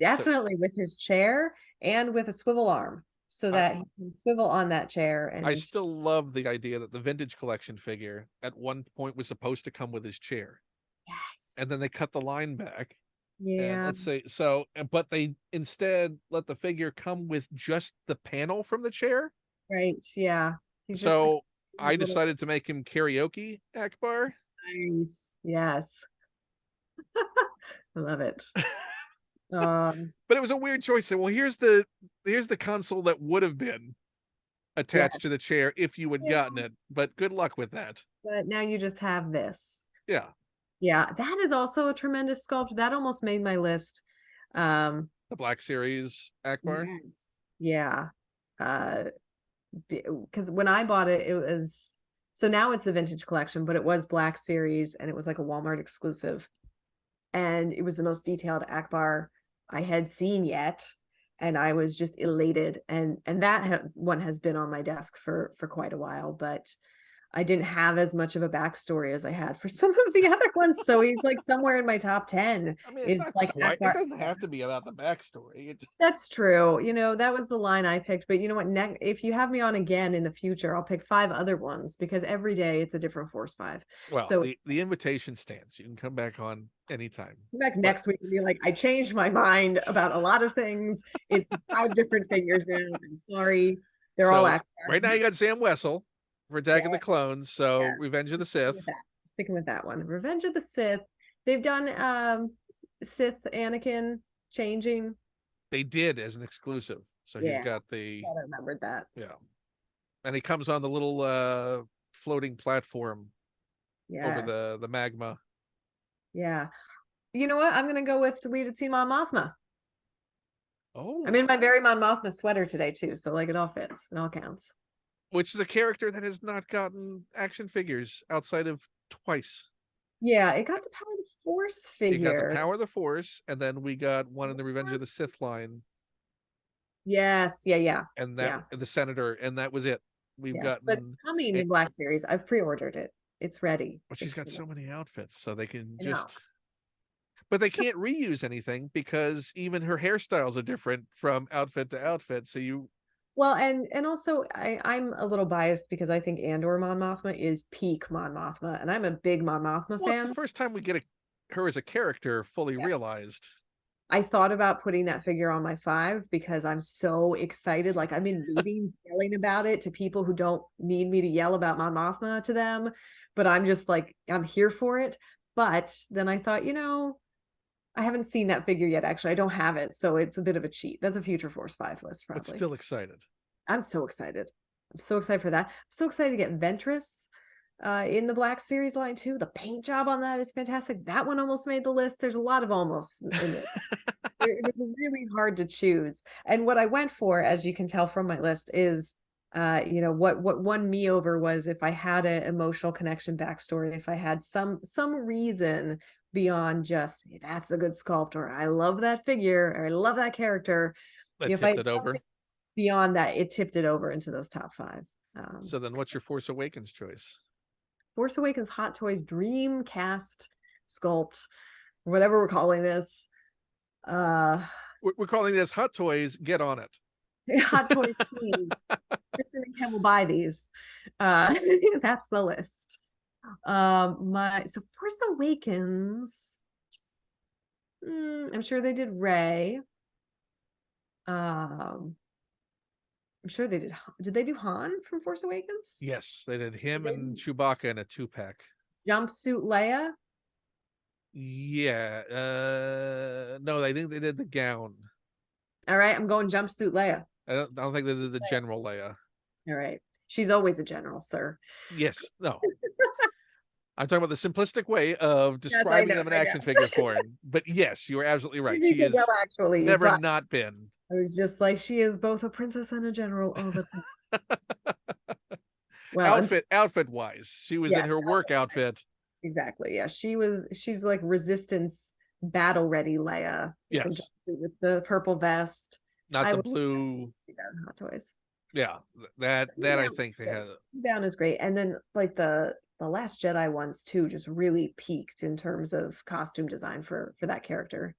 So Definitely with his chair and with a swivel arm so I, that he can swivel on that chair. I And still love the idea that the vintage collection figure at one point was supposed to come with his chair, and yes. then they cut the line back. And Yeah, let's say so, but they instead let the figure come with just the panel from the chair. right. Yeah. He's just like So I his little decided to make him karaoke Akbar. nice. Yes. I love it. Um, But it was a weird choice. Well, here's the console that would have been attached yes. to the chair if you had Yeah, gotten it. But good luck with that. but now you just have this. Yeah, Yeah, that is also a tremendous sculpt. That almost made my list. Um, the Black Series Akbar. yes. Yeah. Uh, because when I bought it, it was so now it's the vintage collection, but it was Black Series and it was like a Walmart exclusive. And it was the most detailed Akbar I had seen yet. And I was just elated. And that one has been on my desk for quite a while, but I didn't have as much of a backstory as I had for some of the other ones. So he's like somewhere in my top 10. I mean, it's It's not like quite. It Akbar. doesn't have to be about the backstory. That's true. That was the line I picked. But you know what? If you have me on again in the future, I'll pick 5 other ones because every day it's a different Force 5. Well, So the invitation stands. You can come back on anytime. come back But next week and be like, I changed my mind about a lot of things. It's 5 different figures now. I'm sorry. They're all so Akbar. right now you got Sam Wessel for Attack of the Yeah, Clones. So yeah. Revenge of the Sticking Sith. with that. Sticking with that one. Revenge of the Sith. They've done Sith Anakin changing. They did as an exclusive. So he's Yeah. got the I remembered that. yeah, and he comes on the little floating platform over Yes. the magma. Yeah. You know what? I'm gonna go with deleted scene Mon Mothma. Oh, I'm in my very Mon Mothma sweater today too, so like it all fits. It all counts. which is a character that has not gotten action figures outside of twice. Yeah, it got the Power of the Force You got the figure. Power of the Force, and then we got one in the Revenge of the Sith line, Yes, yeah. and that Yeah. the Senator, and that was it. We've Yes. But gotten, coming in Black Series, I've pre-ordered it. It's ready. but she's It's got ready. so many outfits, so they can I know. just. But they can't reuse anything because even her hairstyles are different from outfit to outfit. So you, Well, and also I'm a little biased because I think Andor Mon Mothma is peak Mon Mothma, and I'm a big Mon Mothma well, it's the fan. first time we get her as a character fully Yeah. realized. I thought about putting that figure on my 5 because I'm so excited. Like I'm in meetings yelling about it to people who don't need me to yell about Mon Mothma to them, but I'm just like I'm here for it. But then I thought, I haven't seen that figure yet. Actually, I don't have it, so it's a bit of a cheat. That's a future Force 5 list, But probably. still excited. I'm so excited. I'm so excited for that. I'm so excited to get Ventress in the Black Series line too. The paint job on that is fantastic. That one almost made the list. There's a lot of almost in it. It was really hard to choose. And what I went for, as you can tell from my list, is what won me over was if I had an emotional connection backstory, if I had some reason beyond just that's a good sculpt or I love that figure or I love that character. That If I tipped had it over. beyond that, it tipped it over into those top 5. So then what's your Force Awakens choice? Force Awakens Hot Toys Dreamcast sculpt, whatever we're calling this. We're calling this Hot Toys. Get on it. Hot Toys Queen. Kristin and Ken will buy these. That's the list. So Force Awakens. I'm sure they did Rey. I'm sure they did. Did they do Han from Force Awakens? Yes, they did him They and did. Chewbacca in a 2-pack. Jumpsuit Leia. Yeah. No, I think they did the gown. All right, I'm going jumpsuit Leia. I don't think they did the General Leia. All right. She's always a general, sir. Yes. No. I'm talking about the simplistic way of Yes, I describing know. them in action figure form. But yes, you are absolutely right. She Well, has actually, never but not been. I was just like, she is both a princess and a general all the time. Well, outfit wise, she was in yes, her work outfit. exactly. Yeah, she's like resistance battle ready Leia. Yes. With the purple vest. Not the blue. See that in Hot Toys. Yeah, that I think they had. Down is great, and then like the Last Jedi ones too just really peaked in terms of costume design for that character.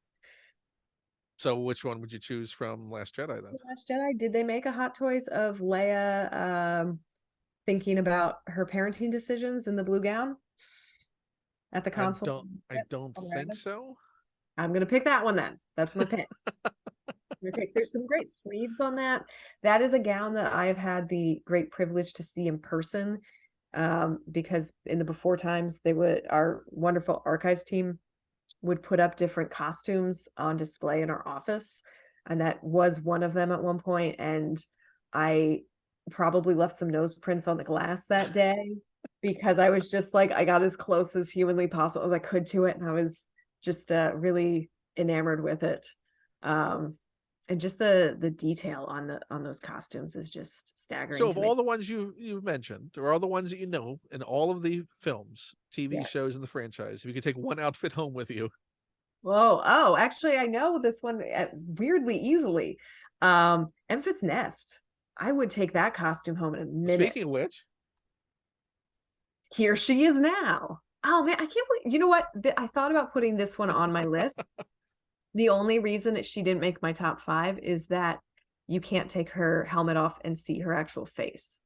So which one would you choose from Last Jedi then? Last Jedi, did they make a Hot Toys of Leia thinking about her parenting decisions in the blue gown at the console? I don't think so. I'm gonna pick that one then. That's my pick. There's some great sleeves on that. That is a gown that I've had the great privilege to see in person, because in the before times our wonderful archives team would put up different costumes on display in our office, and that was one of them at one point. And I probably left some nose prints on the glass that day because I was just like, I got as close as humanly possible as I could to it, and I was just really enamored with it. And just the detail on those costumes is just staggering. So of all the ones you've mentioned, or all the ones that you know in all of the films, TV shows in the franchise, if you could take one outfit home with you. Oh, actually I know this one weirdly easily. Enfys Nest. I would take that costume home in a minute. Speaking of which, here she is now. Oh man, I can't believe, you know what? I thought about putting this one on my list. The only reason that she didn't make my top 5 is that you can't take her helmet off and see her actual face.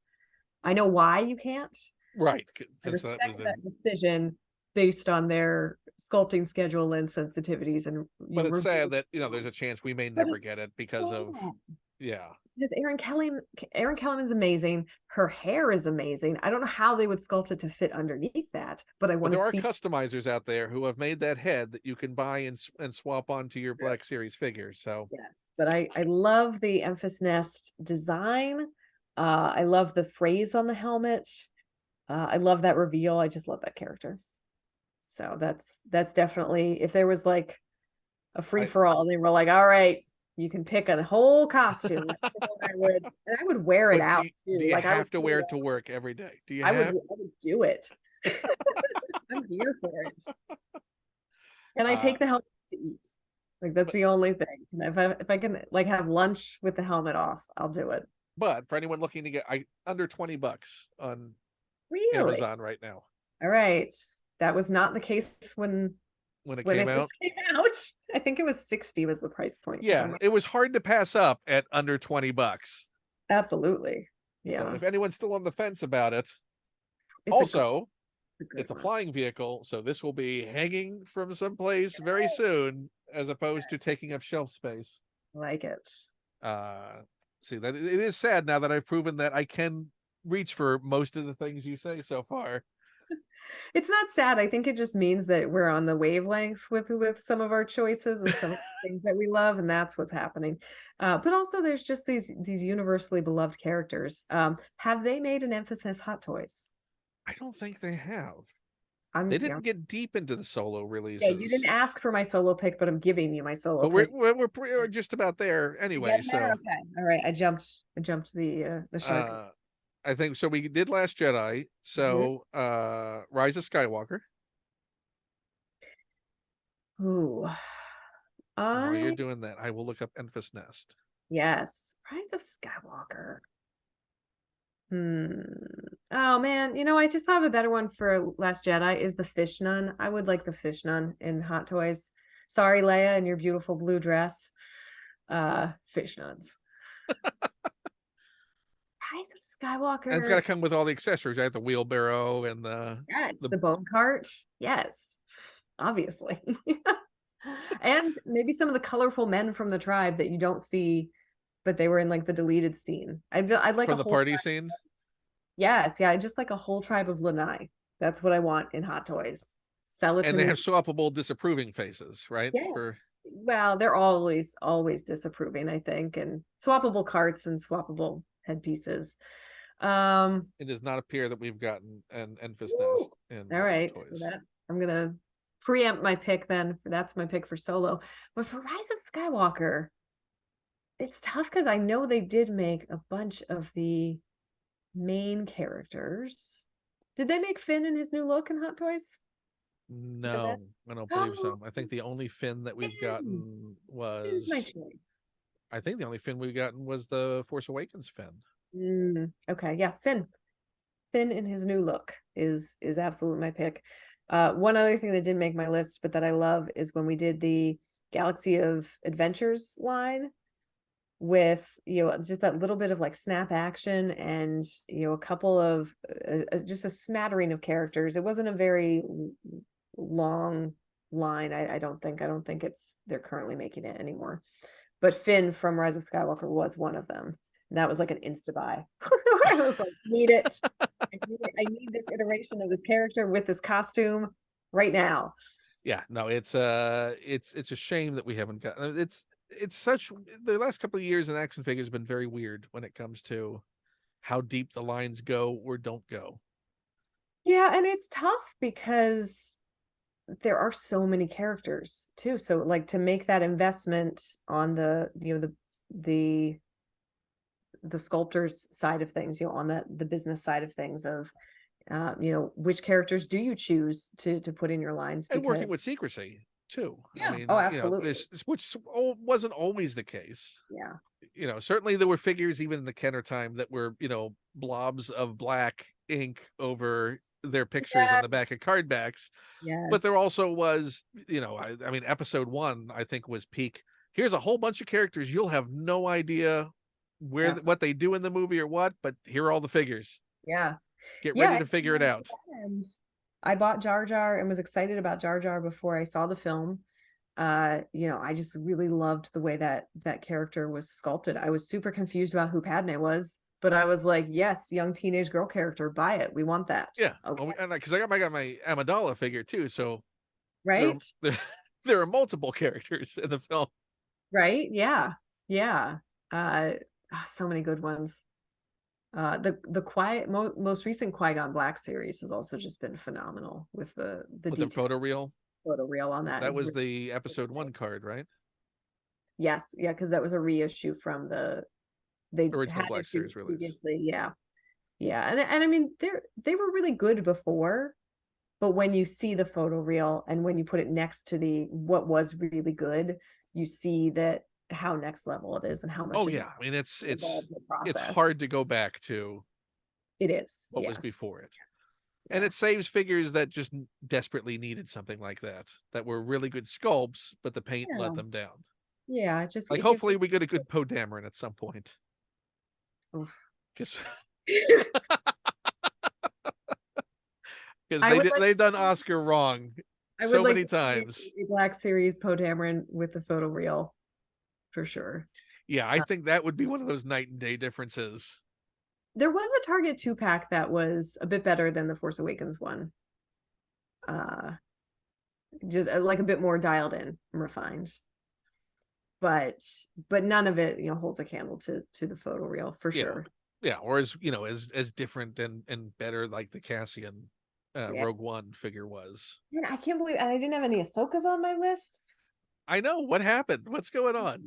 I know why you can't. Right. I respect that decision based on their sculpting schedule and sensitivities. But it's sad that, there's a chance we may never get it because of, Because Erin Kellyman's amazing. Her hair is amazing. I don't know how they would sculpt it to fit underneath that, but I want to see. There are customizers out there who have made that head that you can buy and swap onto your Black Series figures. So yes, but I love the Enfys Nest design. I love the phrase on the helmet. I love that reveal. I just love that character. So that's definitely, if there was like a free for all, they were like, all right, you can pick a whole costume. I would wear it out. Do you have to wear it to work every day? Do you? I would do it. I'm here for it. And I take the helmet to eat. Like that's the only thing. If I can like have lunch with the helmet off, I'll do it. But for anyone looking to get under $20 on Amazon right now. All right. That was not the case when it came out. I think it was 60 was the price point. Yeah, it was hard to pass up at under $20. Absolutely. Yeah. So if anyone's still on the fence about it, it's a flying vehicle, so this will be hanging from someplace very soon, as opposed to taking up shelf space. I like it. See, that it is sad now that I've proven that I can reach for most of the things you say so far. It's not sad. I think it just means that we're on the wavelength with some of our choices and some of the things that we love, and that's what's happening. But also, there's just these universally beloved characters. Have they made an Enfys Nest Hot Toys? I don't think they have. They didn't get deep into the solo releases. Yeah, you didn't ask for my solo pick, but I'm giving you my solo pick. We're just about there anyway. So okay, all right. I jumped the shark. I think so. We did Last Jedi. So Rise of Skywalker. Ooh. While you're doing that, I will look up Enfys Nest. Yes, Rise of Skywalker. Oh man, I just have a better one for Last Jedi is the Fish Nun. I would like the Fish Nun in Hot Toys. Sorry, Leia, in your beautiful blue dress. Fish Nuns. Rise of Skywalker. And it's got to come with all the accessories, right? The wheelbarrow and the bone cart. Yes, obviously. And maybe some of the colorful men from the tribe that you don't see, but they were in like the deleted scene. I'd like from the party scene. Yes, yeah, just like a whole tribe of Lanai. That's what I want in Hot Toys. Sell it to me. And they have swappable disapproving faces, right? Yes. Well, they're always disapproving, I think, and swappable carts and swappable headpieces. It does not appear that we've gotten an Enfys Nest in all right Toys. For that, I'm gonna preempt my pick then. That's my pick for solo. But for Rise of Skywalker, it's tough because I know they did make a bunch of the main characters. Did they make Finn in his new look in Hot Toys? No, I don't believe so. I think the only Finn that we've Finn. gotten Finn's my was, choice. I think the only Finn we've gotten was the Force Awakens Finn. Okay, yeah, Finn. Finn in his new look is absolutely my pick. One other thing that didn't make my list, but that I love, is when we did the Galaxy of Adventures line with, you know, just that little bit of like snap action and, you know, a couple of just a smattering of characters. It wasn't a very long line. I don't think they're currently making it anymore. But Finn from Rise of Skywalker was one of them. And that was like an insta buy. I was like, need it. I need this iteration of this character with this costume right now. Yeah, no, it's a shame that we haven't gotten. It's such, the last couple of years in action figures have been very weird when it comes to how deep the lines go or don't go. Yeah, and it's tough because there are so many characters too. So like to make that investment on the, you know, the sculptor's side of things, you know, on the business side of things of you know, which characters do you choose to put in your lines? And Because working with secrecy too. I yeah, oh, mean, you know, absolutely. which wasn't always the case. Yeah. You know, certainly there were figures even in the Kenner time that were, you know, blobs of black ink over their pictures on Yeah. the back of card backs. But Yes. there also was, you know, I mean, episode 1, I think, was peak. Here's a whole bunch of characters. You'll have no idea where Yes. what they do in the movie or what, but here are all the figures. Yeah. Get Yeah. ready to figure it out. And I bought Jar Jar and was excited about Jar Jar before I saw the film. You know, I just really loved the way that character was sculpted. I was super confused about who Padme was, but I was like, yes, young teenage girl character, buy it. We want that. Yeah, Okay. well, and because I got my Amidala figure too, so there Right? there, there are multiple characters in the film. Right? Yeah. Yeah. Uh so many good ones. The most recent Qui-Gon Black series has also just been phenomenal with the With the detail. photo reel. Photo reel on that That is was really, the episode 1 card, right? yes, yeah, because that was a reissue from they Original had Black issues Series release. previously. Yeah. Yeah. And I mean they were really good before, but when you see the photo reel and when you put it next to the what was really good, you see that how next level it is and how much Oh it yeah, I mean evolved the it's process. hard to go back to It is. what was Yes. before it. And Yeah. it saves figures that just desperately needed something like that were really good sculpts, but the paint let Yeah. them down. Yeah. Just Like it gives hopefully we get a good Poe Dameron at some point. oof. Because I would like they've done Oscar wrong I would so like many to see times. a Black Series Poe Dameron with the photo reel for sure. Yeah, I think that would be one of those night and day differences. There was a Target 2-pack that was a bit better than the Force Awakens one. Uh just like a bit more dialed in and refined. But none of it, you know, holds a candle to the photo reel for Yeah. sure. Yeah, or as you know, as different and better like the Cassian Yeah. Rogue One figure was. Man, I can't believe I didn't have any Ahsokas on my list. I know what happened. What's going on?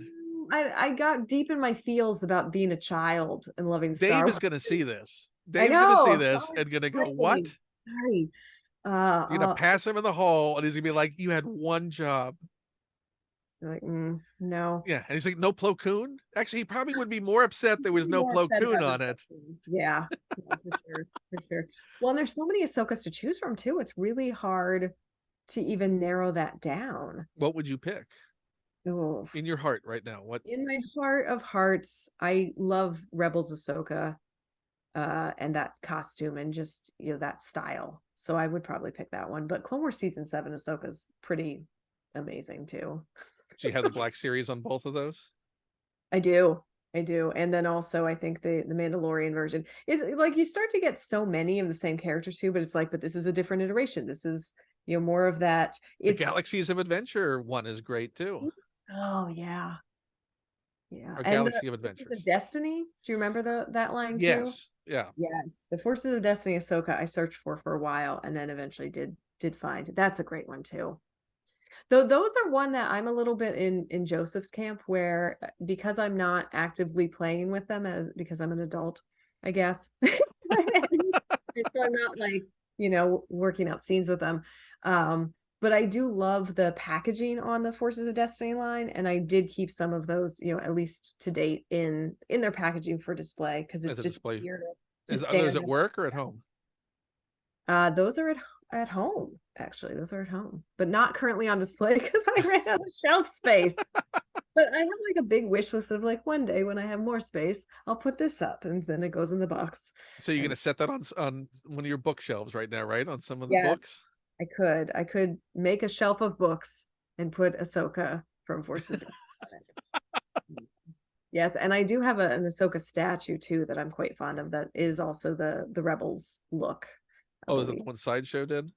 I got deep in my feels about being a child and loving Dave Star is Wars. going to see this. I Dave's going to see know. this Sorry, and going to go, sorry. "What?" Sorry. You're going to pass him in the hall, and he's going to be like, "You had one job." Like, no. Yeah, and he's like, "No Plo Koon." Actually, he probably would be more upset there was no More Plo upset Koon about on the it. yeah, for sure, for sure. Well, and there's so many Ahsokas to choose from too. It's really hard to even narrow that down. What would you pick Ooh. in your heart right now? What? In my heart of hearts, I love Rebels Ahsoka, and that costume and just, you know, that style. So I would probably pick that one. But Clone Wars season 7 Ahsoka's pretty amazing too. Do you have the Black Series on both of those? I do. I do. And then also I think the Mandalorian version is like you start to get so many of the same characters too, but it's like, but this is a different iteration. This is, you know, more of that. The It's Galaxies of Adventure one is great too. oh yeah. Yeah. Or And the Galaxy of Forces Adventures. of Destiny. Do you remember that line too? Yes. Yeah. Yes. The Forces of Destiny Ahsoka I searched for a while and then eventually did find. That's a great one too. Though those are one that I'm a little bit in Joseph's camp where because I'm not actively playing with them because I'm an adult, I guess. So I'm not like, you know, working out scenes with them. But I do love the packaging on the Forces of Destiny line, and I did keep some of those, at least to date, in their packaging for display, because As it's a just display. easier to Are those stand. at work or at home? Those are at home, actually. Those are at home, but not currently on display because I ran out of shelf space. But I have like a big wish list of like, one day when I have more space, I'll put this up, and then it goes in the box. So you're And gonna set that on one of your bookshelves right now, right? On some of the yes, books. I could make a shelf of books and put Ahsoka from Force of Destiny on it. Yes, and I do have an Ahsoka statue too that I'm quite fond of. That is also the Rebels look, I Oh, is that believe. the one Sideshow did?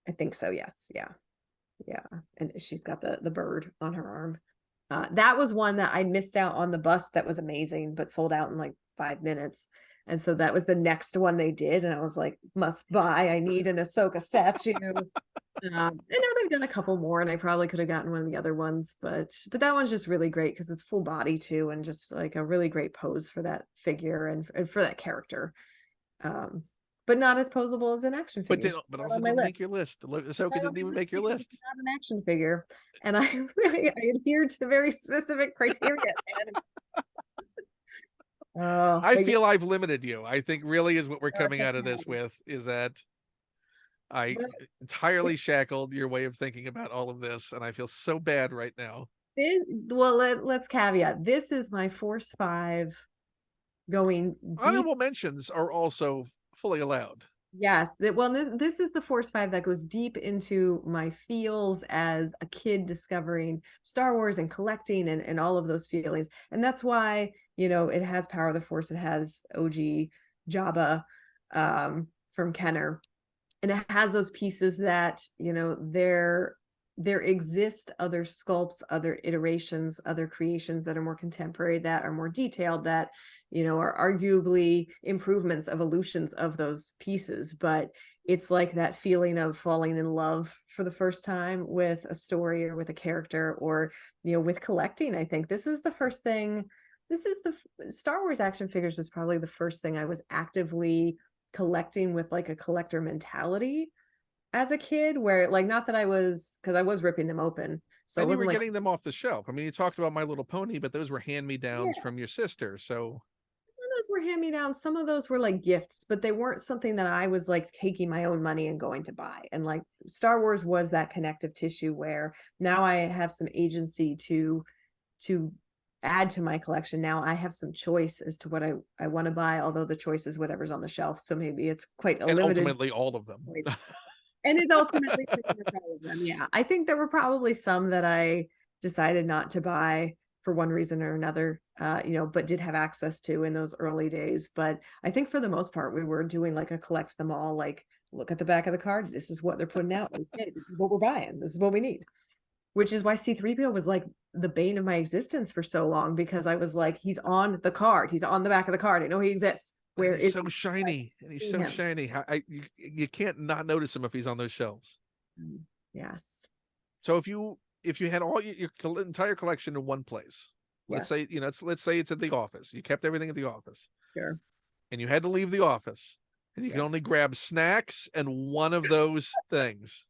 I think so. Yes, yeah, yeah. And she's got the bird on her arm. That was one that I missed out on the bust that was amazing, but sold out in like 5 minutes. And so that was the next one they did, and I was like, must buy. I need an Ahsoka statue. I know they've done a couple more, and I probably could have gotten one of the other ones, but that one's just really great because it's full body too, and just like a really great pose for that figure and for that character. Um, but not as posable as an action figure. But Not also on my didn't make your list. list. It's Ahsoka not on didn't my even list make your because it's list. not an action figure, and I adhere to very specific criteria. Oh, I but yeah, feel I've limited you. I think really is what we're it's coming out of this okay. with, is that I But entirely shackled your way of thinking about all of this, and I feel so bad right now. well, let's caveat. This is my Force 5 going deep. Honorable mentions are also fully allowed. Yes, well, this is the Force 5 that goes deep into my feels as a kid discovering Star Wars and collecting and all of those feelings. And that's why, it has Power of the Force, it has OG Jabba from Kenner. And it has those pieces that, there exist other sculpts, other iterations, other creations that are more contemporary, that are more detailed, that are arguably improvements, evolutions of those pieces. But it's like that feeling of falling in love for the first time with a story or with a character, or with collecting. I think this is the first thing. This is the Star Wars action figures was probably the first thing I was actively collecting with like a collector mentality as a kid, where like, not that I was, because I was ripping them open, so it And you were wasn't like, getting them off the shelf. I mean, you talked about My Little Pony, but those were yeah, hand-me-downs from your sister. So those were hand me down. Some of those were like gifts, but they weren't something that I was like taking my own money and going to buy. And like Star Wars was that connective tissue where now I have some agency to add to my collection. Now I have some choice as to what I want to buy, although the choice is whatever's on the shelf. So maybe it's quite a and limited ultimately all of them. choice. And it's ultimately pretty much all of them. Yeah. I think there were probably some that I decided not to buy for one reason or another, but did have access to in those early days. But I think for the most part, we were doing like a collect them all, like, look at the back of the card. This is what they're putting out. Okay, this is what we're buying. This is what we need. Which is why C3PO was like the bane of my existence for so long, because I was like, he's on the card. He's on the back of the card. I know he exists. Where And he's is so shiny, and he's so him? shiny. You can't not notice him if he's on those shelves. Yes. So if you had all your entire collection in one place, let's Yes. say let's say it's at the office. You kept everything at the office, Sure. and you had to leave the office, and you can Yes. only grab snacks and one of those things.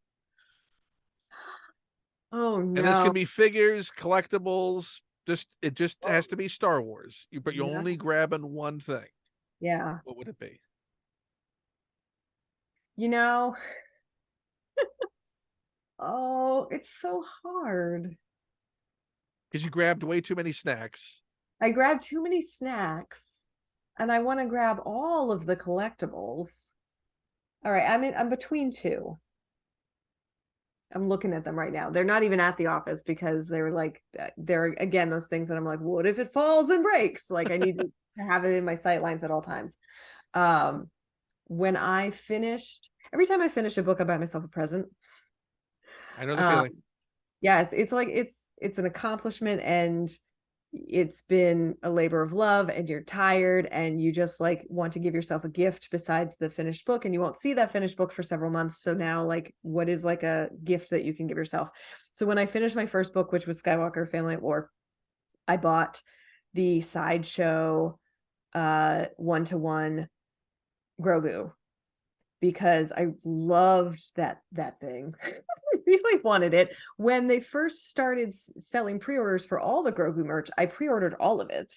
Oh And this can no. be figures, collectibles. It just Oh, has to be Star Wars. But you're yeah. only grabbing one thing. Yeah. What would it be? You know, oh, it's so hard. Because you grabbed way too many snacks. I grabbed too many snacks and I want to grab all of the collectibles. All right, I'm between two. I'm looking at them right now. They're not even at the office because they're like, they're again those things that I'm like, what if it falls and breaks? Like I need to have it in my sight lines at all times. Um, when I finished, every time I finish a book, I buy myself a present. I know the Um, feeling. yes, it's like it's an accomplishment, and it's been a labor of love, and you're tired and you just like want to give yourself a gift besides the finished book, and you won't see that finished book for several months. So now, like, what is like a gift that you can give yourself? So when I finished my first book, which was Skywalker Family at War, I bought the Sideshow 1-to-1 Grogu. because I loved that thing. I really wanted it. When they first started selling pre-orders for all the Grogu merch, I pre-ordered all of it.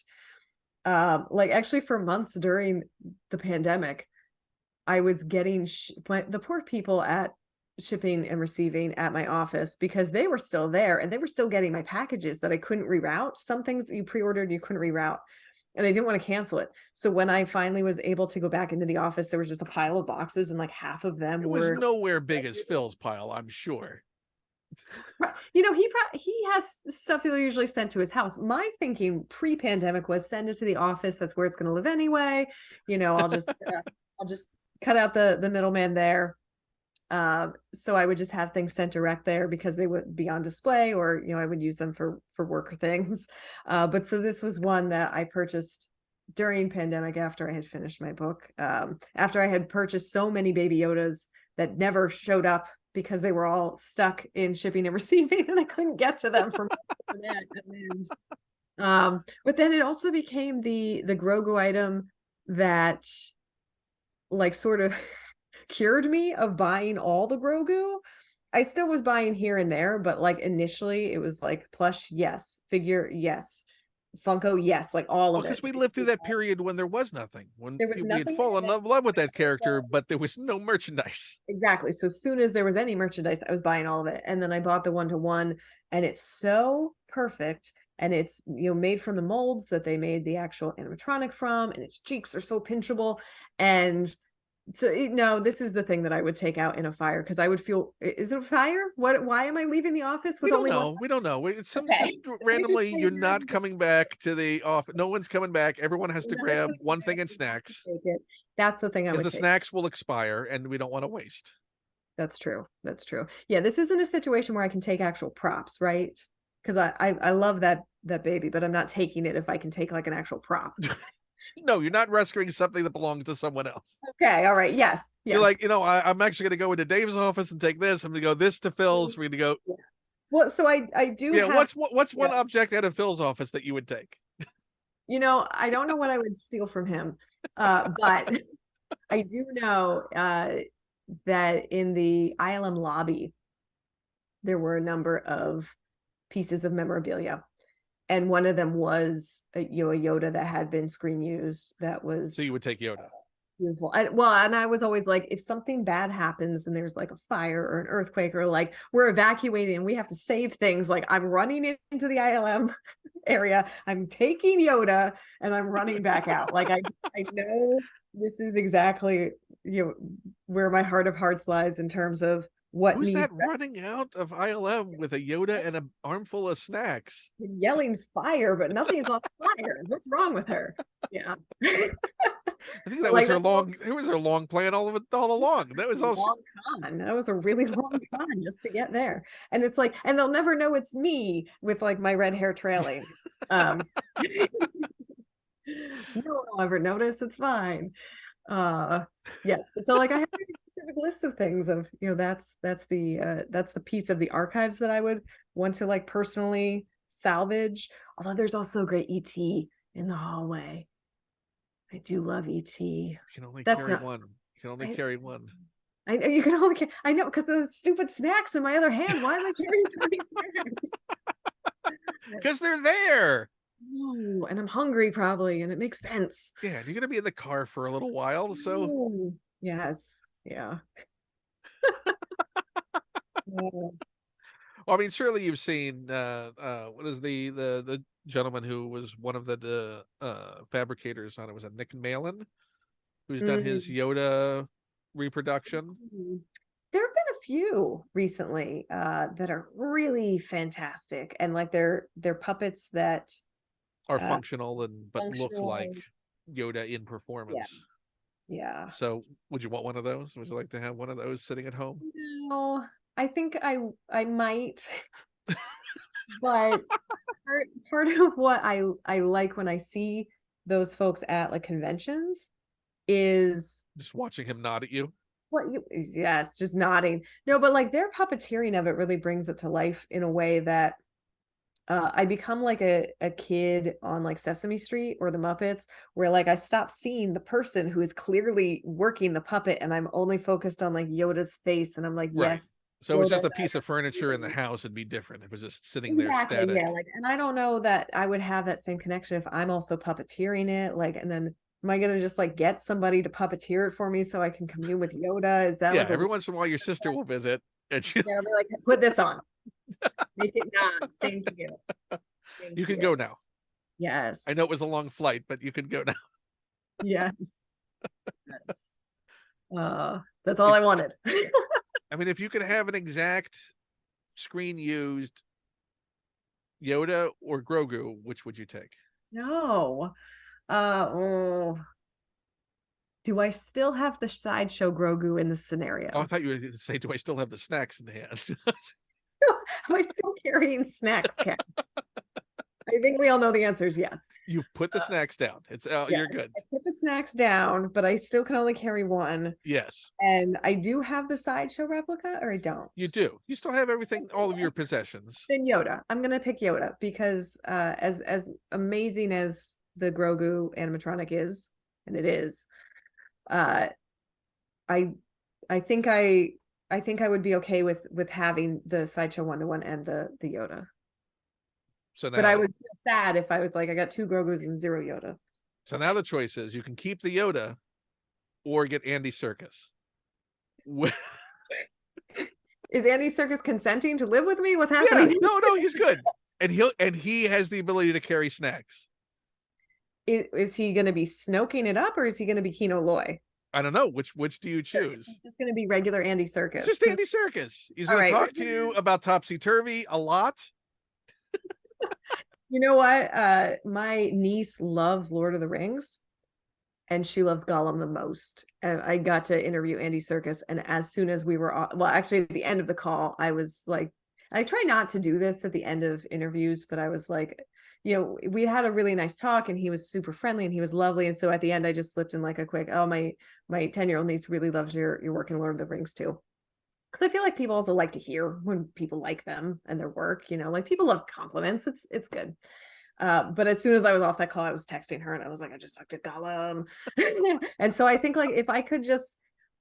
Like actually for months during the pandemic, I was getting the poor people at shipping and receiving at my office, because they were still there and they were still getting my packages that I couldn't reroute. Some things that you pre-ordered, you couldn't reroute. And I didn't want to cancel it. So when I finally was able to go back into the office, there was just a pile of boxes, and like half of them It was were, nowhere big as Phil's pile, I'm sure. you know, he has stuff he'll usually send to his house. My thinking pre-pandemic was send it to the office. That's where it's going to live anyway. You know, I'll just cut out the middleman there. So I would just have things sent direct there because they would be on display, or, you know, I would use them for work things. But so this was one that I purchased during pandemic after I had finished my book. After I had purchased so many Baby Yodas that never showed up because they were all stuck in shipping and receiving, and I couldn't get to them from but then it also became the Grogu item that like sort of cured me of buying all the Grogu. I still was buying here and there, but like initially it was like plush, yes, figure, yes, Funko, yes, like all of it. Because we lived through that period when there was nothing, when There was we had nothing, fallen in love with that character, but there was no merchandise. exactly. So as soon as there was any merchandise, I was buying all of it. And then I bought the 1-to-1, and it's so perfect. And it's, you know, made from the molds that they made the actual animatronic from, and its cheeks are so pinchable. And so no, this is the thing that I would take out in a fire, because I would feel, is it a fire? Why am I leaving the office with only one? We don't know. It's some Okay. just randomly you're not coming back to the office. No one's coming back. Everyone has to grab one thing in snacks. That's the thing I would Because the take. snacks will expire and we don't want to waste. That's true. That's true. Yeah, this isn't a situation where I can take actual props, right? Because I love that baby, but I'm not taking it if I can take like an actual prop. No, you're not rescuing something that belongs to someone else. Okay, all right. Yes. You're like, you know, I'm actually going to go into Dave's office and take this. I'm going to go this to Phil's. We're going to go. Yeah. Well, so I do. Yeah. Have, what's one object out of Phil's office that you would take? you know, I don't know what I would steal from him, but I do know that in the ILM lobby there were a number of pieces of memorabilia. And one of them was a Yoda that had been screen used. That was, so you would take Yoda. Beautiful. And I was always like, if something bad happens and there's like a fire or an earthquake, or like we're evacuating and we have to save things, like I'm running into the ILM area, I'm taking Yoda and I'm running back out. Like I know this is exactly, you know, where my heart of hearts lies in terms of what Who's needs that running out of ILM with a Yoda and an armful of snacks? yelling fire, but nothing's on fire. What's wrong with her? Yeah. I think that was her long. It was her long plan all along. That was also long con. That was a really long con just to get there. And it's like, and they'll never know it's me with like my red hair trailing. No one will ever notice. It's fine. Yes. So like I have a specific list of things of, you know, that's the piece of the archives that I would want to like personally salvage. Although there's also a great ET in the hallway. I do love ET. You can only carry one. You can only carry one. I know you can only. I know, because the stupid snacks in my other hand. Why am I carrying so many snacks? Because they're there. No, and I'm hungry probably, and it makes sense. Yeah, you're gonna be in the car for a little while, so Ooh, yes, yeah. Well, I mean, surely you've seen what is the gentleman who was one of the fabricators on it, was it Nick Malin, who's done his Yoda reproduction? There have been a few recently that are really fantastic, and like they're puppets that are functional but look like Yoda in performance. Yeah. So would you want one of those? Would you like to have one of those sitting at home? No, I think I might. But part of what I like when I see those folks at like conventions is just watching him nod at you. Yes, just nodding. No, but like their puppeteering of it really brings it to life in a way that I become like a kid on like Sesame Street or the Muppets, where like I stop seeing the person who is clearly working the puppet, and I'm only focused on like Yoda's face, and I'm like, Right. yes, So it was Yoda. just a piece of furniture in the house would be different. It was just sitting there Exactly, static. yeah. Like, and I don't know that I would have that same connection if I'm also puppeteering it. Like, and then am I gonna just like get somebody to puppeteer it for me so I can commune with Yoda? Is that Yeah, like a every once in a while your sister will visit and she, yeah, I'll be like, put this on. Make it not. Thank you. Thank you can you. go now. I know Yes. it was a long flight, but you can go now. Yes. Yes. That's all I wanted. I mean, if you could have an exact screen used Yoda or Grogu, which would you take? No. Oh. Do I still have the sideshow Grogu in this Oh, I scenario? thought you were going to say, do I still have the snacks in the hand? Am I still carrying snacks, Ken? I think we all know the answer is yes. You've put the snacks down. It's Yeah, you're good. I put the snacks down, but I still can only carry one. Yes, And I do have the sideshow replica, or I don't. you do. You still have everything, all of your possessions. Then Yoda. I'm gonna pick Yoda because as amazing as the Grogu animatronic is, and it is, uh I I think I would be okay with having the sideshow one-to-one and the Yoda. So But I now, would feel sad if I was like, I got two Grogus and zero Yoda. so now the choice is you can keep the Yoda or get Andy Serkis. Is Andy Serkis consenting to live with me? What's Yeah, happening? no, he's good, and he has the ability to carry snacks. Is he going to be snoking it up, or is he going to be Kino Loy? I don't know which do you choose. He's just going to be regular Andy It's Serkis. just Andy Serkis. He's All going to right. talk to you about Topsy Turvy a lot. You know what? My niece loves Lord of the Rings, and she loves Gollum the most. And I got to interview Andy Serkis, and as soon as we were well, actually at the end of the call, I was like, I try not to do this at the end of interviews, but I was like, we had a really nice talk, and he was super friendly and he was lovely. And so at the end, I just slipped in like a quick, oh, my 10-year-old niece really loves your work in Lord of the Rings too. Because I feel like people also like to hear when people like them and their work, like people love compliments. It's good. But as soon as I was off that call, I was texting her and I was like, I just talked to Gollum. And so I think like if I could just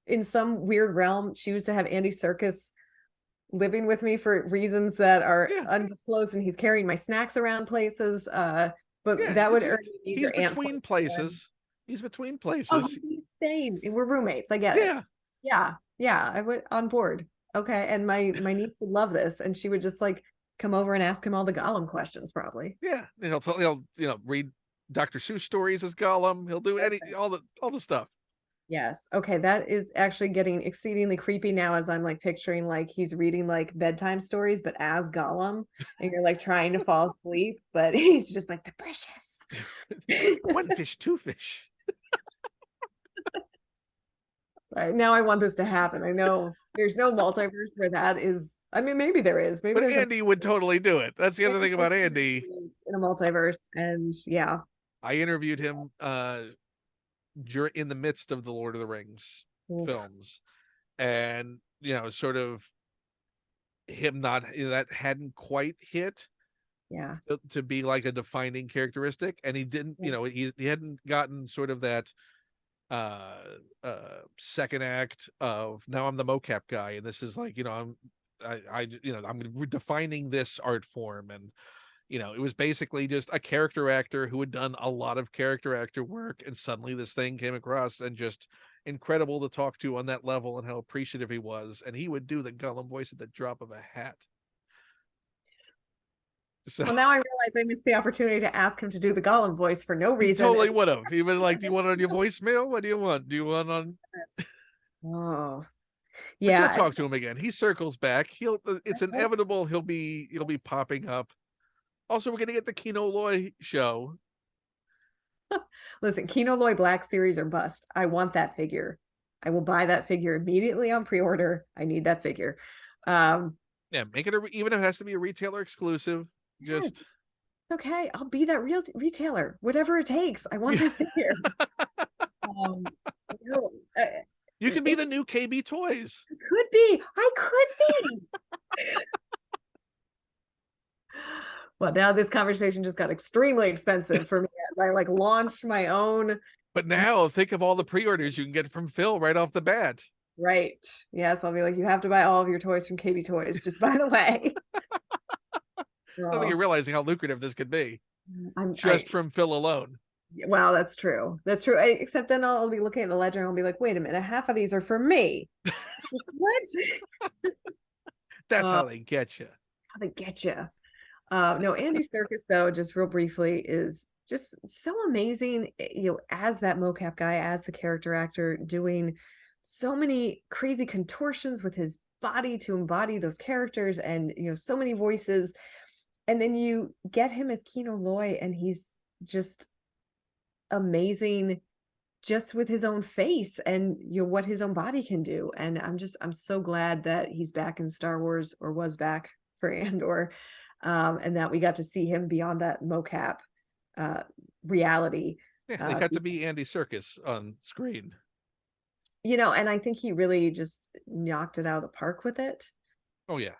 in some weird realm choose to have Andy Serkis living with me for reasons that are undisclosed, and he's carrying my snacks around places, but that would earn me he's major between places. He's between places. Oh, he's staying. We're roommates. I get it. Yeah, I went on board. Okay, and my niece would love this, and she would just like come over and ask him all the Gollum questions, probably. Yeah, and he'll read Dr. Seuss stories as Gollum. He'll do all the stuff. Yes. Okay, that is actually getting exceedingly creepy now as I'm like picturing like he's reading like bedtime stories, but as Gollum, and you're like trying to fall asleep, but he's just like the precious. One fish, two fish. Right now I want this to happen. I know there's no multiverse where that is. I mean, maybe there is. Maybe but there's Andy would totally do it. That's the other thing about Andy. In a multiverse, and yeah. I interviewed him in the midst of the Lord of the Rings films, and sort of him not that hadn't quite hit to be like a defining characteristic, and he didn't he hadn't gotten sort of that second act of now I'm the mocap guy and this is like I'm defining this art form, and it was basically just a character actor who had done a lot of character actor work, and suddenly this thing came across and just incredible to talk to on that level, and how appreciative he was, and he would do the Gollum voice at the drop of a hat. So well, now I realize I missed the opportunity to ask him to do the Gollum voice for no reason. He totally would have. He would like, do you want it on your voicemail? What do you want? Do you want on? Oh, yeah. But you'll talk to him again. He circles back. It's inevitable. He'll be popping up. Also, we're gonna get the Kino Loy show. Listen, Kino Loy Black series or bust. I want that figure. I will buy that figure immediately on pre-order. I need that figure. Yeah, make it even if it has to be a retailer exclusive. Just okay, I'll be that real retailer, whatever it takes. I want that figure. You could be the new KB Toys. I could be. Well, now this conversation just got extremely expensive for me as I like launched my own. But now think of all the pre-orders you can get from Phil right off the bat. Right. Yes, I'll be like, you have to buy all of your toys from KB Toys, just by the way. I don't think you're realizing how lucrative this could be just from Phil alone. Well, that's true. That's true. Except then I'll be looking at the ledger and I'll be like, wait a minute, half of these are for me. What? That's how they get you. How they get you. No, Andy Serkis, though, just real briefly, is just so amazing, as that mocap guy, as the character actor, doing so many crazy contortions with his body to embody those characters, and so many voices. And then you get him as Kino Loy, and he's just amazing just with his own face and what his own body can do. And I'm so glad that he's back in Star Wars, or was back for Andor, and that we got to see him beyond that mocap reality. Yeah, they got to be Andy Serkis on screen. And I think he really just knocked it out of the park with it. Oh yeah.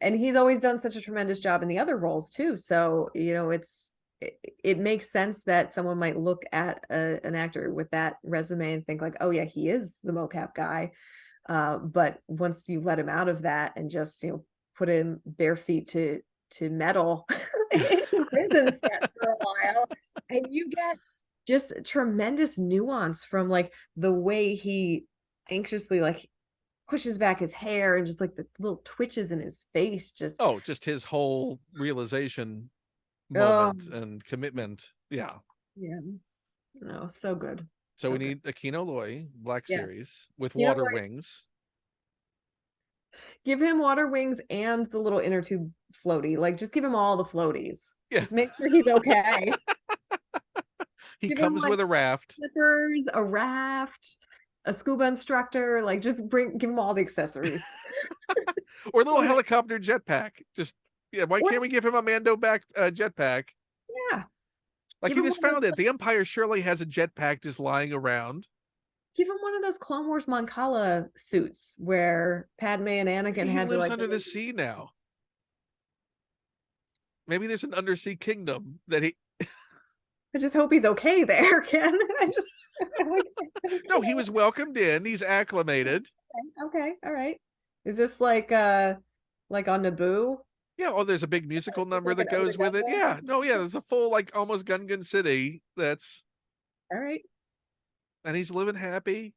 And he's always done such a tremendous job in the other roles too. So it makes sense that someone might look at an actor with that resume and think like, oh yeah, he is the mocap guy. But once you let him out of that and just put him bare feet to metal in prison set for a while, and you get just tremendous nuance from like the way he anxiously like pushes back his hair, and just like the little twitches in his face, just his whole realization moment and commitment. Yeah no, so good. So we need a Kino Loy Black Series with Kino water Loy. wings. Give him water wings and the little inner tube floaty. Like, just give him all the floaties. Just make sure he's okay. He comes with a raft. Slippers, a raft, a scuba instructor. Like, just give him all the accessories. Or a little helicopter jetpack. Why can't we give him a Mando back jetpack? Yeah. Like, he just found it. The Empire surely has a jetpack just lying around. Give him one of those Clone Wars Moncala suits where Padme and Anakin had to lives under the sea now. Maybe there's an undersea kingdom that he. I just hope he's okay there, Ken. No, he was welcomed in. He's acclimated. Okay, all right. Is this like on Naboo? Yeah. Oh, there's a big musical number that goes with it. Yeah. No, yeah. There's a full like almost Gungan city. That's all right. And he's living happy.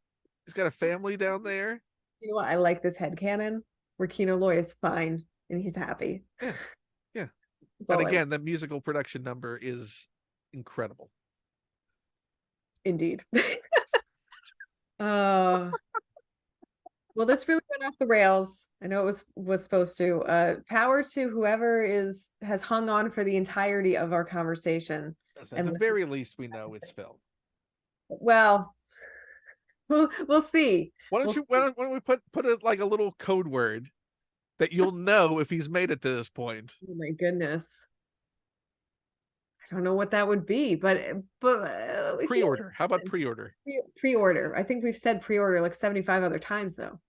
He's got a family down there. You know what? I like this headcanon where Kino Loy is fine and he's happy. Yeah. And again, the musical production number is incredible. Indeed. Well, this really went off the rails. I know it was supposed to. Power to whoever has hung on for the entirety of our conversation. At the very least, we know it's Phil. Well, we'll see. Why don't we put a little code word that you'll know if he's made it to this point? Oh my goodness. I don't know what that would be, but pre-order. How about pre-order? Pre-order. I think we've said pre-order like 75 other times though.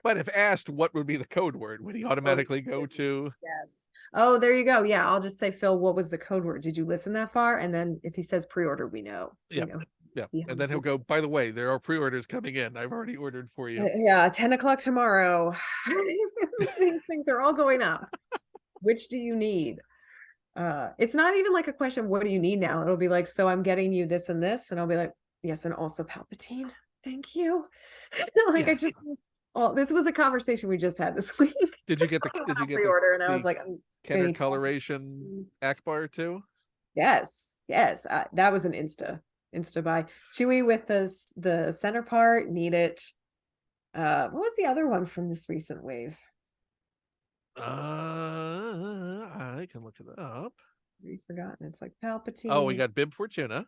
But if asked what would be the code word, would he automatically go to? Yes. Oh, there you go. Yeah, I'll just say, Phil, what was the code word? Did you listen that far? And then if he says pre-order, we know. Yeah. And then he'll go, by the way, there are pre-orders coming in. I've already ordered for you. Yeah, 10 o'clock tomorrow. Things are all going up. Which do you need? It's not even like a question, what do you need now? It'll be like, so I'm getting you this and this. And I'll be like, yes, and also Palpatine. Thank you. This was a conversation we just had this week. Did you get the pre-order? And I was like, Kenner coloration Akbar too? Yes. That was an insta buy. Chewie with the center part, need it. What was the other one from this recent wave? I can look it up. We've forgotten. It's like Palpatine. Oh, we got Bib Fortuna.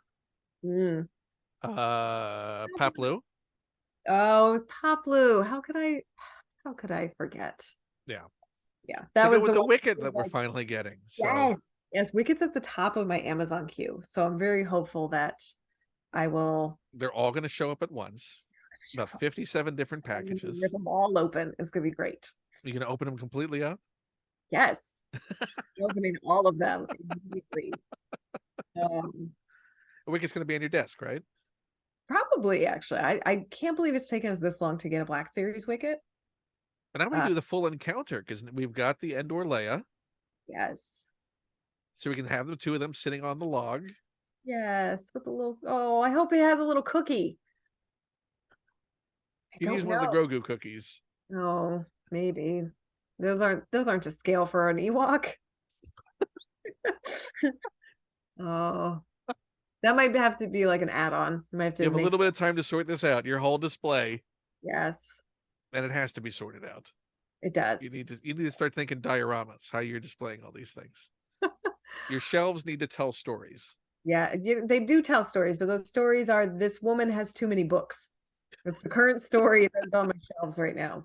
Paplu. Oh, it was Paplu. How could I forget? Yeah. That was the Wicket that we're finally getting. So. Yes, Wicket's at the top of my Amazon queue. So I'm very hopeful that I will. They're all going to show up at once. About 57 different packages. Rip them all open. It's going to be great. Are you going to open them completely up? Yes. Opening all of them immediately. Wicket's going to be on your desk, right? Probably, actually. I can't believe it's taken us this long to get a Black Series Wicket. And I'm going to do the full encounter because we've got the Endor Leia. Yes. So we can have the two of them sitting on the log. Yes, with a little. Oh, I hope it has a little cookie. You can use one of the Grogu cookies. Oh, maybe those aren't to scale for an Ewok. Oh, that might have to be like an add-on. Might have to. You have a little bit of time to sort this out. Your whole display. Yes, and it has to be sorted out. It does. You need to start thinking dioramas, how you're displaying all these things. Your shelves need to tell stories. Yeah, they do tell stories, but those stories are, this woman has too many books. It's the current story that's on my shelves right now.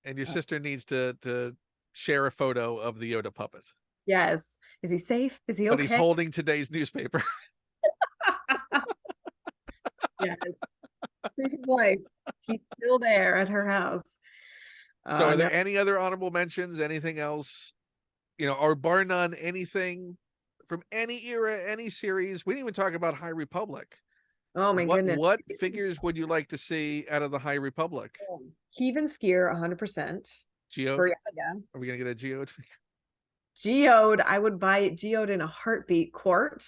And your sister needs to share a photo of the Yoda puppet. Yes. Is he safe? Is he okay? But he's holding today's newspaper. Yes. Proof of life. He's still there at her house. So are there any other honorable mentions? Anything else? Or bar none, anything from any era, any series? We didn't even talk about High Republic. Oh my goodness. What figures would you like to see out of the High Republic? Hive and Skier, 100%. Geode? Are we going to get a Geode? Geode, I would buy Geode in a heartbeat. Quart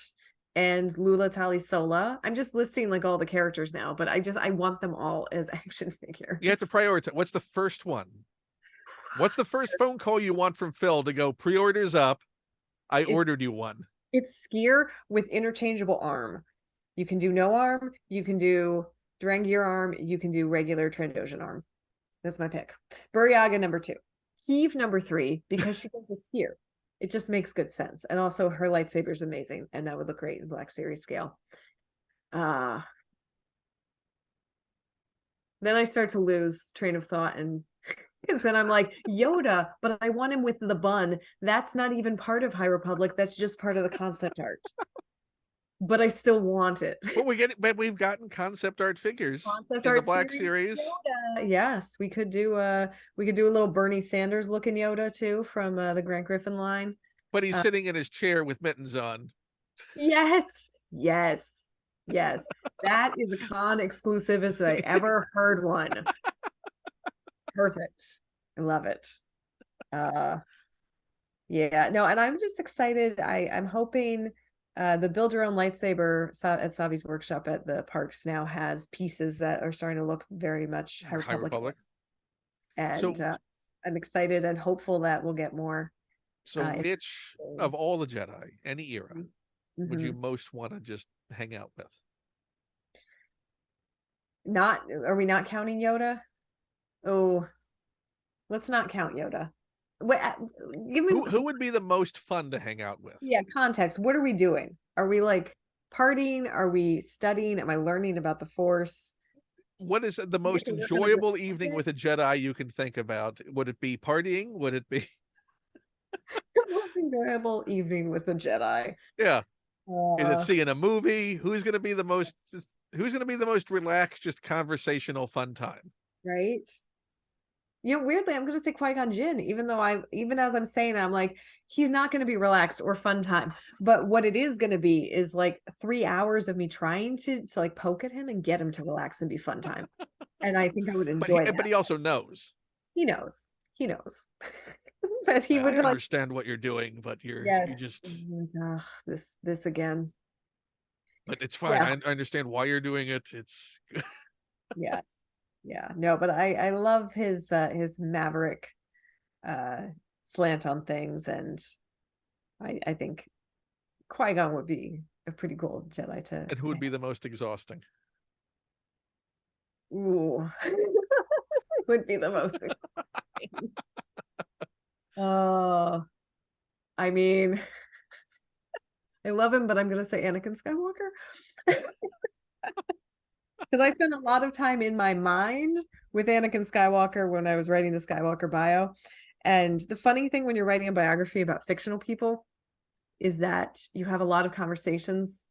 and Lula Tali Sola. I'm just listing like all the characters now, but I want them all as action figures. You have to prioritize. What's the first one? What's the first phone call you want from Phil to go, pre-orders up? I ordered you one. It's Skier with interchangeable arm. You can do no arm. You can do Drangir arm. You can do regular Trandoshan arm. That's my pick. Buryaga number 2. Hive number 3, because she goes with Skier. It just makes good sense. And also her lightsaber is amazing. And that would look great in Black Series scale. Then I start to lose train of thought, and because then I'm like, Yoda, but I want him with the bun. That's not even part of High Republic. That's just part of the concept art. But I still want it. But we've gotten concept art figures in the Black Series. Yoda. Yes, we could do a little Bernie Sanders looking Yoda too from the Grant Griffin line. But he's sitting in his chair with mittens on. Yes. That is a con exclusive as I ever heard one. Perfect. I love it. Yeah, no, and I'm just excited. I'm hoping the build your own lightsaber at Savi's workshop at the parks now has pieces that are starting to look very much High Republic. And I'm excited and hopeful that we'll get more. So which of all the Jedi, any era, would you most want to just hang out with? Are we not counting Yoda? Oh, let's not count Yoda. Wait, who would be the most fun to hang out with? Yeah, context. What are we doing? Are we like partying? Are we studying? Am I learning about the Force? What is the most enjoyable evening with a Jedi you can think about? Would it be partying? Would it be the most enjoyable evening with a Jedi? Yeah. Is it seeing a movie? Who's going to be the most relaxed, just conversational fun time? Right. Weirdly, I'm going to say Qui-Gon Jinn, even as I'm saying, I'm like, he's not going to be relaxed or fun time. But what it is going to be is like 3 hours of me trying to like poke at him and get him to relax and be fun time. And I think I would enjoy that. But he also knows. He knows. But he would understand what you're doing, but you just this again. But it's fine. Yeah. I understand why you're doing it. It's Yeah, no, but I love his maverick slant on things, and I think Qui-Gon would be a pretty cool Jedi to. And who would be the most exhausting? Ooh, would be the most exhausting. I mean, I love him, but I'm gonna say Anakin Skywalker. Because I spent a lot of time in my mind with Anakin Skywalker when I was writing the Skywalker bio. And the funny thing when you're writing a biography about fictional people is that you have a lot of conversations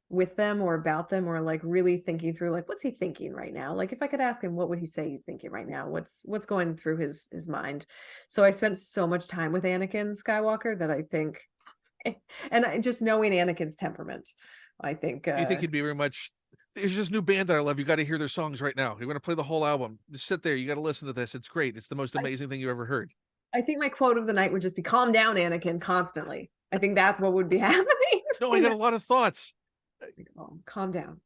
with them or about them, or like really thinking through like what's he thinking right now. Like if I could ask him, what would he say he's thinking right now? What's going through his mind? So I spent so much time with Anakin Skywalker that I think, and just knowing Anakin's temperament, I think You think he'd be very much, there's this new band that I love. You got to hear their songs right now. You're going to play the whole album. Just sit there. You got to listen to this. It's great. It's the most amazing thing you ever heard. I think my quote of the night would just be calm down, Anakin, constantly. I think that's what would be happening. No, I got a lot of thoughts. Oh, calm down.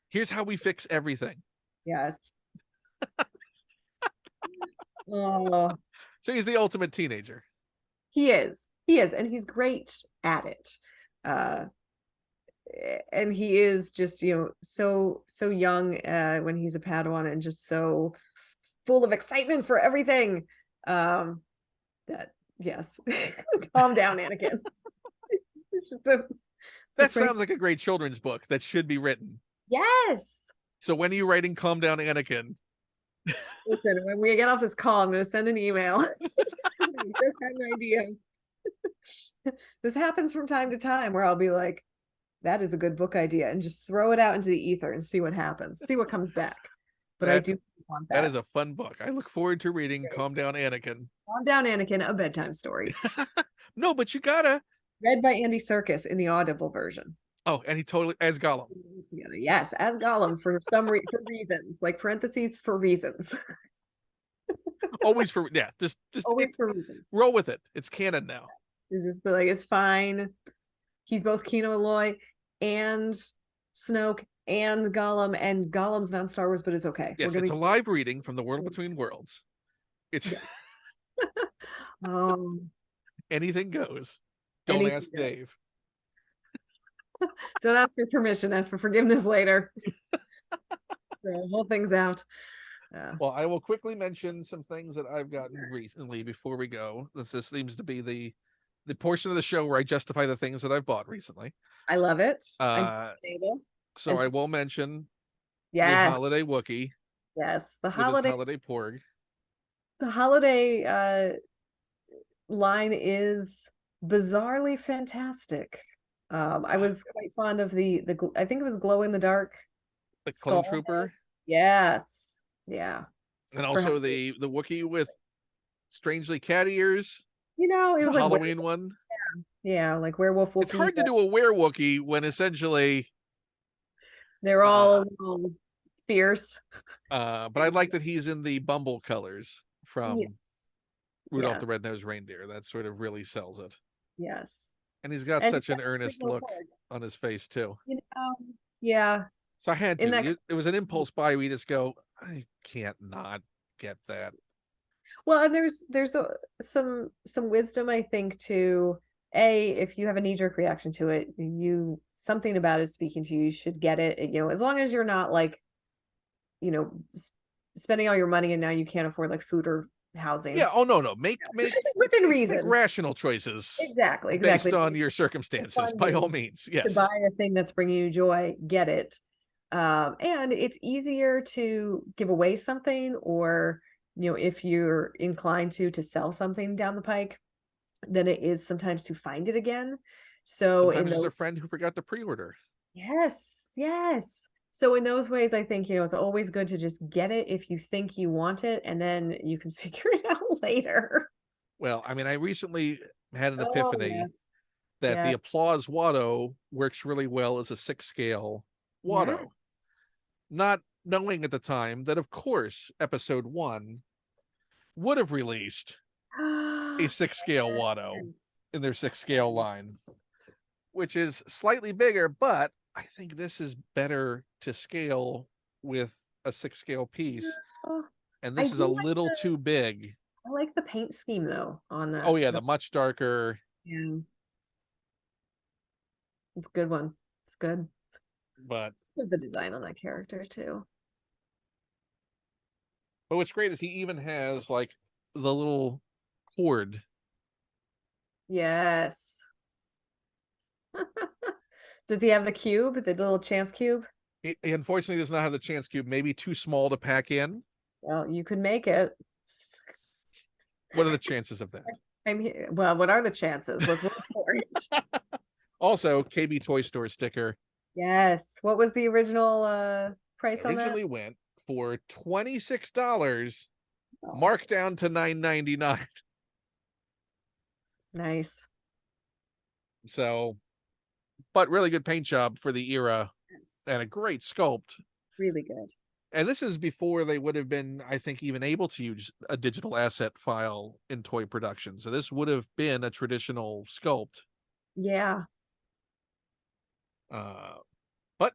Here's how we fix everything. Yes. Oh, So he's the ultimate teenager. he is. He is, and he's great at it. And he is just, so young when he's a Padawan, and just so full of excitement for everything. That yes, calm down, Anakin. It's just that sounds like a great children's book that should be written. Yes. So when are you writing Calm Down Anakin? Listen, when we get off this call, I'm going to send an email. Just had an idea. This happens from time to time where I'll be like, that is a good book idea, and just throw it out into the ether and see what happens, see what comes back. But I do want that. That is a fun book. I look forward to reading Calm Down Anakin. Calm Down Anakin, a bedtime story. No, but you gotta. Read by Andy Serkis in the Audible version. Oh, and he totally, as Gollum. Together. Yes, as Gollum for for reasons, like parentheses for reasons. Always for, yeah, just always for reasons. Roll with it. It's canon now. It's just be like, it's fine. He's both Kino Aloy and Snoke and Gollum, and Gollum's not Star Wars, but it's okay. Yes, it's a live reading from the World Between Worlds. It's anything goes. Don't ask Dave. Don't ask for permission. Ask for forgiveness later. The whole thing's out. Well, I will quickly mention some things that I've gotten recently before we go. This seems to be the portion of the show where I justify the things that I've bought recently. I love it. So I will mention the holiday Wookiee. Yes, the holiday Porg. The holiday line is bizarrely fantastic. I was quite fond of the I think it was glow in the dark. The Clone Trooper. Yes. Yeah. And also the Wookiee with strangely cat ears. It was like Halloween one. Yeah, like werewolf Wookiee. It's hard to do a werewookie when essentially they're all fierce. But I like that he's in the Bumble colors from Rudolph the Red-Nosed Reindeer. That sort of really sells it. Yes. And he's got such an earnest look on his face too. Yeah. So I had to. It was an impulse buy. We just go, I can't not get that. Well, and there's some wisdom, I think, to if you have a knee-jerk reaction to it, something about it speaking to you, you should get it. As long as you're not like, spending all your money and now you can't afford like food or housing. Yeah. Oh no. Make within reason. Make rational choices. Exactly. Based on your circumstances, by all means. Yes. To buy a thing that's bringing you joy, get it. And it's easier to give away something, or if you're inclined to sell something down the pike, than it is sometimes to find it again. So sometimes there's a friend who forgot to pre-order. Yes. So in those ways, I think, it's always good to just get it if you think you want it, and then you can figure it out later. Well, I mean, I recently had an epiphany that the Applause Watto works really well as a 6-scale Watto. Yes. Not knowing at the time that, of course, episode 1 would have released a 6-scale Watto in their 6-scale line, which is slightly bigger, but I think this is better to scale with a 6-scale piece. And this is a little too big. I like the paint scheme though on that. Oh yeah, the much darker. Yeah. It's a good one. It's good. But the design on that character too. But what's great is he even has like the little cord. Yes. Does he have the cube, the little chance cube? He unfortunately does not have the chance cube. Maybe too small to pack in. Well, you could make it. What are the chances of that? Well, what are the chances? Let's look for it. Also, KB Toy Store sticker. Yes. What was the original price on that? Originally went for $26, Oh, marked down to $9.99. nice. So, but really good paint job for the era and a Yes. great sculpt. Really good. And this is before they would have been, I think, even able to use a digital asset file in toy production. So this would have been a traditional sculpt, Yeah. uh, but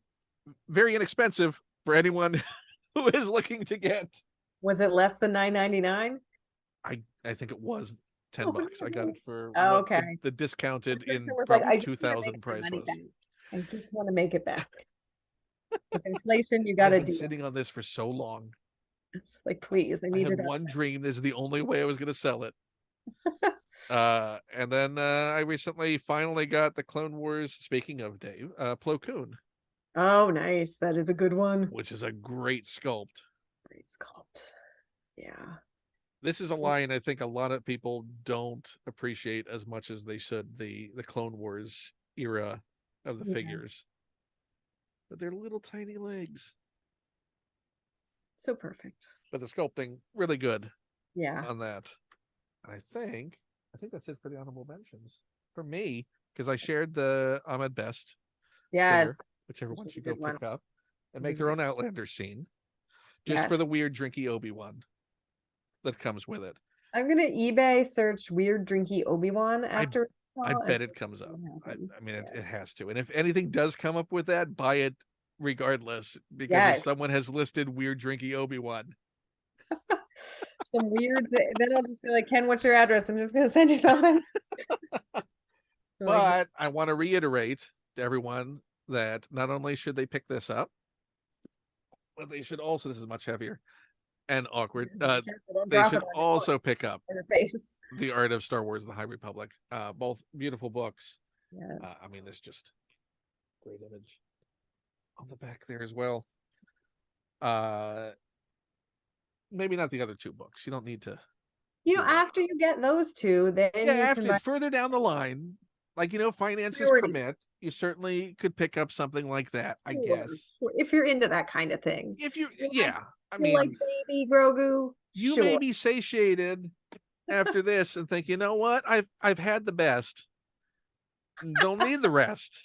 very inexpensive for anyone who is looking to get. Was it less than $9.99? I think it was Oh, $10. I got it for oh, what okay. the The discounted person in was like, probably I just want to make 2000 my price money was. back. I just want to make it back. With inflation, you got I've to been deal. sitting on this for so long. It's like, please, I I need had it out. one dream. This is the only way I was going to sell it. And then I recently finally got the Clone Wars. Speaking of Dave, Plo Koon, Oh, nice. That is a good one. which is a great sculpt. Great sculpt. Yeah. This is a line I think a lot of people don't appreciate as much as they should. The Clone Wars era of the Yeah. figures, but they're little tiny legs. So perfect. But the sculpting really good Yeah. on that. And I think that's it for the honorable mentions for me, because I shared the Ahmed Best figure, Yes. which everyone That's a should go good one. pick up and It make is their good. own Outlander scene, just for Yes. the weird drinky Obi-Wan that comes with it. I'm gonna eBay search weird drinky Obi-Wan I after I and bet it comes see up. what happens. I mean, Yeah. it has to. And if anything does come up with that, buy it regardless, because if Yes. someone has listed weird drinky Obi-Wan, Some weird then I'll just be like, Ken, what's your address? I'm just gonna send you something. Like, but I want to reiterate to everyone that not only should they pick this up, but they should also, this is much heavier and awkward, careful, don't they drop it should on your also books pick up or your face. The Art of Star Wars: The High Republic. Both beautiful books. Yes. I mean, there's just great image on the back there as well. Uh, Maybe not the other two books. You don't need to. You know, Do that. after you get those two, then Yeah, you can after buy further down the line, like finances priorities. permit, you certainly could pick up something like that. I Sure, guess sure. If you're into that kind of thing. if you, You like, yeah, I you like mean, baby Grogu? you may Sure. be satiated after this and think, you know what, I've had the best. Don't need the rest.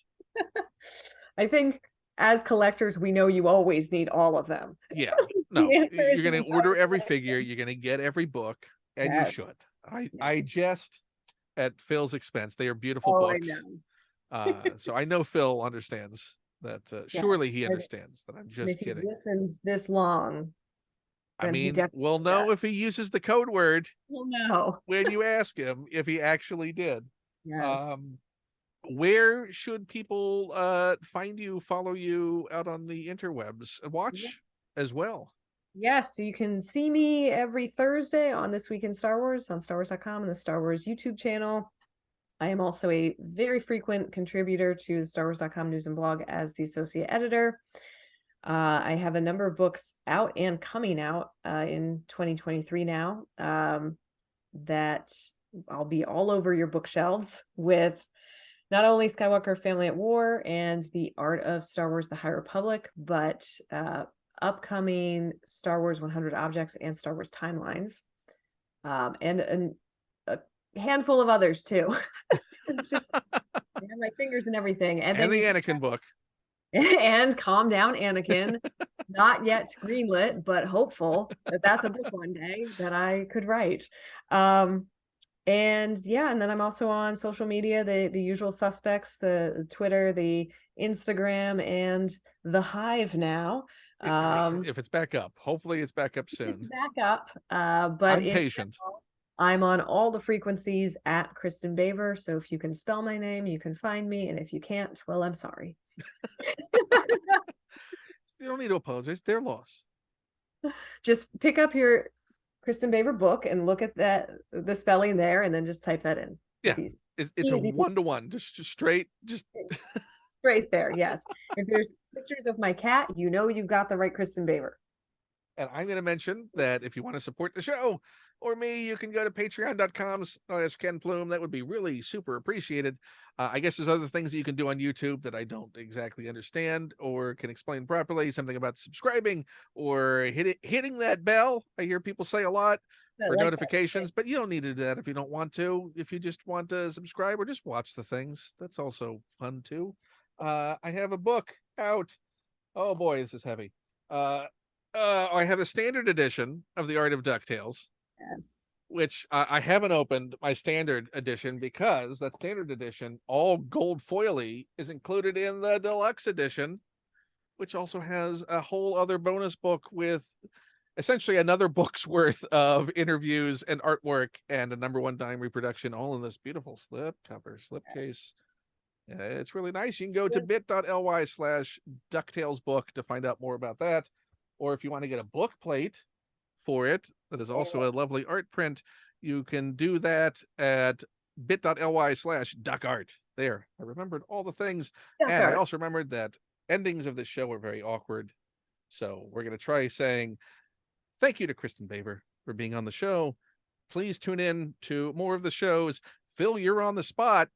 I think as collectors, we know you always need all of them. Yeah, no, The answer is you're the going to order entire every figure. collection. You're going to get every book, and you Yes. should. I Yes. jest at Phil's expense. They are beautiful Oh, I books. know. So I know Phil understands that. Surely Yes. he understands that I'm And just if he's kidding. listened this long, I then he mean, we'll definitely know if he uses the code word will know. when you ask him if he actually did. Yes. Um, where should people find you, follow you out on the interwebs, and watch as well? Yes, so you can see me every Thursday on This Week in Star Wars on StarWars.com and the Star Wars YouTube channel. I am also a very frequent contributor to the StarWars.com news and blog as the associate editor. I have a number of books out and coming out in 2023 now that I'll be all over your bookshelves with not only Skywalker Family at War and the Art of Star Wars: The High Republic, but upcoming Star Wars 100 Objects and Star Wars Timelines, and a handful of others too. Just I have my fingers and everything, and then the you Anakin book. and Calm Down, Anakin. Not yet greenlit, but hopeful that that's a book one day that I could write. And yeah, and then I'm also on social media, the usual suspects, the Twitter, the Instagram, and the Hive now. If it's back up, hopefully it's back up soon. It's back up, but I'm patient. general, I'm on all the frequencies at Kristin Baver. So if you can spell my name, you can find me, and if you can't, well, I'm sorry. You don't need to apologize. Their loss. Just pick up your Kristin Baver book and look at the spelling there, and then just type that in. It's easy. It's a 1-to-1, just straight, just right there. Yes. If there's pictures of my cat, you know you've got the right Kristin Baver. And I'm going to mention that if you want to support the show, or me, you can go to patreon.com/KenPlume. That would be really super appreciated. I guess there's other things that you can do on YouTube that I don't exactly understand or can explain properly. Something about subscribing or hitting that bell. I hear people say a lot I for like notifications, but you don't need to do that if you don't want to. If you just want to subscribe or just watch the things, that's also fun too. I have a book out. Oh boy, this is heavy. I have a standard edition of The Art of DuckTales, Yes. which I haven't opened my standard edition because that standard edition, all gold foily, is included in the deluxe edition, which also has a whole other bonus book with essentially another book's worth of interviews and artwork and a number one dime reproduction, all in this beautiful slipcase. It's really nice. You can go to Yes. bit.ly/DuckTales book to find out more about that. Or if you want to get a book plate for it, that is also a lovely art print, you can do that at bit.ly/duckart. There, I remembered all the things. Duck And I art. also remembered that endings of the show are very awkward. So we're going to try saying thank you to Kristin Baver for being on the show. Please tune in to more of the shows. Phil, you're on the spot.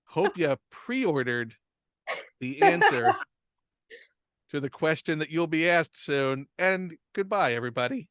Hope you pre-ordered the answer to the question that you'll be asked soon. And goodbye, everybody.